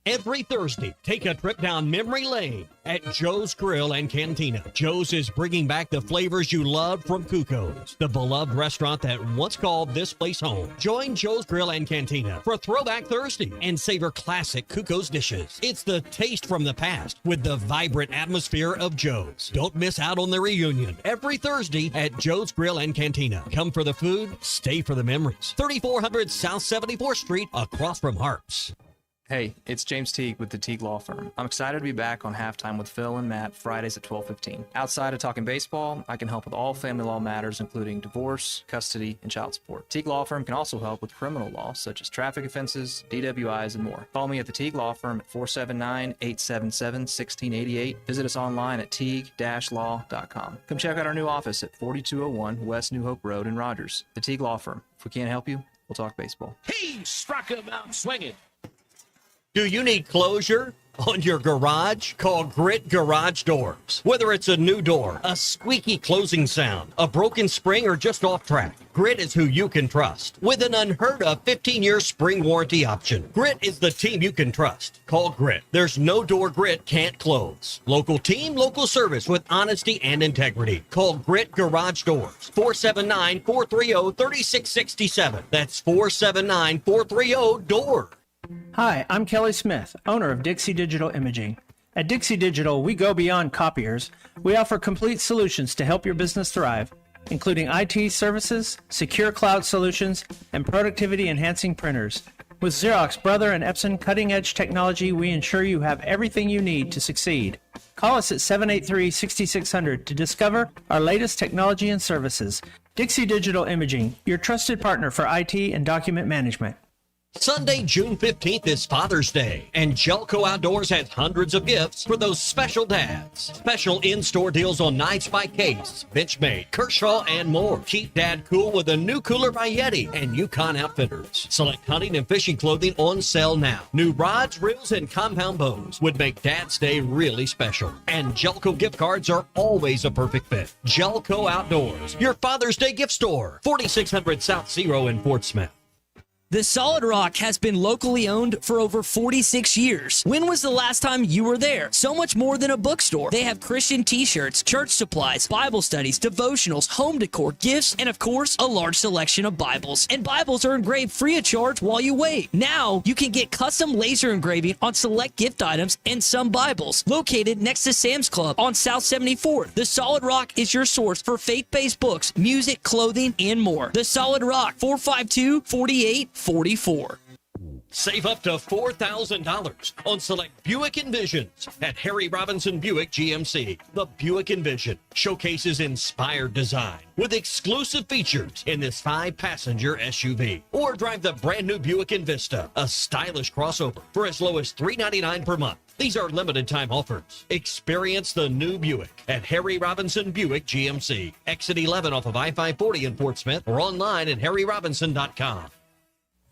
Every Thursday, take a trip down memory lane at Joe's Grill and Cantina. Joe's is bringing back the flavors you loved from Cuco's, the beloved restaurant that once called this place home. Join Joe's Grill and Cantina for Throwback Thursday and savor classic Cuco's dishes. It's the taste from the past with the vibrant atmosphere of Joe's. Don't miss out on the reunion every Thursday at Joe's Grill and Cantina. Come for the food, stay for the memories. 3400 South 74th Street, across from Harps. Hey, it's James Teague with the Teague Law Firm. I'm excited to be back on Halftime with Phil and Matt Fridays at 12:15. Outside of talking baseball, I can help with all family law matters, including divorce, custody, and child support. Teague Law Firm can also help with criminal law, such as traffic offenses, DWIs, and more. Follow me at the Teague Law Firm at 479-877-1688. Visit us online at teague-law.com. Come check out our new office at 4201 West New Hope Road in Rogers. The Teague Law Firm. If we can't help you, we'll talk baseball. He struck him out swinging. Do you need closure? On your garage, call Grit Garage Doors. Whether it's a new door, a squeaky closing sound, a broken spring, or just off track, Grit is who you can trust. With an unheard of 15-year spring warranty option, Grit is the team you can trust. Call Grit. There's no door Grit can't close. Local team, local service with honesty and integrity. Call Grit Garage Doors. 479-430-3667. That's 479-430-DOOR. Hi, I'm Kelly Smith, owner of Dixie Digital Imaging. At Dixie Digital, we go beyond copiers. We offer complete solutions to help your business thrive, including IT services, secure cloud solutions, and productivity-enhancing printers. With Xerox, Brother, and Epson cutting-edge technology, we ensure you have everything you need to succeed. Call us at 783-6600 to discover our latest technology and services. Dixie Digital Imaging, your trusted partner for IT and document management. Sunday, June 15th is Father's Day, and Jelco Outdoors has hundreds of gifts for those special dads. Special in-store deals on knives by Case, Benchmade, Kershaw, and more. Keep Dad cool with a new cooler by Yeti and Yukon Outfitters. Select hunting and fishing clothing on sale now. New rods, reels, and compound bows would make Dad's Day really special. And Jelco gift cards are always a perfect fit. Jelco Outdoors, your Father's Day gift store. 4600 South Zero in Fort Smith. The Solid Rock has been locally owned for over 46 years. When was the last time you were there? So much more than a bookstore. They have Christian t-shirts, church supplies, Bible studies, devotionals, home decor, gifts, and of course, a large selection of Bibles. And Bibles are engraved free of charge while you wait. Now, you can get custom laser engraving on select gift items and some Bibles. Located next to Sam's Club on South 74th, The Solid Rock is your source for faith-based books, music, clothing, and more. The Solid Rock, 452-4844. Save up to $4,000 on select Buick Envisions at Harry Robinson Buick GMC. The Buick Envision showcases inspired design with exclusive features in this 5-passenger SUV. Or drive the brand new Buick Envista, a stylish crossover for as low as $399 per month. These are limited time offers. Experience the new Buick at Harry Robinson Buick GMC. Exit 11 off of I-540 in Fort Smith or online at harryrobinson.com.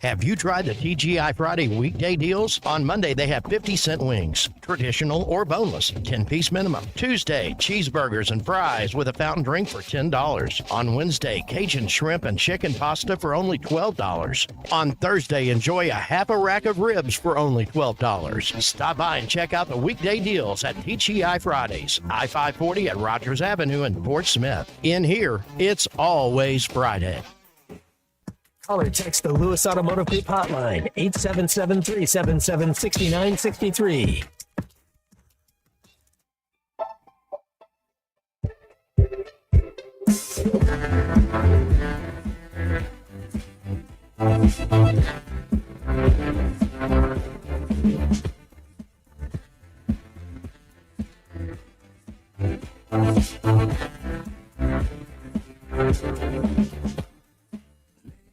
Have you tried the TGI Friday weekday deals? On Monday, they have 50-cent wings, traditional or boneless, 10-piece minimum. Tuesday, cheeseburgers and fries with a fountain drink for $10. On Wednesday, Cajun shrimp and chicken pasta for only $12. On Thursday, enjoy a half a rack of ribs for only $12. Stop by and check out the weekday deals at TGI Fridays, I-540 at Rogers Avenue in Fort Smith. In here, it's always Friday. Call or text the Lewis Automotive Group hotline, 877-377-6963.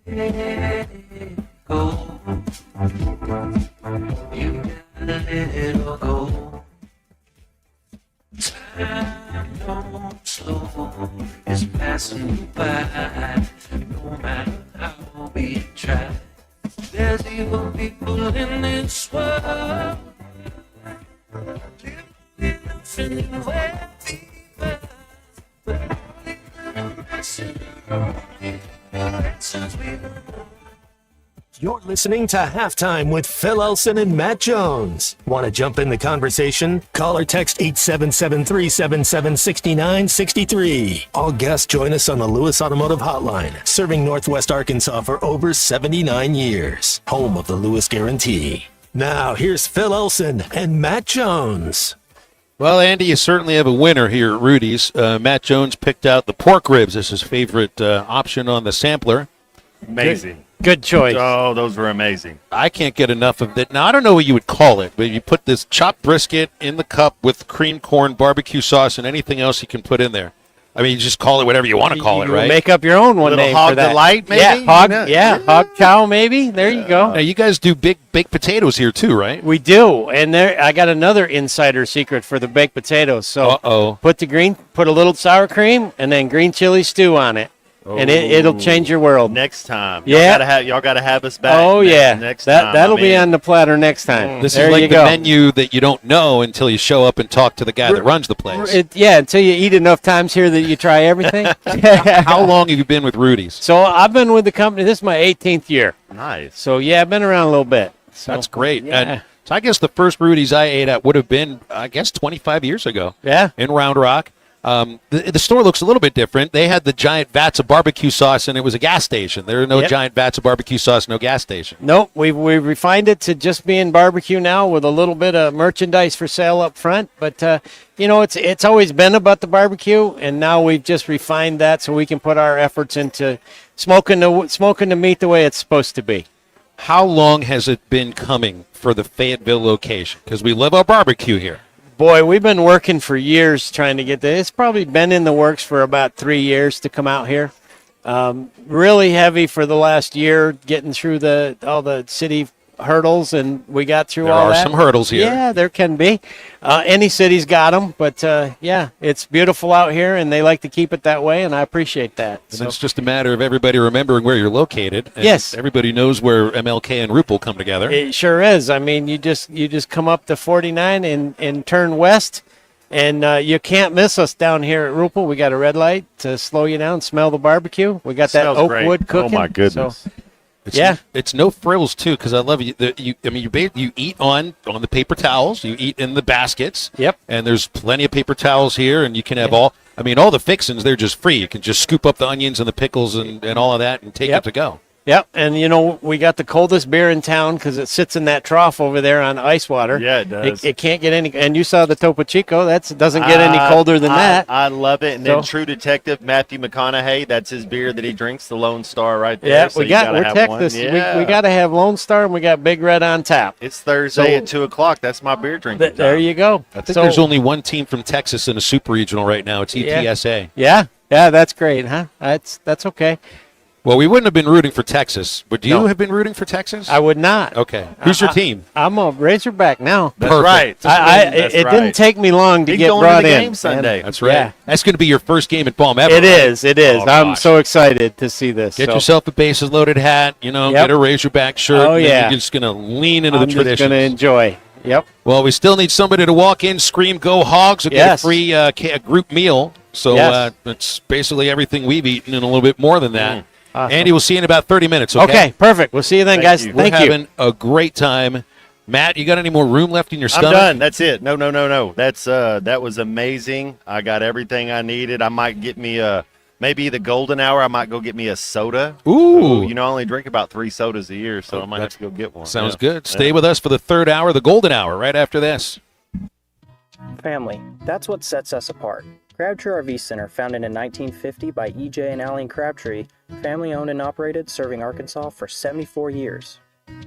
Let it go. You gotta let it all go. Time don't slow, it's passing you by. No matter how we try, there's evil people in this world. Living anywhere fever, but only the blessing only. You're listening to Halftime with Phil Elson and Matt Jones. Want to jump in the conversation? Call or text 877-377-6963. All guests join us on the Lewis Automotive Hotline, serving Northwest Arkansas for over 79 years. Home of the Lewis Guarantee. Now, here's Phil Elson and Matt Jones. Well, Andy, you certainly have a winner here at Rudy's. Matt Jones picked out the pork ribs as his favorite option on the sampler. Amazing. Good choice. Oh, those were amazing. I can't get enough of it. Now, I don't know what you would call it, but you put this chopped brisket in the cup with cream corn, barbecue sauce, and anything else you can put in there. I mean, you just call it whatever you want to call it, right? Make up your own one Little name hog for that. delight, maybe? Yeah, hog chow, maybe. There you go. Now, you guys do big baked potatoes here too, right? We do, and there I got another insider secret for the baked potatoes. So put a little sour cream and then green chili stew on it. and it'll change your world. Next time. Yeah. Y'all gotta have us back. Oh, yeah. Next time. That'll be on the platter next time. This there is like you the go. menu that you don't know until you show up and talk to the guy that runs the place. Until you eat enough times here that you try everything. How long have you been with Rudy's? So I've been with the company. This is my 18th year. Nice. So, yeah, I've been around a little bit. So, That's great. Yeah. And so I guess the first Rudy's I ate at would have been, 25 years ago. Yeah. In Round Rock. The store looks a little bit different. They had the giant vats of barbecue sauce, and it was a gas station. There are no giant vats of barbecue sauce, no gas station. Nope, we've refined it to just being barbecue now with a little bit of merchandise for sale up front. But, it's always been about the barbecue, and now we've just refined that so we can put our efforts into smoking the meat the way it's supposed to be. How long has it been coming for the Fayetteville location? Because we love our barbecue here. Boy, we've been working for years trying to get this. It's probably been in the works for about 3 years to come out here. Really heavy for the last year, getting through all the city hurdles, and we got through all that. There are some hurdles here. Yeah, there can be. Any city's got them, but it's beautiful out here, and they like to keep it that way, and I appreciate that. And it's just a matter of everybody remembering where you're located. And yes. Everybody knows where MLK and Rupel come together. It sure is. I mean, you just come up to 49 and turn west, and you can't miss us down here at Rupel. We got a red light to slow you down, smell the barbecue. We got that oak wood cooking. Oh, my goodness. So, It's no frills too, because I love you. You eat on the paper towels. You eat in the baskets. Yep. And there's plenty of paper towels here, and you can have all the fixings. They're just free. You can just scoop up the onions and the pickles and all of that and take it to go. Yep, and we got the coldest beer in town because it sits in that trough over there on ice water. Yeah, it does. It can't get any, and you saw the Topo Chico. That doesn't get any colder than that. I love it. And then True Detective Matthew McConaughey, that's his beer that he drinks, the Lone Star right there. Yeah, so we're Texas. Yeah. We got to have Lone Star, and we got Big Red on tap. It's Thursday at 2 o'clock. That's my beer drinking time. There you go. I think there's only one team from Texas in a super regional right now. It's ETSA. Yeah, that's great, huh? That's okay. Well, we wouldn't have been rooting for Texas. Would you have been rooting for Texas? I would not. Okay. Who's your team? I'm a Razorback now. That's right. It didn't take me long to get brought in. Game Sunday. That's right. Yeah. That's going to be your first game at Palm ever. It is. Oh, I'm so excited to see this. Get yourself a bases loaded hat. Get a Razorback shirt. Oh, yeah. And you're just going to lean into the I'm tradition. just going to enjoy. Yep. Well, we still need somebody to walk in, scream, "Go Hogs!" and get a free group meal. So it's basically everything we've eaten and a little bit more than that. Awesome. Andy, we'll see you in about 30 minutes, okay? Okay, perfect. We'll see you then, guys. We're having a great time. Matt, you got any more room left in your stomach? I'm done. That's it. No. That's that was amazing. I got everything I needed. I might get me maybe the golden hour. I might go get me a soda. Ooh. I only drink about 3 sodas a year, so I might have to go get one. Sounds good. Stay with us for the third hour, the golden hour, right after this. Family. That's what sets us apart. Crabtree RV Center, founded in 1950 by E.J. and Allen Crabtree, family owned and operated, serving Arkansas for 74 years.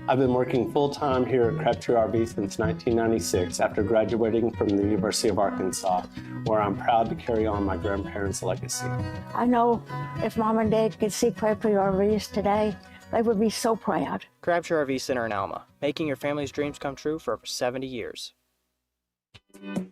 I've been working full-time here at Crabtree RV since 1996 after graduating from the University of Arkansas, where I'm proud to carry on my grandparents' legacy. I know if Mom and Dad could see Crabtree RVs today, they would be so proud. Crabtree RV Center in Alma, making your family's dreams come true for over 70 years.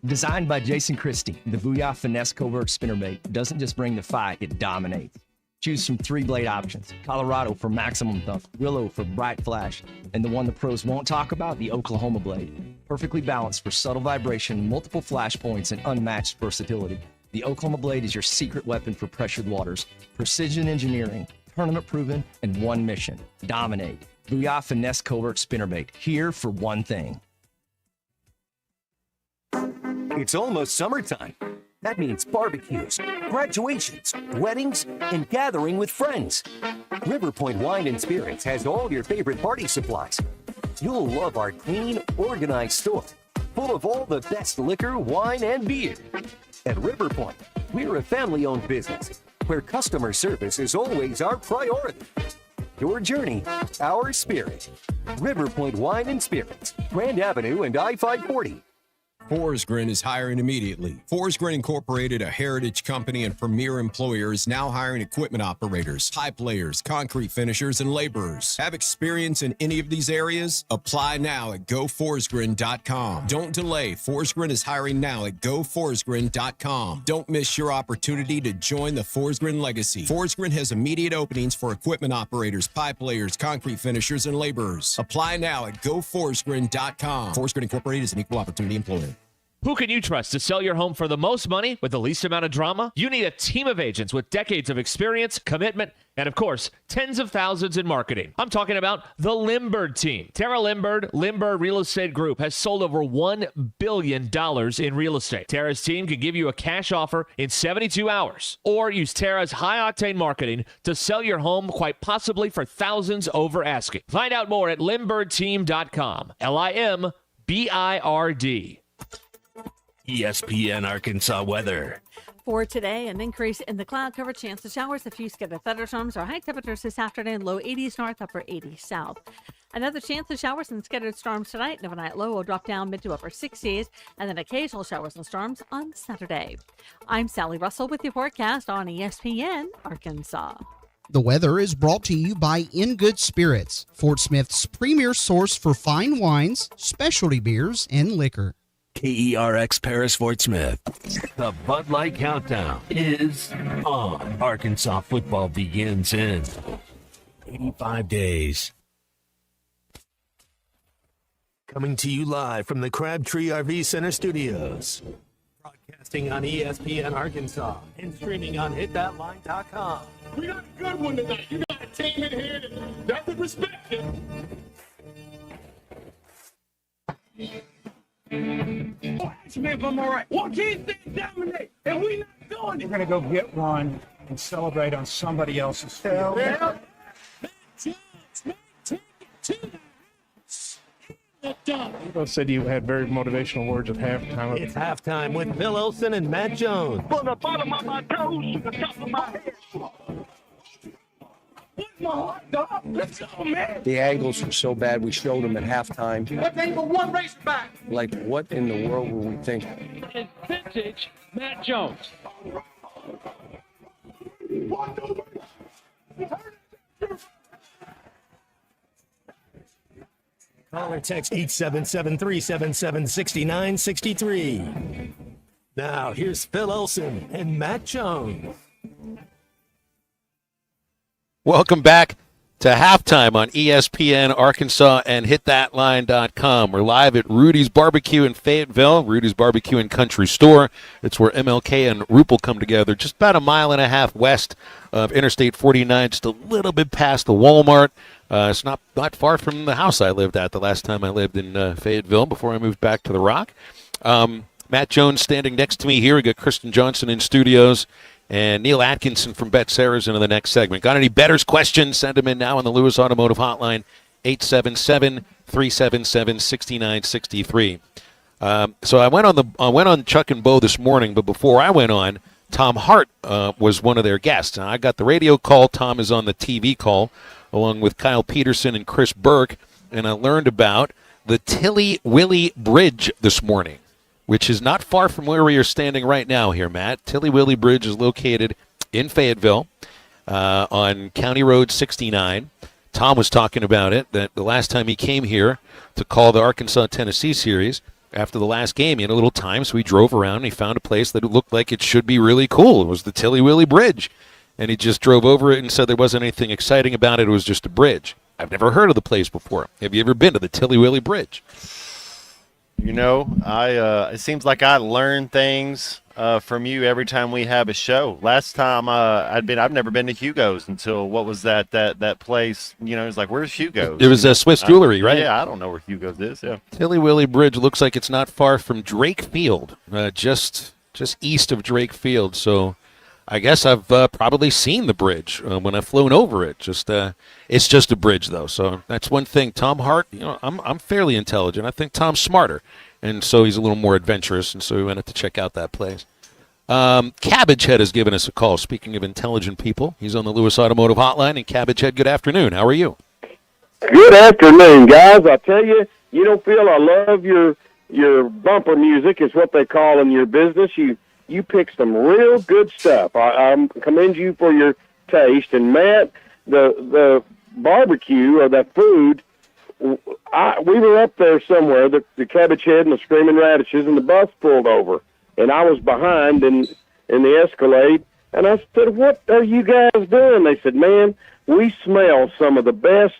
Designed by Jason Christie, the Booyah Finesse Covert Spinnerbait doesn't just bring the fight, it dominates. Choose from 3 blade options: Colorado for maximum thump, Willow for bright flash, and the one the pros won't talk about, the Oklahoma blade. Perfectly balanced for subtle vibration, multiple flash points, and unmatched versatility. The Oklahoma blade is your secret weapon for pressured waters. Precision engineering, tournament proven, and one mission: dominate. Booyah Finesse Covert Spinnerbait, here for one thing. It's almost summertime. That means barbecues, graduations, weddings, and gathering with friends. River Point Wine and Spirits has all your favorite party supplies. You'll love our clean, organized store, full of all the best liquor, wine, and beer. At River Point, we're a family-owned business where customer service is always our priority. Your journey, our spirit. River Point Wine and Spirits, Grand Avenue and I-540. Forrest Grin is hiring immediately. Forrest Grin Incorporated, a heritage company and premier employer, is now hiring equipment operators, pipe layers, concrete finishers, and laborers. Have experience in any of these areas? Apply now at goforrestgrin.com. Don't delay. Forrest Grin is hiring now at goforrestgrin.com. Don't miss your opportunity to join the Forrest Grin legacy. Forrest Grin has immediate openings for equipment operators, pipe layers, concrete finishers, and laborers. Apply now at goforrestgrin.com. Forrest Grin Incorporated is an equal opportunity employer. Who can you trust to sell your home for the most money with the least amount of drama? You need a team of agents with decades of experience, commitment, and of course, tens of thousands in marketing. I'm talking about the Limbird team. Tara Limbird Real Estate Group has sold over $1 billion in real estate. Tara's team can give you a cash offer in 72 hours, or use Tara's high-octane marketing to sell your home quite possibly for thousands over asking. Find out more at limbirdteam.com. LIMBIRD. ESPN Arkansas weather. For today, an increase in the cloud cover, chance of showers, a few scattered thunderstorms, or high temperatures this afternoon, low 80s north, upper 80s south. Another chance of showers and scattered storms tonight. An overnight low will drop down mid to upper 60s, and then occasional showers and storms on Saturday. I'm Sally Russell with your forecast on ESPN Arkansas. The weather is brought to you by In Good Spirits, Fort Smith's premier source for fine wines, specialty beers, and liquor. KERX Paris Fort Smith. The Bud Light Countdown is on. Arkansas football begins in 85 days. Coming to you live from the Crabtree RV Center studios. Broadcasting on ESPN Arkansas and streaming on hitthatline.com. We got a good one tonight. You got a team in here that doesn't respect you. Ask me if I'm all right. Why can't they dominate? And we not doing it. We're going to go get one and celebrate on somebody else's field. Well, People said you had very motivational words at halftime. It's halftime with Bill Olsen and Matt Jones. from the bottom of my toes to the top of my head. Where's my heart, dog? Let's go, man. The angles were so bad, we showed them at halftime. That ain't but one race back. Like, what in the world were we thinking? It's vintage Matt Jones. Call or text 877-377-6963. Now, here's Phil Olsen and Matt Jones. Welcome back to halftime on ESPN Arkansas and hitthatline.com. We're live at Rudy's Barbecue in Fayetteville, Rudy's Barbecue and Country Store. It's where MLK and Rupel come together, just about a mile and a half west of Interstate 49, just a little bit past the Walmart. It's not far from the house I lived at the last time I lived in Fayetteville before I moved back to the Rock. Matt Jones standing next to me here. We got Kristen Johnson in studios. And Neil Atkinson from Bet Sarah's into the next segment. Got any bettors questions? Send them in now on the Lewis Automotive Hotline, 877-377-6963. So I went on Chuck and Bo this morning, but before I went on, Tom Hart was one of their guests. And I got the radio call. Tom is on the TV call, along with Kyle Peterson and Chris Burke. And I learned about the Tilly Willie Bridge this morning, which is not far from where we are standing right now here, Matt. Tilly Willie Bridge is located in Fayetteville on County Road 69. Tom was talking about it, that the last time he came here to call the Arkansas-Tennessee series, after the last game, he had a little time, so he drove around and he found a place that looked like it should be really cool. It was the Tilly Willie Bridge. And he just drove over it and said there wasn't anything exciting about it. It was just a bridge. I've never heard of the place before. Have you ever been to the Tilly Willie Bridge? You know, it seems like I learn things from you every time we have a show. Last time I've never been to Hugo's until what was that place? You know, it's like, where's Hugo's? It was a Swiss Jewelry, right? Yeah, I don't know where Hugo's is. Yeah, Tilly Willie Bridge looks like it's not far from Drake Field, just east of Drake Field. So I guess I've probably seen the bridge when I've flown over it. It's just a bridge, though. So that's one thing. Tom Hart, you know, I'm fairly intelligent. I think Tom's smarter, and so he's a little more adventurous, and so we went to check out that place. Cabbage Head has given us a call. Speaking of intelligent people, he's on the Lewis Automotive Hotline. And Cabbage Head, good afternoon. How are you? Good afternoon, guys. I tell you, you know, Phil, I love your your bumper music is what they call in your business. You pick some real good stuff. I commend you for your taste. And Matt, the barbecue or that food, we were up there somewhere, the Cabbage Head and the Screaming Radishes, and the bus pulled over, and I was behind in the Escalade, and I said, "What are you guys doing?" They said, "Man, we smell some of the best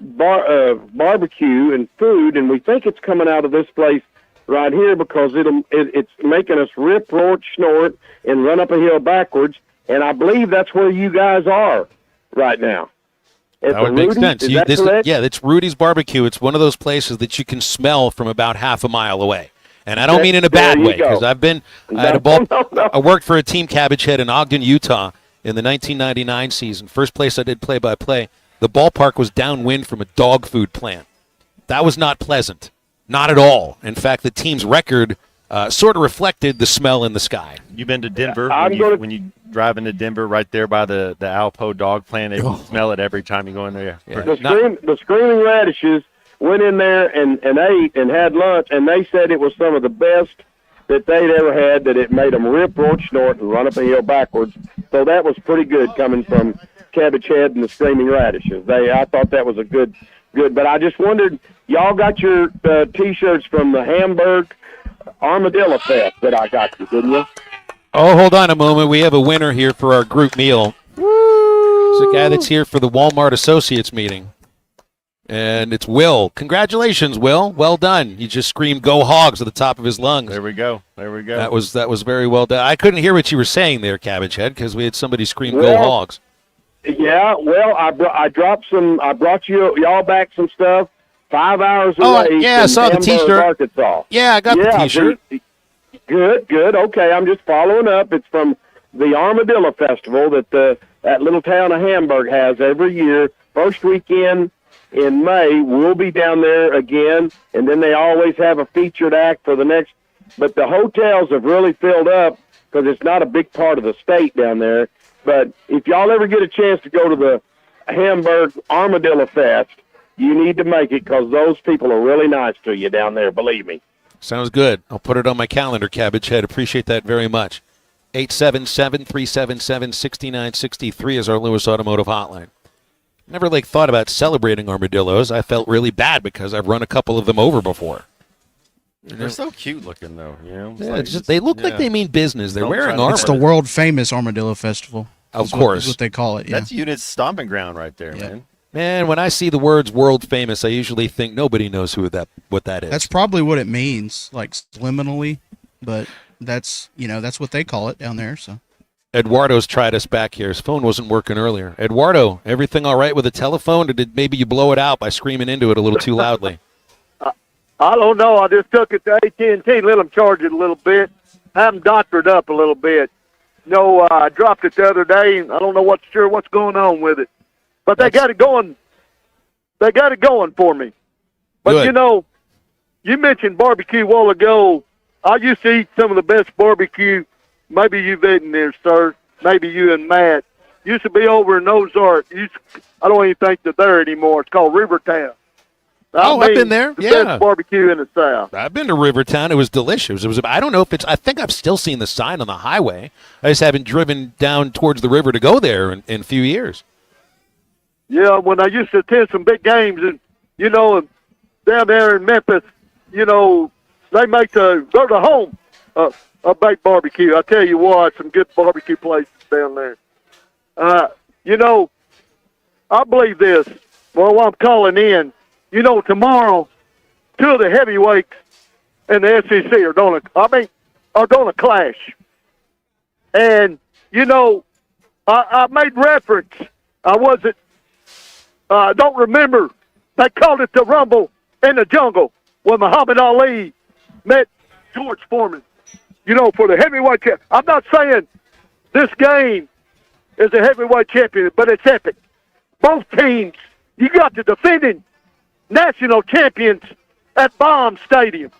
barbecue and food, and we think it's coming out of this place right here because it's making us rip, roar, snort, and run up a hill backwards." And I believe that's where you guys are right now. That would make sense. Is that correct? Yeah, it's Rudy's Barbecue. It's one of those places that you can smell from about half a mile away. And I don't mean in a bad way, because I worked for a team, Cabbage Head, in Ogden, Utah in the 1999 season. First place I did play-by-play. The ballpark was downwind from a dog food plant. That was not pleasant. Not at all. In fact, the team's record sort of reflected the smell in the sky. You've been to Denver? When you drive into Denver right there by the Alpo dog plant, you smell it every time you go in there. Yeah. The Screaming Radishes went in there and ate and had lunch, and they said it was some of the best that they'd ever had, that it made them rip, roar, snort, and run up a hill backwards. So that was pretty good coming from Cabbage Head and the Screaming Radishes. I thought that was a good. But I just wondered, y'all got your T-shirts from the Hamburg Armadillo Fest that I got you, didn't you? Oh, hold on a moment. We have a winner here for our group meal. It's a guy that's here for the Walmart Associates meeting. And it's Will. Congratulations, Will. Well done. You just screamed "Go Hogs" at the top of his lungs. There we go. That was very well done. I couldn't hear what you were saying there, Cabbage Head, because we had somebody scream "Go Hogs." Yeah, well, I dropped some. I brought y'all back some stuff. 5 hours away. I saw the T-shirt. Arkansas. Yeah, I got the T-shirt. Good. Okay, I'm just following up. It's from the Armadillo Festival that little town of Hamburg has every year. First weekend in May, we'll be down there again, and then they always have a featured act for the next. But the hotels have really filled up because it's not a big part of the state down there. But if y'all ever get a chance to go to the Hamburg Armadillo Fest, you need to make it because those people are really nice to you down there, believe me. Sounds good. I'll put it on my calendar, Cabbage Head. Appreciate that very much. 877-377-6963 is our Lewis Automotive Hotline. Never thought about celebrating armadillos. I felt really bad because I've run a couple of them over before. They're so cute looking, though. They look like they mean business. They're wearing armor. It's the world famous Armadillo Festival. Of course. Is what they call it. Yeah. That's Unit's stomping ground right there, man. Man, when I see the words "world famous," I usually think nobody knows what that is. That's probably what it means, like subliminally, but that's what they call it down there. So. Eduardo's tried us back here. His phone wasn't working earlier. Eduardo, everything all right with the telephone, or did maybe you blow it out by screaming into it a little too loudly? I don't know. I just took it to AT&T, let them charge it a little bit, have them doctored up a little bit. I dropped it the other day, and I don't know what's going on with it. But they got it going. They got it going for me. But, Good. You mentioned barbecue a while ago. I used to eat some of the best barbecue. Maybe you've eaten there, sir. Maybe you and Matt. Used to be over in Ozark. I don't even think they're there anymore. It's called Rivertown. I've been there. The best barbecue in the South. I've been to Rivertown. It was delicious. I don't know if I think I've still seen the sign on the highway. I just haven't driven down towards the river to go there in a few years. Yeah, when I used to attend some big games, and down there in Memphis, they make they're the home a baked barbecue. I tell you what, some good barbecue places down there. I believe this. Well, I'm calling in. Tomorrow, two of the heavyweights in the SEC are going to clash. And I made reference. I don't remember. They called it the Rumble in the Jungle when Muhammad Ali met George Foreman. For the heavyweight champion. I'm not saying this game is a heavyweight champion, but it's epic. Both teams, you got the defending national champions at Baum Stadium.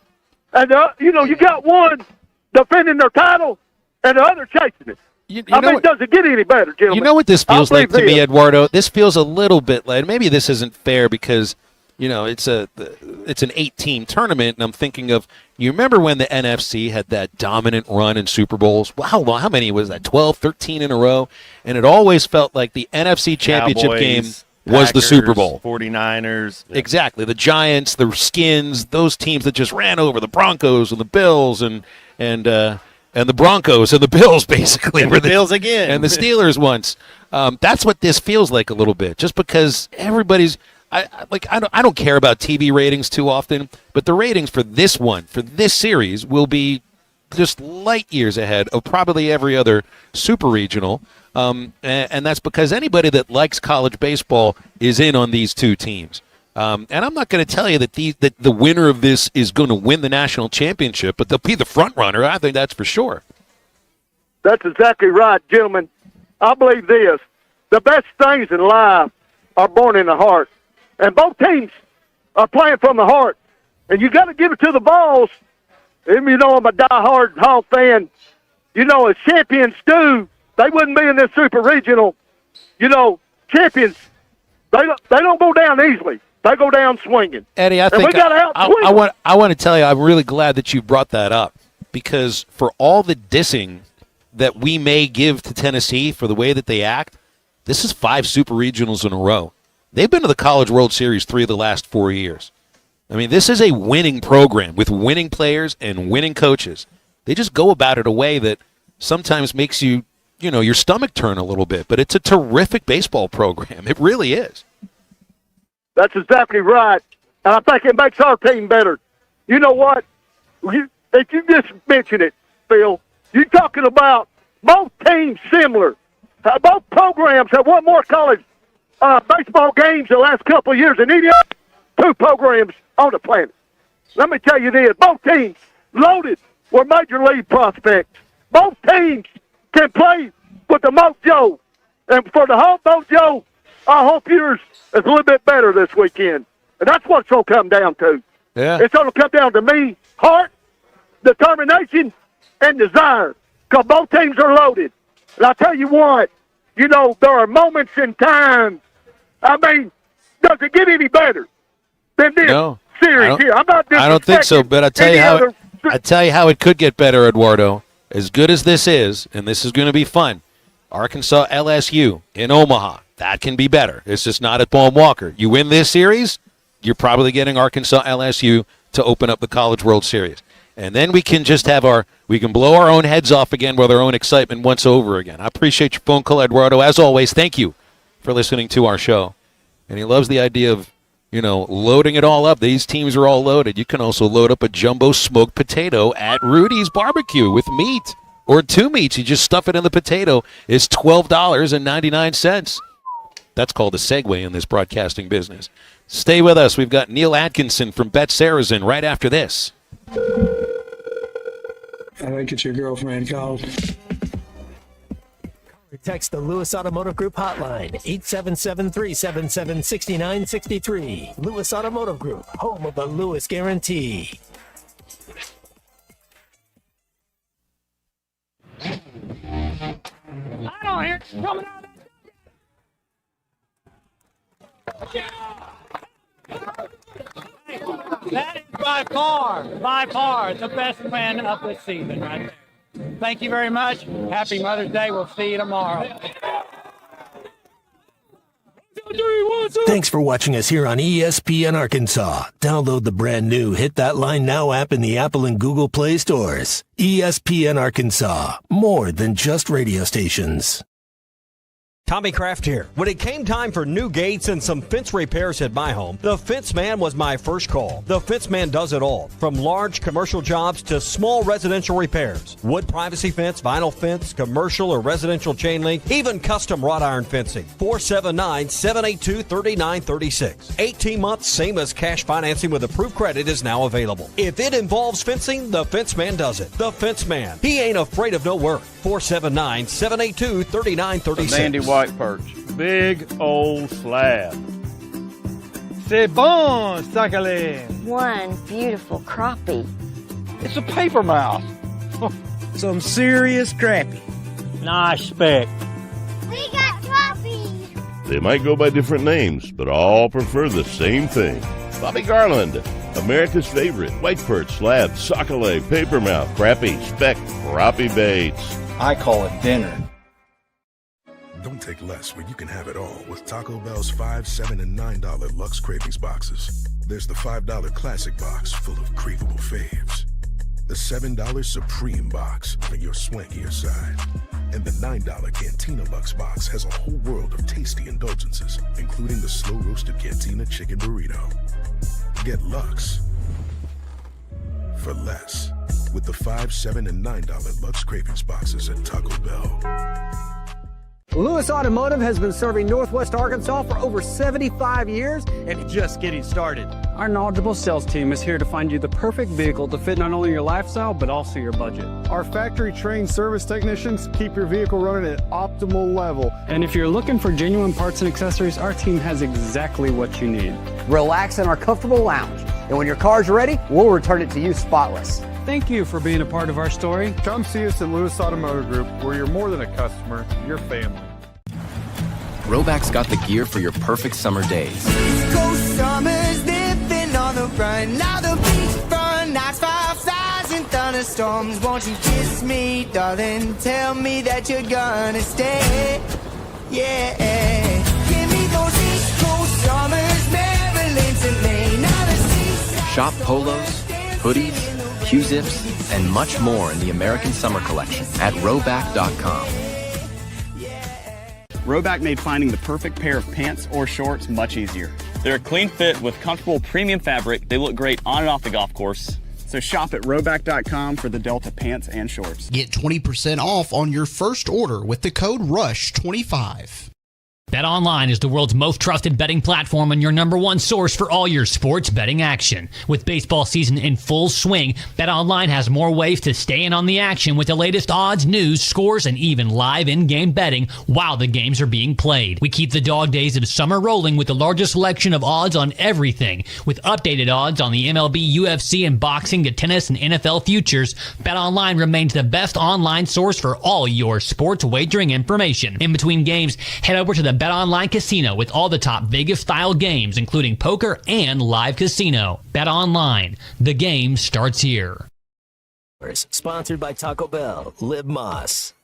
And, you got one defending their title and the other chasing it. It doesn't get any better, gentlemen. You know what this feels like to me, Eduardo? This feels a little bit like, maybe this isn't fair because it's an 8-team tournament, and I'm thinking of, you remember when the NFC had that dominant run in Super Bowls? Well, how many was that? 12, 13 in a row? And it always felt like the NFC Championship Cowboys, game was the Super Bowl. 49ers. Yeah. Exactly. The Giants, the Skins, those teams that just ran over the Broncos and the Bills and the Broncos and the Bills, basically. And the Bills again. And the Steelers once. That's what this feels like a little bit, just because everybody's – I don't care about TV ratings too often, but the ratings for this series will be just light years ahead of probably every other super regional, and that's because anybody that likes college baseball is in on these two teams. And I'm not going to tell you that the winner of this is going to win the national championship, but they'll be the front runner. I think that's for sure. That's exactly right, gentlemen. I believe this: the best things in life are born in the heart. And both teams are playing from the heart. And you got to give it to the Vols. And, I'm a diehard Hawk fan. As champions do, they wouldn't be in this super regional. Champions, they don't go down easily. They go down swinging. Eddie, I want to tell you, I'm really glad that you brought that up, because for all the dissing that we may give to Tennessee for the way that they act, this is 5 super regionals in a row. They've been to the College World Series 3 of the last 4 years. I mean, this is a winning program with winning players and winning coaches. They just go about it a way that sometimes makes you, your stomach turn a little bit. But it's a terrific baseball program. It really is. That's exactly right. And I think it makes our team better. You know what? If you just mentioned it, Phil, you're talking about both teams similar. Both programs have won more college baseball games the last couple of years than any other 2 programs on the planet. Let me tell you this: both teams loaded with major league prospects. Both teams can play with the mojo. And for the home mojo, I hope yours is a little bit better this weekend. And that's what it's going to come down to. Yeah. It's going to come down to me, heart, determination, and desire, because both teams are loaded. And I tell you what, there are moments in time. I mean, does it get any better than this series here? I'm not. I don't think so. But I tell you how it could get better, Eduardo. As good as this is, and this is going to be fun. Arkansas LSU in Omaha, that can be better. It's just not at Baum Walker. You win this series, you're probably getting Arkansas LSU to open up the College World Series. And then we can just we can blow our own heads off again with our own excitement once over again. I appreciate your phone call, Eduardo. As always, thank you for listening to our show. And he loves the idea of, loading it all up. These teams are all loaded. You can also load up a jumbo smoked potato at Rudy's Barbecue with meat or 2 meats. You just stuff it in the potato. It's $12.99. That's called a segue in this broadcasting business. Stay with us. We've got Neil Atkinson from Bet Saracen right after this. I think it's your girlfriend called. Text the Lewis Automotive Group hotline, 877-377-6963. Lewis Automotive Group, home of the Lewis Guarantee. I don't hear it coming out of That is by far the best win of the season right there. Thank you very much. Happy Mother's Day. We'll see you tomorrow. Thanks for watching us here on ESPN Arkansas. Download the brand new Hit That Line Now app in the Apple and Google Play stores. ESPN Arkansas, more than just radio stations. Tommy Kraft here. When it came time for new gates and some fence repairs at my home, the Fence Man was my first call. The Fence Man does it all, from large commercial jobs to small residential repairs. Wood privacy fence, vinyl fence, commercial or residential chain link, even custom wrought iron fencing. 479-782-3936. 18 months, same as cash financing with approved credit is now available. If it involves fencing, the Fence Man does it. The Fence Man. He ain't afraid of no work. 479-782-3936. Mandy White Perch. Big old slab. C'est bon, sacalé. One beautiful crappie. It's a paper mouse. Some serious crappie. Nice speck. We got crappie. They might go by different names, but all prefer the same thing. Bobby Garland, America's favorite, white perch, slab, sockeye, papermouth, crappie, speck, crappie baits. I call it dinner. Don't take less when you can have it all with Taco Bell's $5, $7, and $9 Lux Cravings boxes. There's the $5 Classic box full of craveable faves. The $7 Supreme box for your swankier side. And the $9 Cantina Lux box has a whole world of tasty indulgences, including the slow-roasted Cantina Chicken Burrito. Get Lux for less with the $5, $7, and $9 Lux Cravings boxes at Taco Bell. Lewis Automotive has been serving Northwest Arkansas for over 75 years and just getting started. Our knowledgeable sales team is here to find you the perfect vehicle to fit not only your lifestyle, but also your budget. Our factory-trained service technicians keep your vehicle running at optimal level. And if you're looking for genuine parts and accessories, our team has exactly what you need. Relax in our comfortable lounge, and when your car's ready, we'll return it to you spotless. Thank you for being a part of our story. Come see us at Lewis Automotive Group, where you're more than a customer, you're family. Roback's got the gear for your perfect summer days. East Coast summers living on the run. Now the beachfront nights, fireflies and thunderstorms. Won't you kiss me, darling? Tell me that you're gonna stay. Yeah. Give me those East Coast summers, Maryland to Maine. Now the seaside. Shop polos, hoodies, Q-zips, and much more in the American Summer Collection at Roback.com. Roback made finding the perfect pair of pants or shorts much easier. They're a clean fit with comfortable premium fabric. They look great on and off the golf course. So shop at Roback.com for the Delta pants and shorts. Get 20% off on your first order with the code RUSH25. BetOnline is the world's most trusted betting platform and your number one source for all your sports betting action. With baseball season in full swing, BetOnline has more ways to stay in on the action with the latest odds, news, scores, and even live in-game betting while the games are being played. We keep the dog days of summer rolling with the largest selection of odds on everything. With updated odds on the MLB, UFC, and boxing to tennis and NFL futures, BetOnline remains the best online source for all your sports wagering information. In between games, head over to the BetOnline Casino with all the top Vegas-style games, including poker and live casino. BetOnline. The game starts here. Sponsored by Taco Bell. Live Moss.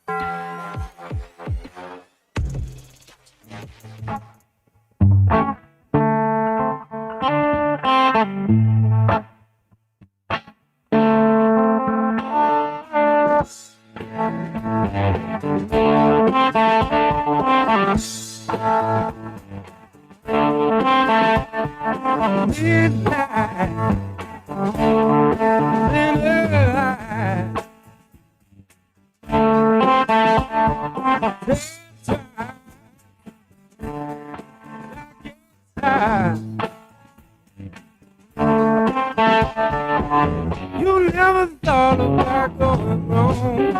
You never thought about going wrong.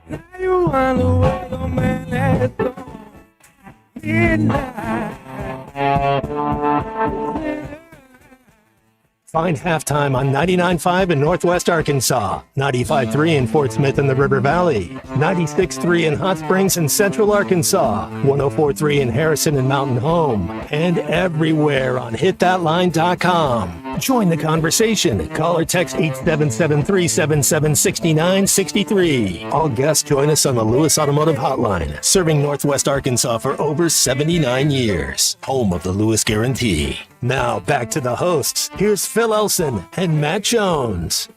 Now you wonder where the man has gone. Midnight. Find Halftime on 99.5 in Northwest Arkansas, 95.3 in Fort Smith and the River Valley, 96.3 in Hot Springs and Central Arkansas, 104.3 in Harrison and Mountain Home, and everywhere on hitthatline.com. Join the conversation. Call or text 877-377-6963. All guests join us on the Lewis Automotive Hotline, serving Northwest Arkansas for over 79 years. Home of the Lewis Guarantee. Now back to the hosts. Here's Phil Elson and Matt Jones.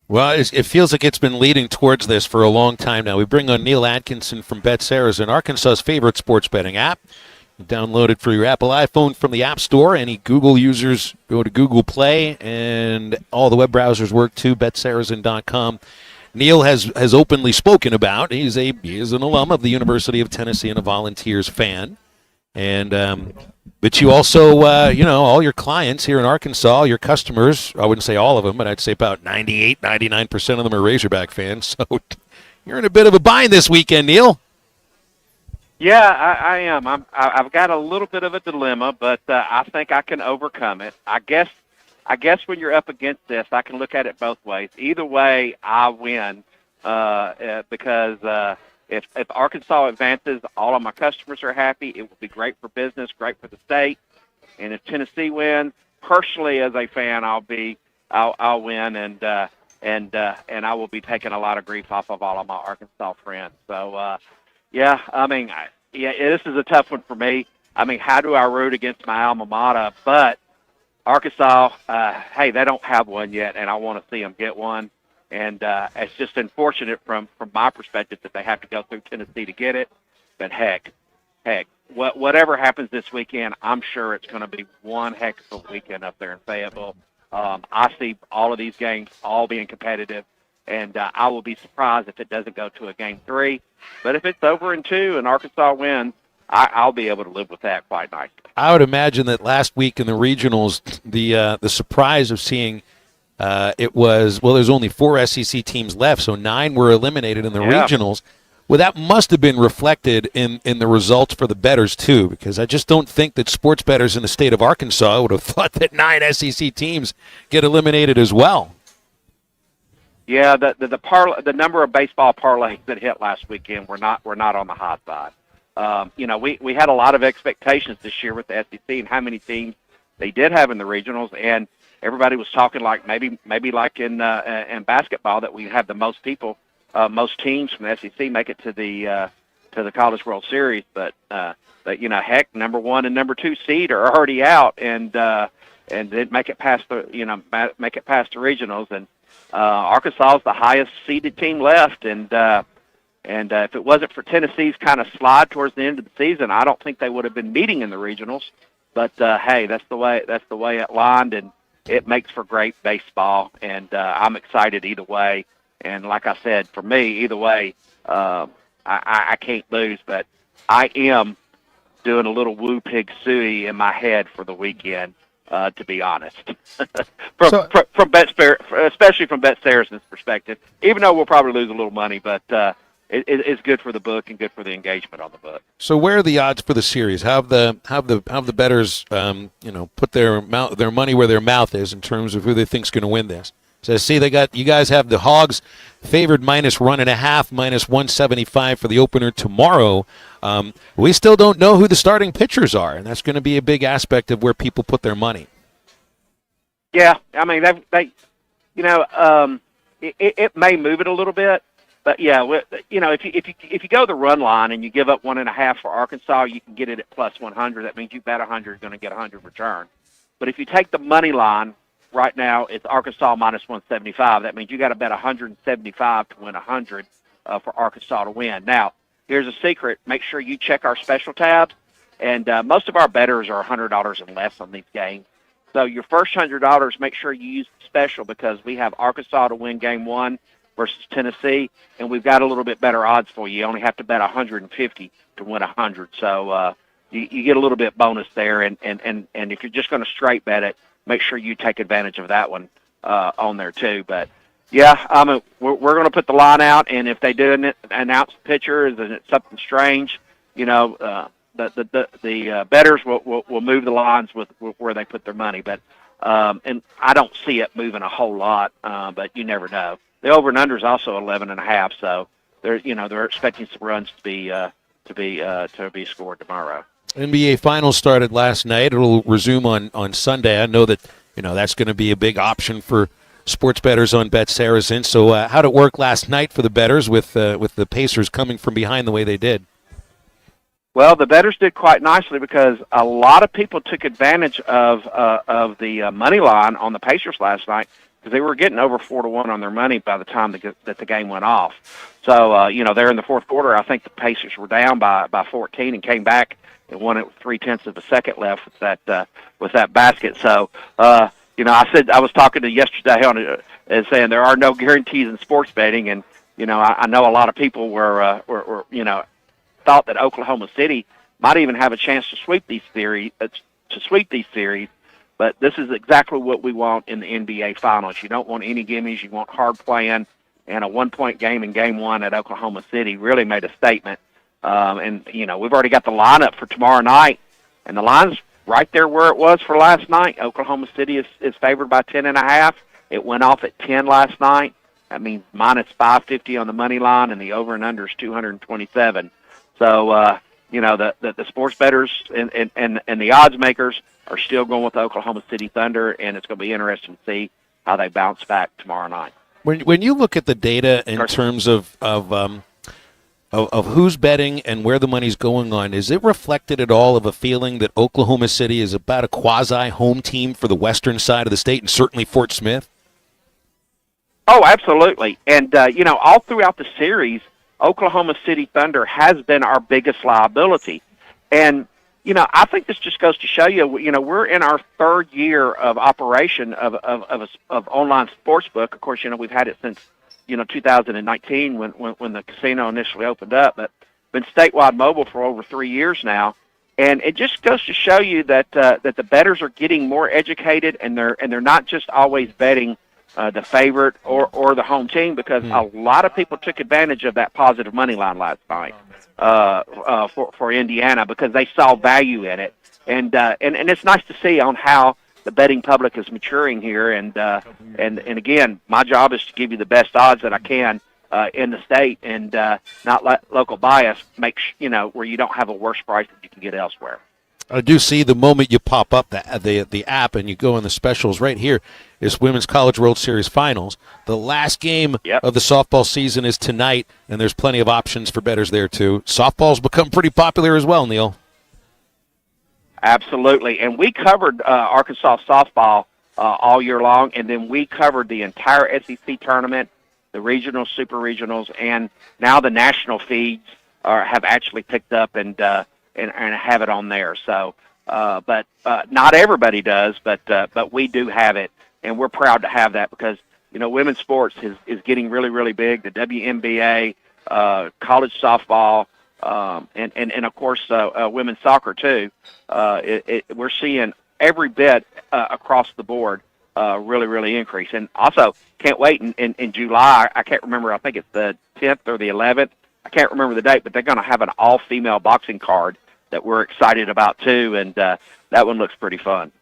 Well, it feels like it's been leading towards this for a long time now. We bring on Neil Atkinson from BetSaracen, Arkansas's favorite sports betting app. Download it for your Apple iPhone from the App Store. Any Google users, go to Google Play, and all the web browsers work too, betsaracen.com. Neil has openly spoken about, he is an alum of the University of Tennessee and a Volunteers fan. And but you also, all your clients here in Arkansas, your customers, I wouldn't say all of them, but I'd say about 98, 99% of them are Razorback fans. So you're in a bit of a bind this weekend, Neil. Yeah, I am. I've got a little bit of a dilemma, but I think I can overcome it. I guess when you're up against this, I can look at it both ways. Either way, I win because if Arkansas advances, all of my customers are happy. It will be great for business, great for the state. And if Tennessee wins, personally as a fan, I'll win, and I will be taking a lot of grief off of all of my Arkansas friends. So yeah, I mean, this is a tough one for me. I mean, how do I root against my alma mater? But Arkansas, hey, they don't have one yet, and I want to see them get one. And it's just unfortunate from my perspective that they have to go through Tennessee to get it. But heck, whatever happens this weekend, I'm sure it's going to be one heck of a weekend up there in Fayetteville. I see all of these games all being competitive, and I will be surprised if it doesn't go to a game 3. But if it's over in 2 and Arkansas wins, I'll be able to live with that quite nicely. I would imagine that last week in the regionals, the surprise of seeing there's only 4 SEC teams left, so 9 were eliminated in the regionals. Well, that must have been reflected in the results for the bettors, too, because I just don't think that sports bettors in the state of Arkansas would have thought that 9 SEC teams get eliminated as well. Yeah, the number of baseball parlays that hit last weekend were not on the high side. We had a lot of expectations this year with the SEC and how many teams they did have in the regionals, and everybody was talking like maybe like in basketball that we have the most people. Most teams from the SEC make it to the College World Series, but heck, number 1 and number 2 seed are already out, and didn't make it past the regionals. And Arkansas is the highest seeded team left, and if it wasn't for Tennessee's kind of slide towards the end of the season, I don't think they would have been meeting in the regionals. But hey, that's the way it lined, and it makes for great baseball, and I'm excited either way. And like I said, for me, either way, I can't lose. But I am doing a little woo pig suey in my head for the weekend, to be honest. Especially from Bet Saracen's perspective. Even though we'll probably lose a little money, but it's good for the book and good for the engagement on the book. So where are the odds for the series? How have the bettors put their money where their mouth is in terms of who they think's going to win this? So see, you guys have the Hogs favored -1.5, -175 for the opener tomorrow. We still don't know who the starting pitchers are, and that's going to be a big aspect of where people put their money. Yeah, I mean, it may move it a little bit, but yeah, if you go the run line and you give up 1.5 for Arkansas, you can get it at +100. That means you bet 100, you're going to get 100 return. But if you take the money line. Right now, it's Arkansas -175. That means you got to bet 175 to win 100 for Arkansas to win. Now, here's a secret. Make sure you check our special tabs, and most of our bettors are $100 and less on these games. So your first $100, make sure you use the special because we have Arkansas to win Game 1 versus Tennessee, and we've got a little bit better odds for you. You only have to bet 150 to win 100. So you get a little bit bonus there, and if you're just going to straight bet it, make sure you take advantage of that one on there too. But yeah, we're going to put the line out, and if they do announce pitchers and it's something strange, the bettors will move the lines with where they put their money. But and I don't see it moving a whole lot, but you never know. The over and under is also 11.5, so they're expecting some runs to be scored tomorrow. NBA Finals started last night. It'll resume on Sunday. I know that that's going to be a big option for sports bettors on Bet Saracen. So how did it work last night for the bettors with the Pacers coming from behind the way they did? Well, the bettors did quite nicely because a lot of people took advantage of the money line on the Pacers last night because they were getting over 4-1 on their money by the time that the game went off. So there in the fourth quarter, I think the Pacers were down by 14 and came back. And won it with 0.3 of a second left with that basket. So, I was talking to yesterday on it and saying there are no guarantees in sports betting, and I know a lot of people were thought that Oklahoma City might even have a chance to sweep these series. But this is exactly what we want in the NBA Finals. You don't want any gimmies. You want hard playing, and a 1-point game in Game 1 at Oklahoma City really made a statement. We've already got the lineup for tomorrow night, and the line's right there where it was for last night. Oklahoma City is favored by 10.5. It went off at 10 last night. That means minus 550 on the money line, and the over and under is 227. So, the sports bettors and the odds makers are still going with the Oklahoma City Thunder, and it's going to be interesting to see how they bounce back tomorrow night. When you look at the data in terms of who's betting and where the money's going on, is it reflected at all of a feeling that Oklahoma City is about a quasi-home team for the western side of the state, and certainly Fort Smith? Oh, absolutely. And, all throughout the series, Oklahoma City Thunder has been our biggest liability. And, I think this just goes to show you, we're in our third year of operation of online sportsbook. Of course, we've had it since, 2019 when the casino initially opened up, but been statewide mobile for over 3 years now. And it just goes to show you that the bettors are getting more educated, and they're not just always betting the favorite or the home team, because a lot of people took advantage of that positive money line last night for Indiana, because they saw value in it, and it's nice to see on how the betting public is maturing here, and again, my job is to give you the best odds that I can in the state, and not let local bias make where you don't have a worse price that you can get elsewhere. I do see the moment you pop up the app and you go in the specials right here is Women's College World Series Finals. The last game of the softball season is tonight, and there's plenty of options for bettors there too. Softball's become pretty popular as well, Neil. Absolutely, and we covered Arkansas softball all year long, and then we covered the entire SEC tournament, the regionals, super regionals, and now the national feeds have actually picked up and have it on there. So, but not everybody does, but we do have it, and we're proud to have that, because women's sports is getting really, really big. The WNBA, college softball, and of course women's soccer too. We're seeing every bit across the board really, really increase. And also, can't wait in July. I can't remember. I think it's the 10th or the 11th. I can't remember the date, but they're going to have an all-female boxing card that we're excited about too, and that one looks pretty fun.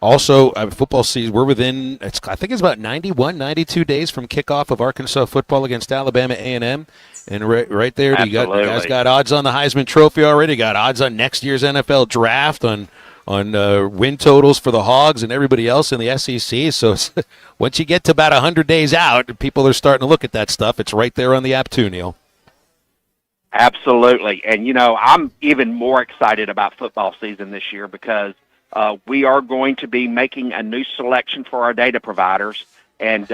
Also, football season, we're within, I think it's about 91, 92 days from kickoff of Arkansas football against Alabama A&M. And right there, you guys got odds on the Heisman Trophy already, got odds on next year's NFL draft, on win totals for the Hogs and everybody else in the SEC. So once you get to about 100 days out, people are starting to look at that stuff. It's right there on the app too, Neil. Absolutely. And, I'm even more excited about football season this year, because we are going to be making a new selection for our data providers. And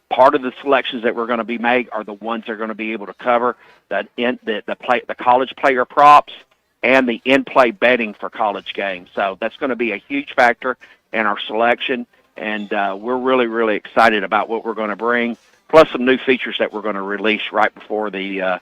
part of the selections that we're going to be made are the ones that are going to be able to cover the college player props and the in-play betting for college games. So that's going to be a huge factor in our selection. And we're really, really excited about what we're going to bring, plus some new features that we're going to release right before the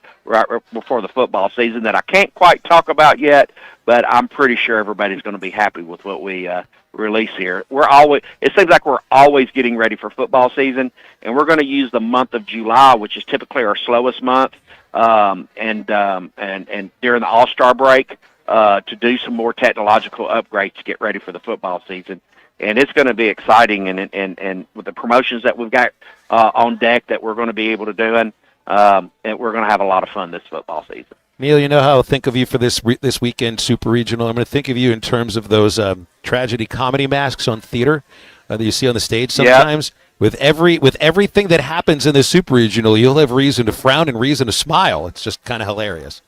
football season that I can't quite talk about yet, but I'm pretty sure everybody's going to be happy with what we release here. It seems like we're always getting ready for football season, and we're going to use the month of July, which is typically our slowest month, and during the All-Star break to do some more technological upgrades to get ready for the football season. And it's going to be exciting, and with the promotions that we've got on deck that we're going to be able to do, and we're going to have a lot of fun this football season. Neil, you know how I think of you for this weekend Super Regional. I'm going to think of you in terms of those tragedy comedy masks on theater that you see on the stage sometimes. With everything that happens in the Super Regional, you'll have reason to frown and reason to smile. It's just kind of hilarious.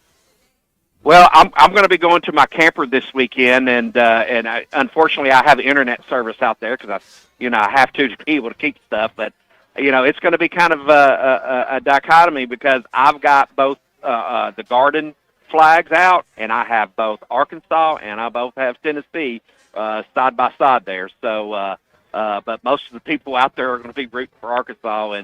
Well, I'm going to be going to my camper this weekend, and unfortunately I have internet service out there because I have to be able to keep stuff. But it's going to be kind of a dichotomy, because I've got both the Garden flags out, and I have both Arkansas and I both have Tennessee side by side there. So, but most of the people out there are going to be rooting for Arkansas,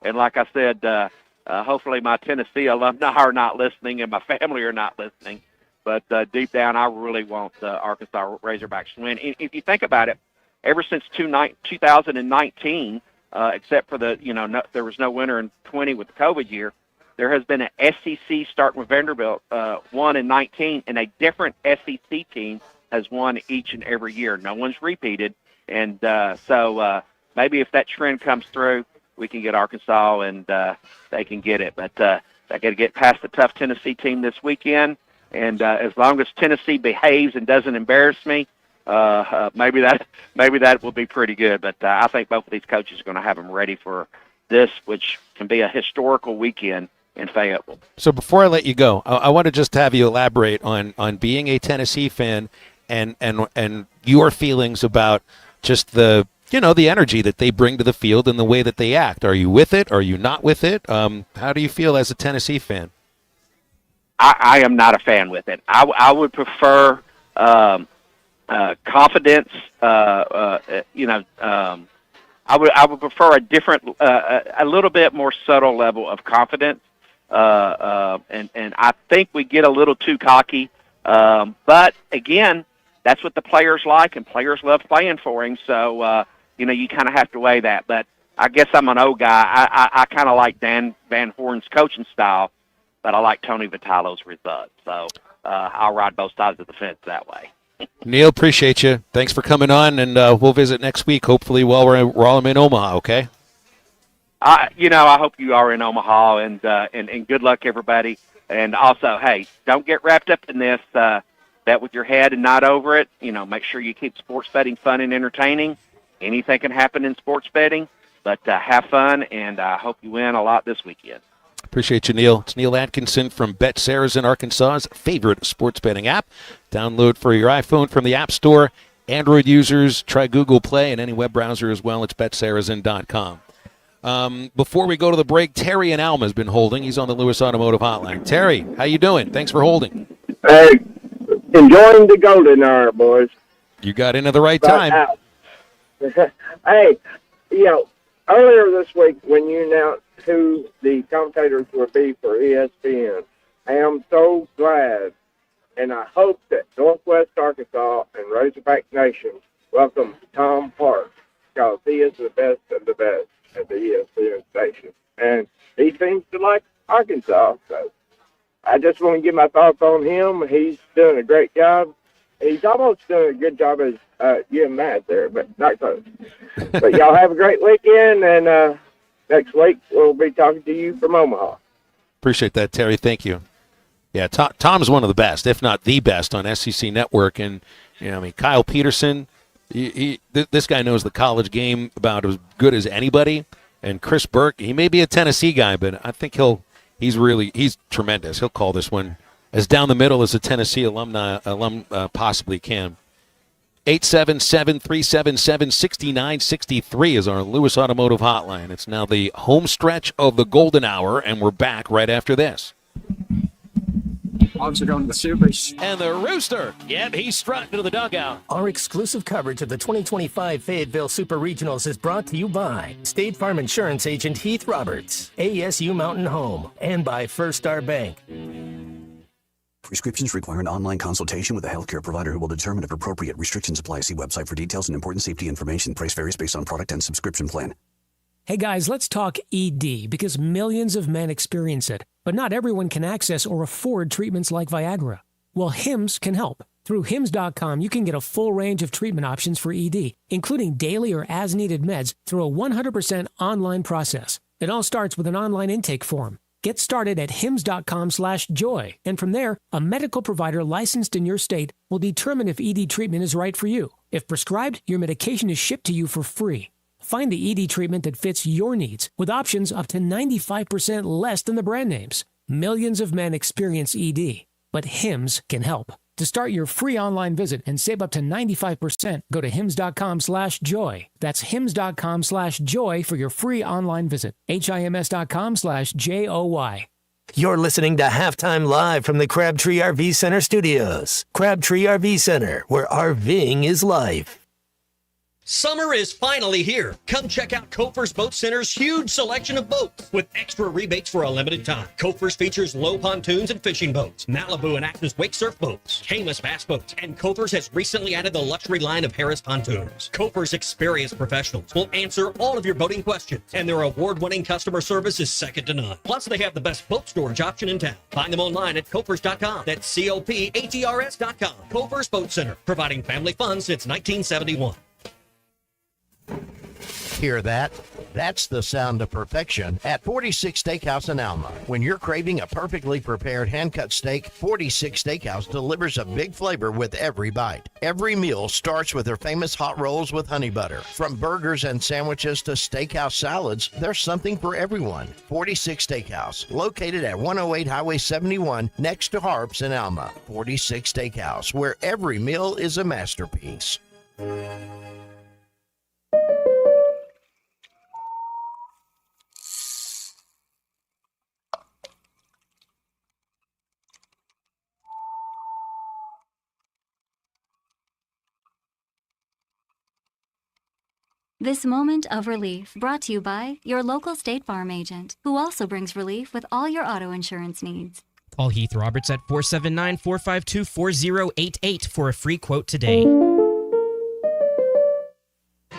and like I said. Hopefully my Tennessee alumni are not listening and my family are not listening. But deep down, I really want Arkansas Razorbacks to win. If you think about it, ever since 2019, except for there was no winner in 20 with the COVID year, there has been an SEC starting with Vanderbilt, won in 19, and a different SEC team has won each and every year. No one's repeated. And so maybe if that trend comes through, we can get Arkansas and they can get it. But they got to get past the tough Tennessee team this weekend. And as long as Tennessee behaves and doesn't embarrass me, maybe that will be pretty good. But I think both of these coaches are going to have them ready for this, which can be a historical weekend in Fayetteville. So before I let you go, I want to just have you elaborate on being a Tennessee fan and your feelings about just the energy that they bring to the field and the way that they act. Are you with it? Are you not with it? How do you feel as a Tennessee fan? I am not a fan with it. I would prefer confidence. I would prefer a different, a little bit more subtle level of confidence. And I think we get a little too cocky. But again, that's what the players like, and players love playing for him. So you kind of have to weigh that. But I guess I'm an old guy. I kind of like Dan Van Horn's coaching style, but I like Tony Vitalo's results. So I'll ride both sides of the fence that way. Neil, appreciate you. Thanks for coming on, and we'll visit next week, hopefully while we're all in Omaha, okay? I hope you are in Omaha, and good luck, everybody. And also, hey, don't get wrapped up in this. Bet with your head and not over it. Make sure you keep sports betting fun and entertaining. Anything can happen in sports betting, but have fun, and I hope you win a lot this weekend. Appreciate you, Neil. It's Neil Atkinson from Bet Saracen, Arkansas's favorite sports betting app. Download for your iPhone from the App Store. Android users, try Google Play and any web browser as well. It's betsaracen.com. Before we go to the break, Terry in Alma has been holding. He's on the Lewis Automotive Hotline. Terry, how you doing? Thanks for holding. Hey, enjoying the golden hour, boys. You got in at the right time. Hey, earlier this week when you announced who the commentators would be for ESPN, I am so glad, and I hope that Northwest Arkansas and Razorback Nation welcome Tom Parks, because he is the best of the best at the ESPN station, and he seems to like Arkansas. So I just want to give my thoughts on him. He's doing a great job. He's almost doing a good job as you and Matt there, but not close. But y'all have a great weekend, and next week we'll be talking to you from Omaha. Appreciate that, Terry. Thank you. Yeah, Tom's one of the best, if not the best, on SEC Network. And, Kyle Peterson, this guy knows the college game about as good as anybody. And Chris Burke, he may be a Tennessee guy, but I think he's tremendous. He'll call this one as down the middle as a Tennessee alum possibly can. 877-377-6963 is our Lewis Automotive Hotline. It's now the home stretch of the golden hour, and we're back right after this. Hogs are going to the Supers. And the Rooster. Yep, he's strutting to the dugout. Our exclusive coverage of the 2025 Fayetteville Super Regionals is brought to you by State Farm Insurance Agent Heath Roberts, ASU Mountain Home, and by First Star Bank. Prescriptions require an online consultation with a healthcare provider who will determine if appropriate. Restrictions apply. See website for details and important safety information. Price varies based on product and subscription plan. Hey guys, let's talk ED, because millions of men experience it, but not everyone can access or afford treatments like Viagra. Well, Hims can help. Through Hims.com, you can get a full range of treatment options for ED, including daily or as-needed meds through a 100% online process. It all starts with an online intake form. Get started at hims.com/joy, and from there, a medical provider licensed in your state will determine if ED treatment is right for you. If prescribed, your medication is shipped to you for free. Find the ED treatment that fits your needs, with options up to 95% less than the brand names. Millions of men experience ED, but Hims can help. To start your free online visit and save up to 95%, go to hims.com/joy. That's hims.com/joy for your free online visit. HIMS.com/JOY. You're listening to Halftime Live from the Crabtree RV Center studios. Crabtree RV Center, where RVing is life. Summer is finally here. Come check out Kofer's Boat Center's huge selection of boats with extra rebates for a limited time. Kofer's features low pontoons and fishing boats, Malibu and Axis wake surf boats, Camus bass boats, and Kofer's has recently added the luxury line of Harris pontoons. Kofer's experienced professionals will answer all of your boating questions, and their award-winning customer service is second to none. Plus, they have the best boat storage option in town. Find them online at Kofers.com. That's COPATRS.com. Kofer's Boat Center, providing family fun since 1971. Hear that? That's the sound of perfection at 46 Steakhouse in Alma. When you're craving a perfectly prepared hand-cut steak, 46 Steakhouse delivers a big flavor with every bite. Every meal starts with their famous hot rolls with honey butter. From burgers and sandwiches to steakhouse salads, there's something for everyone. 46 Steakhouse, located at 108 Highway 71 next to Harps in Alma. 46 Steakhouse, where every meal is a masterpiece. This moment of relief brought to you by your local State Farm agent, who also brings relief with all your auto insurance needs. Call Heath Roberts at 479-452-4088 for a free quote today.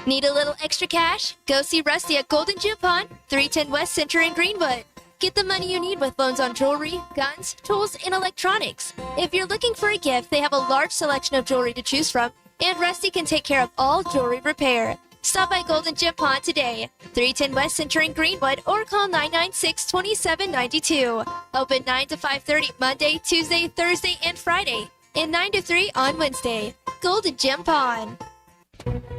Need a little extra cash? Go see Rusty at Golden Gym Pawn, 310 West Center in Greenwood. Get the money you need with loans on jewelry, guns, tools, and electronics. If you're looking for a gift, they have a large selection of jewelry to choose from, and Rusty can take care of all jewelry repair. Stop by Golden Gym Pawn today, 310 West Center in Greenwood, or call 996-2792. Open 9 to 5:30 Monday, Tuesday, Thursday, and Friday, and 9 to 3 on Wednesday. Golden Gym Pawn.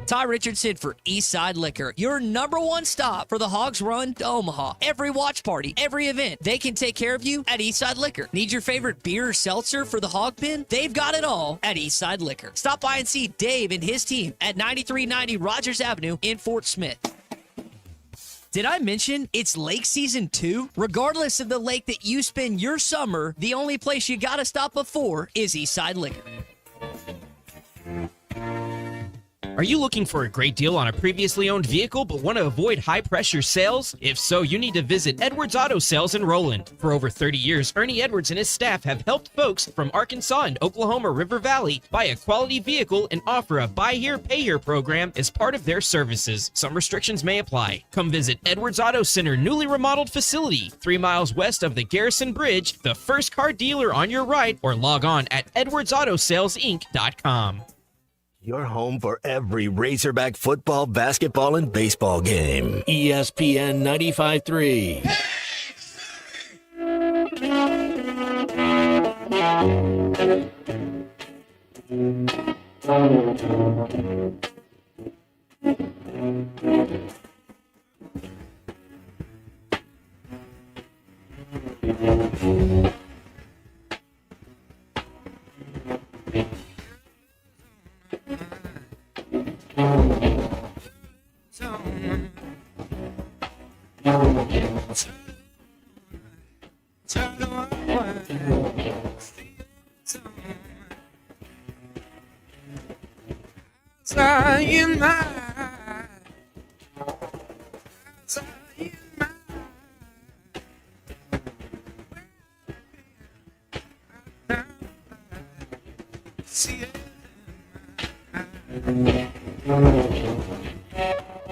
Ty Richardson for Eastside Liquor, your number one stop for the Hogs Run to Omaha. Every watch party, every event, they can take care of you at Eastside Liquor. Need your favorite beer or seltzer for the Hog Pen? They've got it all at Eastside Liquor. Stop by and see Dave and his team at 9390 Rogers Avenue in Fort Smith. Did I mention it's lake season 2? Regardless of the lake that you spend your summer, the only place you gotta stop before is Eastside Liquor. Are you looking for a great deal on a previously owned vehicle but want to avoid high-pressure sales? If so, you need to visit Edwards Auto Sales in Roland. For over 30 years, Ernie Edwards and his staff have helped folks from Arkansas and Oklahoma River Valley buy a quality vehicle and offer a buy here, pay here program as part of their services. Some restrictions may apply. Come visit Edwards Auto Center newly remodeled facility, 3 miles west of the Garrison Bridge, the first car dealer on your right, or log on at edwardsautosalesinc.com. Your home for every Razorback football, basketball, and baseball game. ESPN 95.3.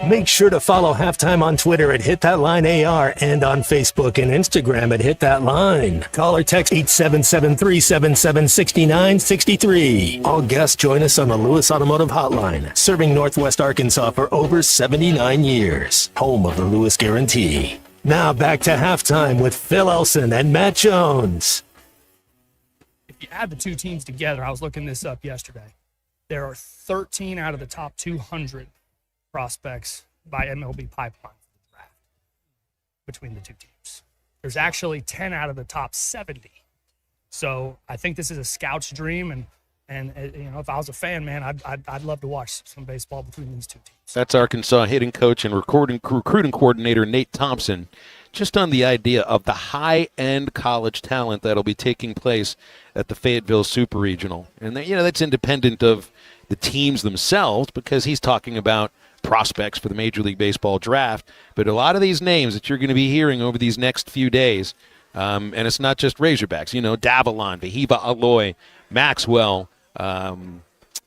Make sure to follow Halftime on Twitter at HitThatLineAR and on Facebook and Instagram at HitThatLine. Call or text 877-377-6963. All guests join us on the Lewis Automotive Hotline, serving Northwest Arkansas for over 79 years. Home of the Lewis Guarantee. Now back to Halftime with Phil Elson and Matt Jones. If you add the two teams together, I was looking this up yesterday, there are 13 out of the top 200 prospects by MLB pipeline for the draft between the two teams. There's actually 10 out of the top 70. So I think this is a scout's dream, and you know, if I was a fan, man, I'd love to watch some baseball between these two teams. That's Arkansas hitting coach and recruiting coordinator Nate Thompson, just on the idea of the high-end college talent that'll be taking place at the Fayetteville Super Regional. And you know, that's independent of the teams themselves, because he's talking about prospects for the Major League Baseball draft. But a lot of these names that you're going to be hearing over these next few days, and it's not just Razorbacks, you know, Davalon, Vahiva Aloy, Maxwell,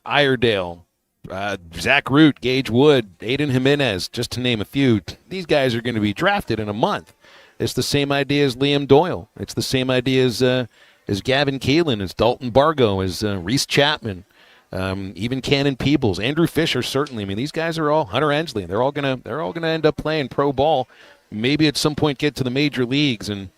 Iredale, Zach Root, Gage Wood, Aiden Jimenez, just to name a few. These guys are going to be drafted in a month. It's the same idea as Liam Doyle. It's the same idea as Gavin Keelan, as Dalton Bargo, as Reese Chapman. even Cannon Peebles, Andrew Fisher, certainly. I mean, these guys are all Hunter Ensley. They're all gonna end up playing pro ball. Maybe at some point get to the major leagues, and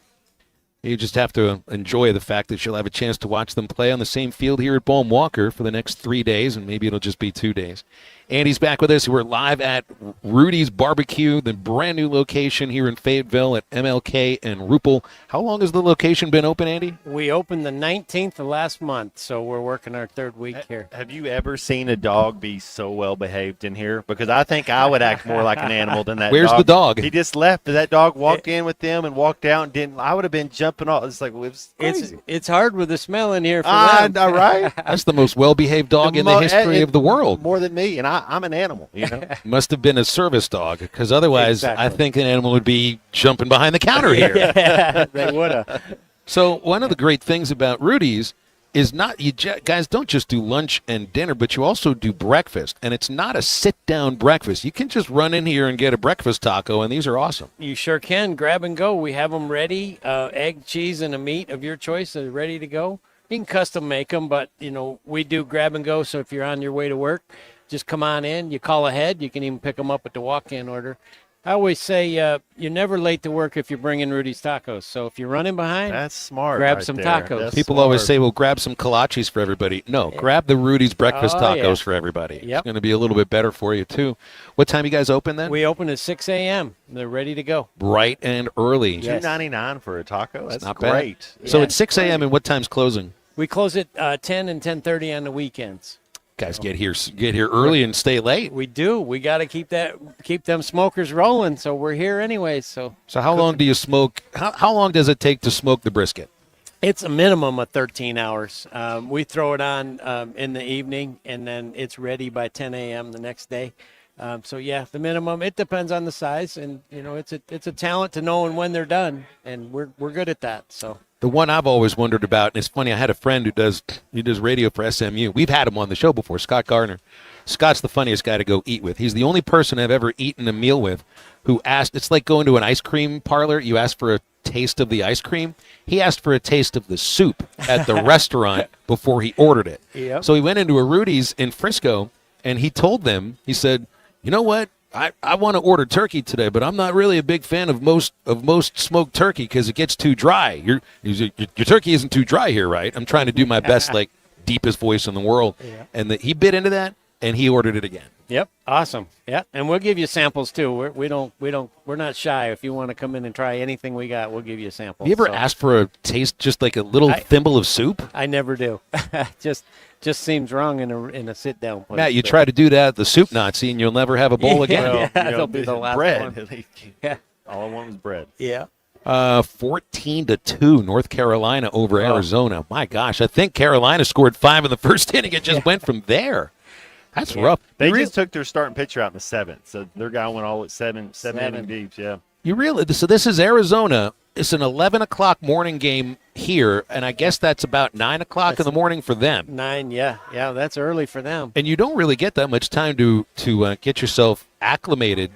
you just have to enjoy the fact that you'll have a chance to watch them play on the same field here at Bohm Walker for the next 3 days, and maybe it'll just be 2 days. Andy's back with us. We're live at Rudy's Barbecue, the brand new location here in Fayetteville at MLK and Rupel. How long has the location been open, Andy? We opened the 19th of last month, so we're working our third week here. Have you ever seen a dog be so well behaved in here? Because I think I would act more like an animal than that. Where's dog. the dog? He just left. That dog walked in with them and walked out and didn't. I would have been jumping off. It's like it's hard with the smell in here for them. Right? That's the most well-behaved dog in the history of the world. More than me, and I'm an animal. You know? Must have been a service dog, because otherwise I think an animal would be jumping behind the counter here. Yeah, they would have. So one of the great things about Rudy's is guys don't just do lunch and dinner, but you also do breakfast. And it's not a sit-down breakfast. You can just run in here and get a breakfast taco, and these are awesome. You sure can. Grab and go. We have them ready. Egg, cheese, and a meat of your choice are ready to go. You can custom make them, but, we do grab and go. So if you're on your way to work, just come on in. You call ahead. You can even pick them up at the walk-in order. I always say you're never late to work if you're bringing Rudy's Tacos. So if you're running behind, that's smart. Grab right some there. tacos. That's People smart. always say, well, grab some kolaches for everybody. No, grab the Rudy's breakfast tacos for everybody. Yep. It's going to be a little bit better for you, too. What time you guys open then? We open at 6 a.m. They're ready to go. Bright and early. Yes. $2.99 for a taco. That's not great. bad. So it's 6 a.m. and what time's closing? We close at 10 and 10:30 on the weekends. Guys, get here early and stay late. We do. We got to keep them smokers rolling. So we're here anyways. So how long do you smoke? How long does it take to smoke the brisket? It's a minimum of 13 hours. We throw it on in the evening, and then it's ready by 10 a.m. the next day. The minimum. It depends on the size, and it's a talent to knowing when they're done, and we're good at that. So. The one I've always wondered about, and it's funny, I had a friend who does radio for SMU. We've had him on the show before, Scott Gardner. Scott's the funniest guy to go eat with. He's the only person I've ever eaten a meal with who asked, it's like going to an ice cream parlor. You ask for a taste of the ice cream. He asked for a taste of the soup at the restaurant before he ordered it. Yep. So he went into a Rudy's in Frisco, and he told them, he said, you know what? I want to order turkey today, but I'm not really a big fan of most smoked turkey because it gets too dry. Your turkey isn't too dry here, right? I'm trying to do my best, like deepest voice in the world. Yeah. And he bit into that, and he ordered it again. Yep, awesome. Yeah, and we'll give you samples too. We're not shy. If you want to come in and try anything we got, we'll give you a sample. Have you ever asked for a taste, just like a little thimble of soup? I never do. Just seems wrong in a sit down place. Matt, you try to do that at the Soup Nazi, and you'll never have a bowl again. Yeah, that'll be the last bread. one. Yeah. All I want was bread. Yeah. 14-2, North Carolina over Arizona. My gosh, I think Carolina scored 5 in the first inning. It just went from there. That's rough. They just took their starting pitcher out in the 7th, so their guy went all at seven inning deep. Yeah. So this is Arizona. It's an 11 o'clock morning game here, and I guess that's about 9 o'clock in the morning for them. 9, yeah, that's early for them. And you don't really get that much time to get yourself acclimated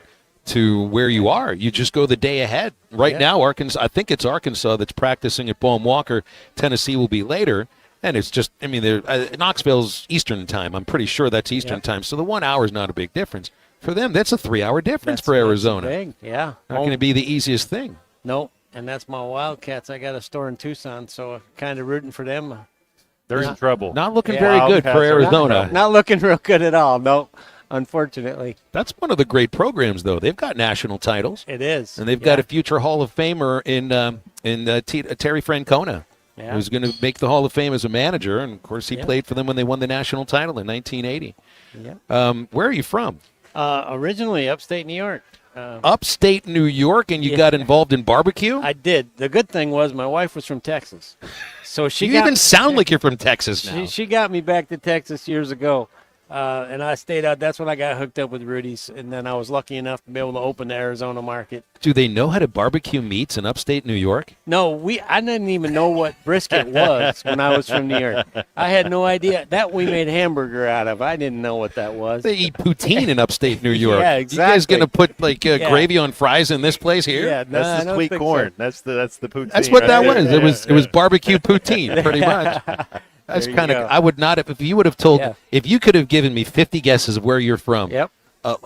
to where you are. You just go the day ahead. Right now, Arkansas. I think it's Arkansas that's practicing at Bohm Walker. Tennessee will be later. And it's just, Knoxville's Eastern time. I'm pretty sure that's Eastern time. So the 1 hour is not a big difference. For them, that's a 3-hour difference for Arizona. That's big, yeah. Not going to be the easiest thing. No, and that's my Wildcats. I got a store in Tucson, so kind of rooting for them. They're in trouble. Not looking very good for Arizona. Not looking real good at all, no, unfortunately. That's one of the great programs, though. They've got national titles. It is. And they've got a future Hall of Famer in Terry Francona. Yeah. Who's going to make the Hall of Fame as a manager, and of course he played for them when they won the national title in 1980. Yeah. Where are you from? Originally upstate New York. Upstate New York, and you got involved in barbecue? I did. The good thing was my wife was from Texas, so she. You even sound like you're from Texas now. She got me back to Texas years ago. And I stayed out. That's when I got hooked up with Rudy's, and then I was lucky enough to be able to open the Arizona market. Do they know how to barbecue meats in upstate New York? No, I didn't even know what brisket was when I was from New York. I had no idea. That we made hamburger out of. I didn't know what that was. They eat poutine in upstate New York. Yeah, exactly. You guys going to put gravy on fries in this place here? Yeah, that's the sweet corn. So. That's the poutine. That's what that was. It was barbecue poutine, pretty much. That's There you kind of. go. I would not have. If you would have told. Yeah. If you could have given me 50 guesses of where you're from. Yep.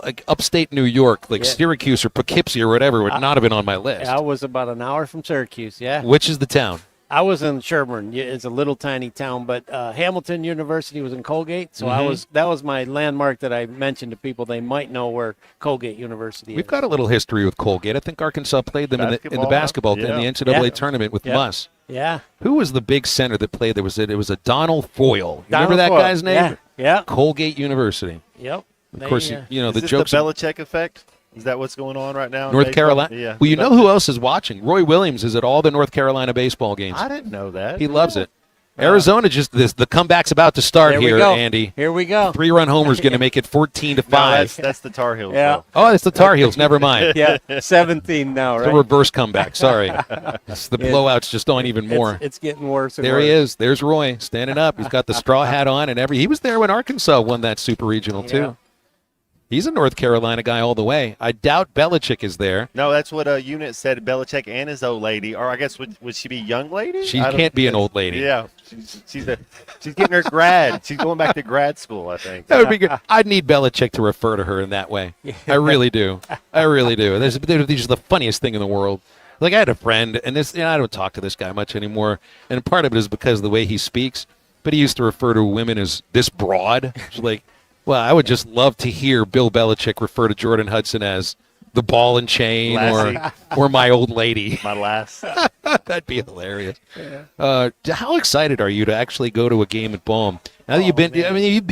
Like upstate New York, like Yeah. Syracuse or Poughkeepsie or whatever, would not have been on my list. I was about an hour from Syracuse. Yeah. Which is the town? I was in Sherburne. It's a little tiny town, but Hamilton University was in Colgate, so Mhm. that was my landmark that I mentioned to people. They might know where Colgate University We've is. got a little history with Colgate. I think Arkansas played them in the Basketball, basketball yeah. in the NCAA Yeah. tournament with Yeah. Muss. Yeah. Who was the big center that played? It was a Donald Foyle. You remember Donald that Foyle. guy's name? Yeah. Colgate University. Yep. Of course, you know Is the this jokes. the Belichick effect? Is that what's going on right now? in North baseball? Carolina. Yeah. Well, you know who else is watching? Roy Williams is at all the North Carolina baseball games. I didn't know that. He loves it. Arizona the comeback's about to start There we here, go. Andy. Here we go. 3-run homer's going to make it 14-5. That's the Tar Heels. Yeah. though. Oh, it's the Tar Heels. Never mind. Yeah, 17 now, It's right? a reverse comeback. Sorry. The Yeah. blowout's just on even more. It's getting worse and There worse. he is. There's Roy standing up. He's got the straw hat on and he was there when Arkansas won that super regional too. Yeah. He's a North Carolina guy all the way. I doubt Belichick is there. No, that's what a unit said. Belichick and his old lady, or I guess would she be young lady? She I don't- can't be an old lady. Yeah, she's getting her grad. She's going back to grad school, I think. That would be good. I'd need Belichick to refer to her in that way. I really do. I really do. There's just the funniest thing in the world. Like I had a friend, and I don't talk to this guy much anymore, and part of it is because of the way he speaks. But he used to refer to women as this broad. It's like, well, I would just love to hear Bill Belichick refer to Jordan Hudson as the ball and chain or my old lady. My lass. That'd be hilarious. How excited are you to actually go to a game at Baum? Now that you've been, I mean,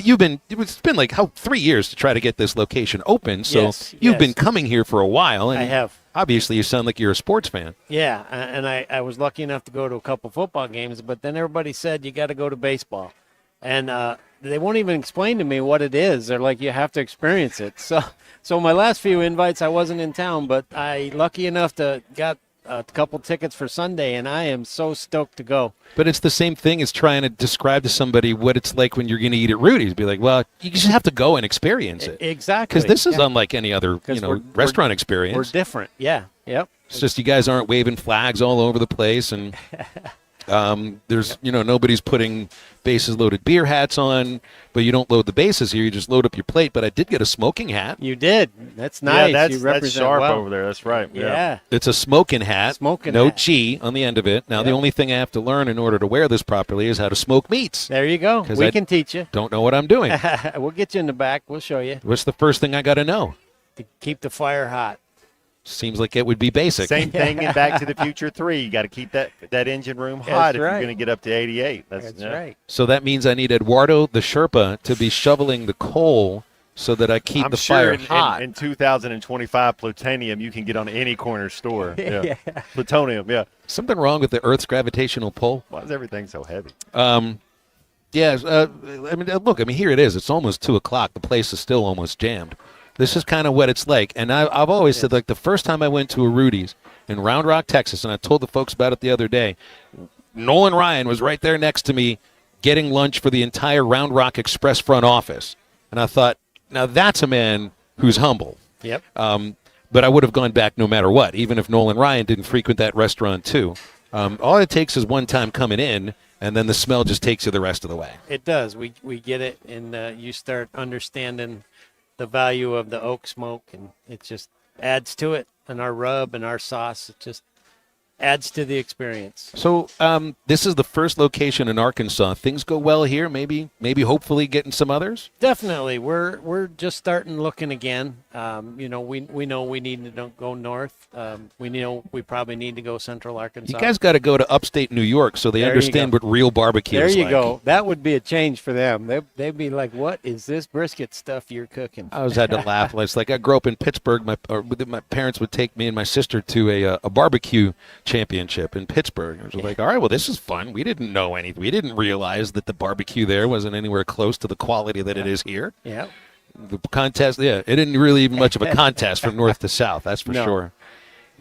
it's been like 3 years to try to get this location open. So Yes, you've yes. been coming here for a while. And I have. Obviously, you sound like you're a sports fan. Yeah, and I was lucky enough to go to a couple football games, but then everybody said you got to go to baseball. And they won't even explain to me what it is. They're like, you have to experience it. So my last few invites, I wasn't in town, but I lucky enough to got a couple tickets for Sunday, and I am so stoked to go. But it's the same thing as trying to describe to somebody what it's like when you're going to eat at Rudy's. Be like, well, you just have to go and experience it. Exactly. Because this is Yeah. unlike any other we're- restaurant experience. We're different. Yeah. Yep. It's just you guys aren't waving flags all over the place, and there's nobody's putting bases loaded beer hats on, but you don't load the bases here. You just load up your plate. But I did get a smoking hat. You did. That's nice. Yeah, you that's represent sharp well. over there. That's right. Yeah. It's a smoking hat. Smoking no hat. G on the end of it. Now the Yep. only thing I have to learn in order to wear this properly is how to smoke meats. There you go. 'Cause We I can teach you. Don't know what I'm doing. We'll get you in the back. We'll show you. What's the first thing I got to know? To keep the fire hot. Seems like it would be basic. Same thing in Back to the Future 3. You got to keep that engine room hot if right. you're going to get up to 88. That's right. So that means I need Eduardo the Sherpa to be shoveling the coal so that I keep I'm the sure fire in, hot. In 2025, plutonium you can get on any corner store. Yeah. Yeah. Plutonium, yeah. Something wrong with the Earth's gravitational pull? Why is everything so heavy? Yeah, look, here it is. It's almost 2 o'clock. The place is still almost jammed. This is kind of what it's like. And I've always said, like, the first time I went to a Rudy's in Round Rock, Texas, and I told the folks about it the other day, Nolan Ryan was right there next to me getting lunch for the entire Round Rock Express front office. And I thought, now that's a man who's humble. Yep. But I would have gone back no matter what, even if Nolan Ryan didn't frequent that restaurant too. All it takes is one time coming in, and then the smell just takes you the rest of the way. It does. We get it, and you start understanding the value of the oak smoke, and it just adds to it. And our rub and our sauce, it just adds to the experience. So this is the first location in Arkansas. Things go well here. Maybe hopefully getting some others. Definitely, we're just starting looking again. We know we need to go north. We know we probably need to go central Arkansas. You guys got to go to upstate New York so they There you understand go. what real barbecue There is you like. go. That would be a change for them. They'd be like, "What is this brisket stuff you're cooking?" I always had to laugh. It's like I grew up in Pittsburgh. My parents would take me and my sister to a barbecue championship in Pittsburgh. It was like, all right, well, this is fun. We didn't know anything. We didn't realize that the barbecue there wasn't anywhere close to the quality that it is here. Yeah. The contest, it isn't really even much of a contest from north to south. That's for No. sure.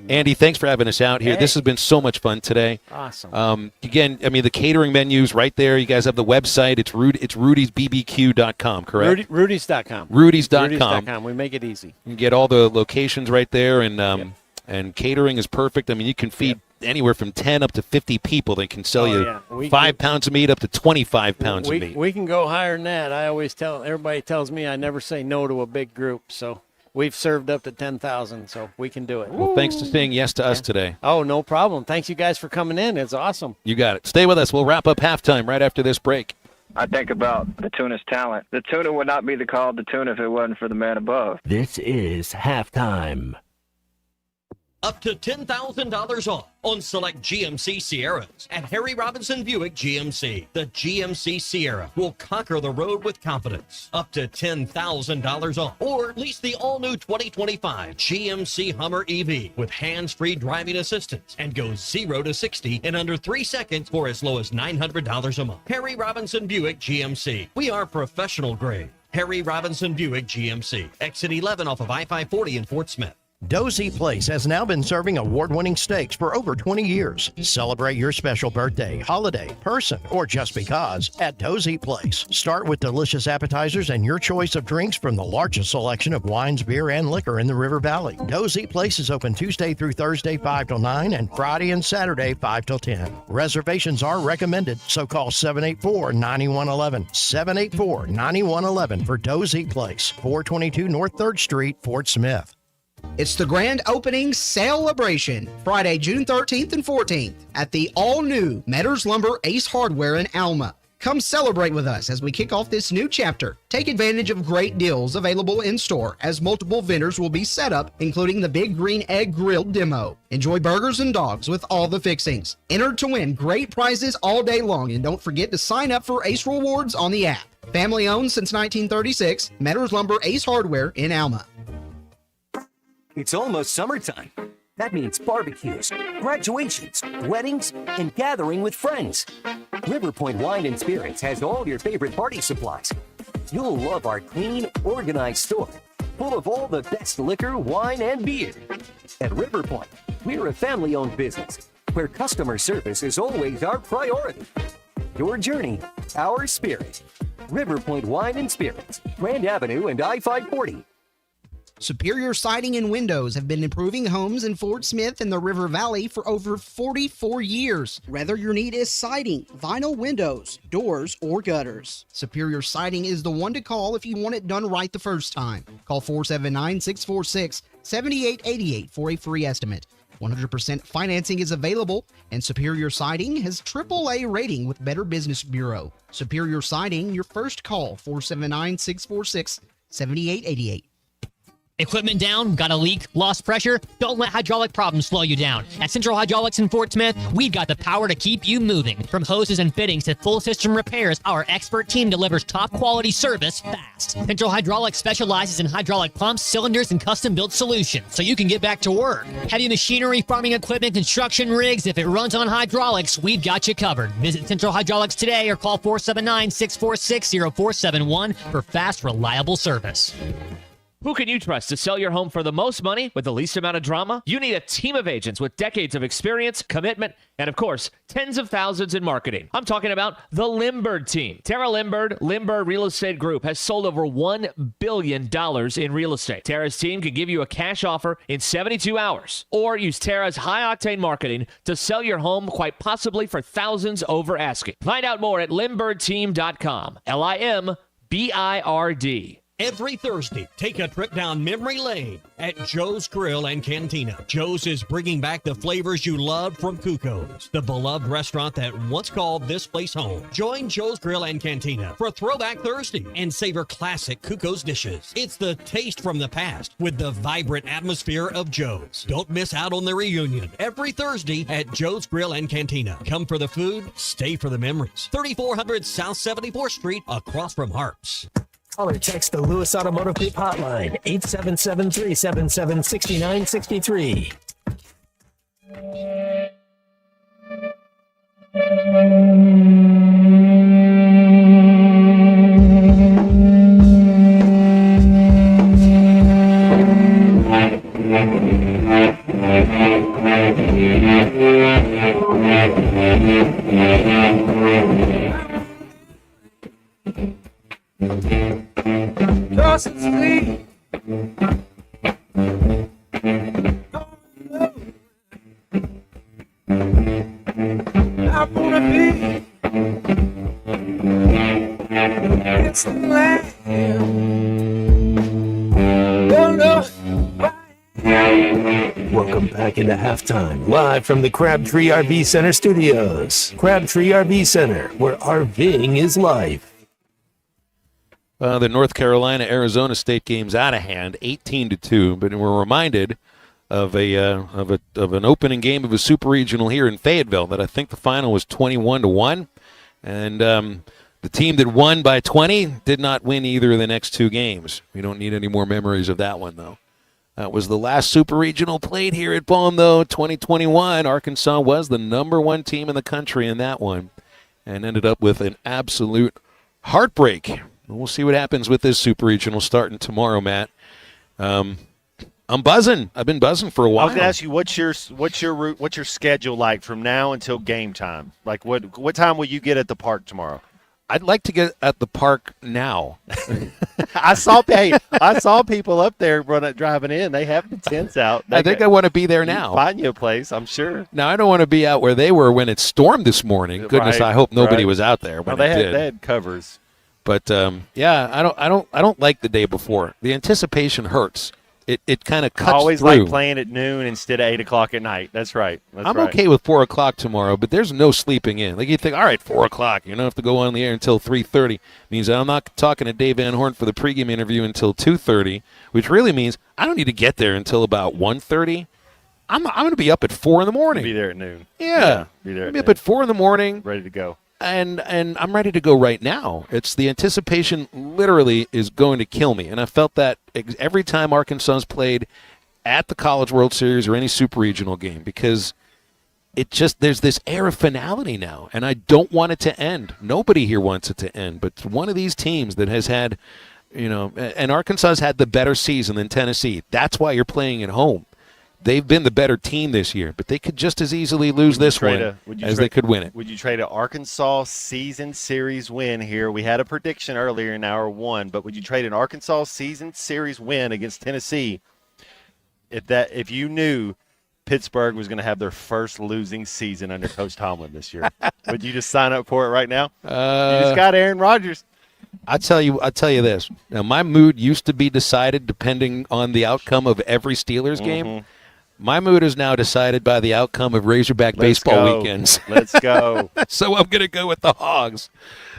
Andy, thanks for having us out here. Hey. This has been so much fun today. Awesome. Again, the catering menu's right there. You guys have the website. It's rudysbbq.com, correct? Rudy's.com. Rudy's.com. Rudy's.com. We make it easy. You can get all the locations right there, and catering is perfect. You can feed anywhere from 10 up to 50 people that can sell you yeah. 5 pounds of meat up to 25 pounds of meat. We can go higher than that. I always tell everybody tells me I never say no to a big group. So we've served up to 10,000, so we can do it. Well, thanks for saying yes to us today. Oh, no problem. Thanks you guys for coming in. It's awesome. You got it. Stay with us. We'll wrap up halftime right after this break. I think about the tuna's talent. The tuna would not be called the tuna if it wasn't for the man above. This is halftime. Up to $10,000 off on select GMC Sierras at Harry Robinson Buick GMC. The GMC Sierra will conquer the road with confidence. Up to $10,000 off. Or lease the all-new 2025 GMC Hummer EV with hands-free driving assistance and go 0 to 60 in under 3 seconds for as low as $900 a month. Harry Robinson Buick GMC. We are professional grade. Harry Robinson Buick GMC. Exit 11 off of I-540 in Fort Smith. Dozy Place has now been serving award-winning steaks for over 20 years. Celebrate your special birthday, holiday, person, or just because at Dozy Place. Start with delicious appetizers and your choice of drinks from the largest selection of wines, beer, and liquor in the River Valley. Dozy Place is open Tuesday through Thursday 5 till 9 and Friday and Saturday 5 till 10. Reservations are recommended, so call 784-9111. 784-9111 for Dozy Place, 422 North 3rd Street, Fort Smith. It's the grand opening celebration, Friday, June 13th and 14th at the all-new Metters Lumber Ace Hardware in Alma. Come celebrate with us as we kick off this new chapter. Take advantage of great deals available in-store as multiple vendors will be set up, including the Big Green Egg Grill demo. Enjoy burgers and dogs with all the fixings. Enter to win great prizes all day long, and don't forget to sign up for Ace Rewards on the app. Family owned since 1936, Metters Lumber Ace Hardware in Alma. It's almost summertime. That means barbecues, graduations, weddings, and gathering with friends. River Point Wine and Spirits has all your favorite party supplies. You'll love our clean, organized store, full of all the best liquor, wine, and beer. At River Point, we're a family-owned business where customer service is always our priority. Your journey, our spirit. River Point Wine and Spirits, Grand Avenue and I-540. Superior Siding and Windows have been improving homes in Fort Smith and the River Valley for over 44 years. Whether your need is siding, vinyl windows, doors, or gutters, Superior Siding is the one to call if you want it done right the first time. Call 479-646-7888 for a free estimate. 100% financing is available, and Superior Siding has AAA rating with Better Business Bureau. Superior Siding, your first call, 479-646-7888. Equipment down? Got a leak? Lost pressure? Don't let hydraulic problems slow you down. At Central Hydraulics in Fort Smith, we've got the power to keep you moving. From hoses and fittings to full system repairs, our expert team delivers top quality service fast. Central Hydraulics specializes in hydraulic pumps, cylinders, and custom-built solutions, so you can get back to work. Heavy machinery, farming equipment, construction rigs, if it runs on hydraulics, we've got you covered. Visit Central Hydraulics today or call 479-646-0471 for fast, reliable service. Who can you trust to sell your home for the most money with the least amount of drama? You need a team of agents with decades of experience, commitment, and of course, tens of thousands in marketing. I'm talking about the Limbird team. Tara Limbird, Limbird Real Estate Group, has sold over $1 billion in real estate. Tara's team can give you a cash offer in 72 hours, or use Tara's high-octane marketing to sell your home quite possibly for thousands over asking. Find out more at limbirdteam.com. LIMBIRD. Every Thursday, take a trip down memory lane at Joe's Grill and Cantina. Joe's is bringing back the flavors you loved from Cuco's, the beloved restaurant that once called this place home. Join Joe's Grill and Cantina for Throwback Thursday and savor classic Cuco's dishes. It's the taste from the past with the vibrant atmosphere of Joe's. Don't miss out on the reunion every Thursday at Joe's Grill and Cantina. Come for the food, stay for the memories. 3400 South 74th Street, across from Harps. Call or text the Lewis Automotive Group hotline, 877-377-6963. Just sleep. It's the land. Oh, no. Welcome back into halftime, live from the Crabtree RV Center studios. Crabtree RV Center, where RVing is life. The North Carolina-Arizona State game's out of hand, 18-2. But we're reminded of an opening game of a super regional here in Fayetteville that I think the final was 21-1, and the team that won by 20 did not win either of the next two games. We don't need any more memories of that one, though. That was the last super regional played here at Bohm, though. 2021, Arkansas was the #1 team in the country in that one and ended up with an absolute heartbreak. We'll see what happens with this super regional starting tomorrow, Matt. I'm buzzing. I've been buzzing for a while. I was going to ask you, what's your schedule like from now until game time? Like, what time will you get at the park tomorrow? I'd like to get at the park now. I saw people up there driving in. They have the tents out. I think I want to be there now. Find you a place, I'm sure. Now, I don't want to be out where they were when it stormed this morning. Goodness, I hope nobody was out there when it did. They had covers. But yeah, I don't like the day before. The anticipation hurts. It kind of cuts I always through. like playing at noon instead of 8 o'clock at night. That's right. I'm okay with 4 o'clock tomorrow, but there's no sleeping in. Like you think, all right, 4 o'clock. You don't have to go on the air until 3:30. Means I'm not talking to Dave Van Horn for the pregame interview until 2:30, which really means I don't need to get there until about 1:30. I'm going to be up at 4 in the morning. Be there at noon. Yeah. Be there. I'll be up at 4 in the morning. Ready to go. And I'm ready to go right now. It's the anticipation literally is going to kill me. And I felt that every time Arkansas's played at the College World Series or any super regional game, because there's this air of finality now, and I don't want it to end. Nobody here wants it to end, but one of these teams that has had, and Arkansas's had the better season than Tennessee. That's why you're playing at home. They've been the better team this year, but they could just as easily lose this one as they could win it. Would you trade an Arkansas season series win here? We had a prediction earlier in hour one, but would you trade an Arkansas season series win against Tennessee if you knew Pittsburgh was going to have their first losing season under Coach Tomlin this year? Would you just sign up for it right now? You just got Aaron Rodgers. I'll tell you this. Now, my mood used to be decided depending on the outcome of every Steelers game. My mood is now decided by the outcome of Razorback baseball weekends. Let's go. So I'm going to go with the Hogs.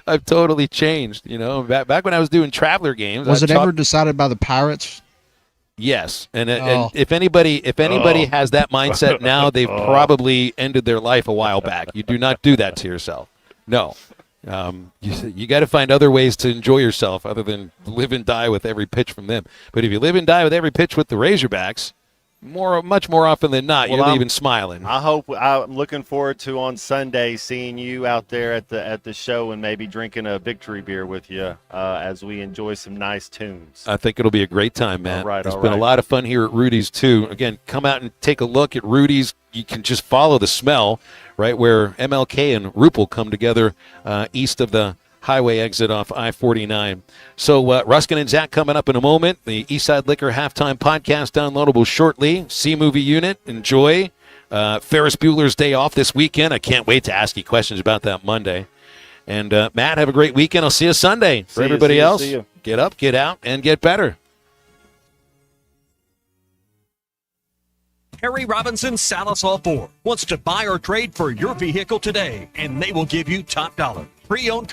I've totally changed. Back when I was doing traveler games. Was it ever decided by the Pirates? Yes, and if anybody has that mindset now, they've probably ended their life a while back. You do not do that to yourself. No. You got to find other ways to enjoy yourself other than live and die with every pitch from them. But if you live and die with every pitch with the Razorbacks, much more often than not, you're leaving smiling. I'm looking forward to on Sunday seeing you out there at the show and maybe drinking a victory beer with you as we enjoy some nice tunes. I think it'll be a great time, man. It's been a lot of fun here at Rudy's too. Again, come out and take a look at Rudy's. You can just follow the smell right where MLK and Rupel come together east of the highway exit off I-49. So Ruskin and Zach coming up in a moment. The Eastside Liquor Halftime Podcast downloadable shortly. C-Movie Unit, enjoy. Ferris Bueller's Day Off this weekend. I can't wait to ask you questions about that Monday. And Matt, have a great weekend. I'll see you Sunday. For everybody else, get up, get out, and get better. Harry Robinson Salisol Ford wants to buy or trade for your vehicle today, and they will give you top dollar. Pre-owned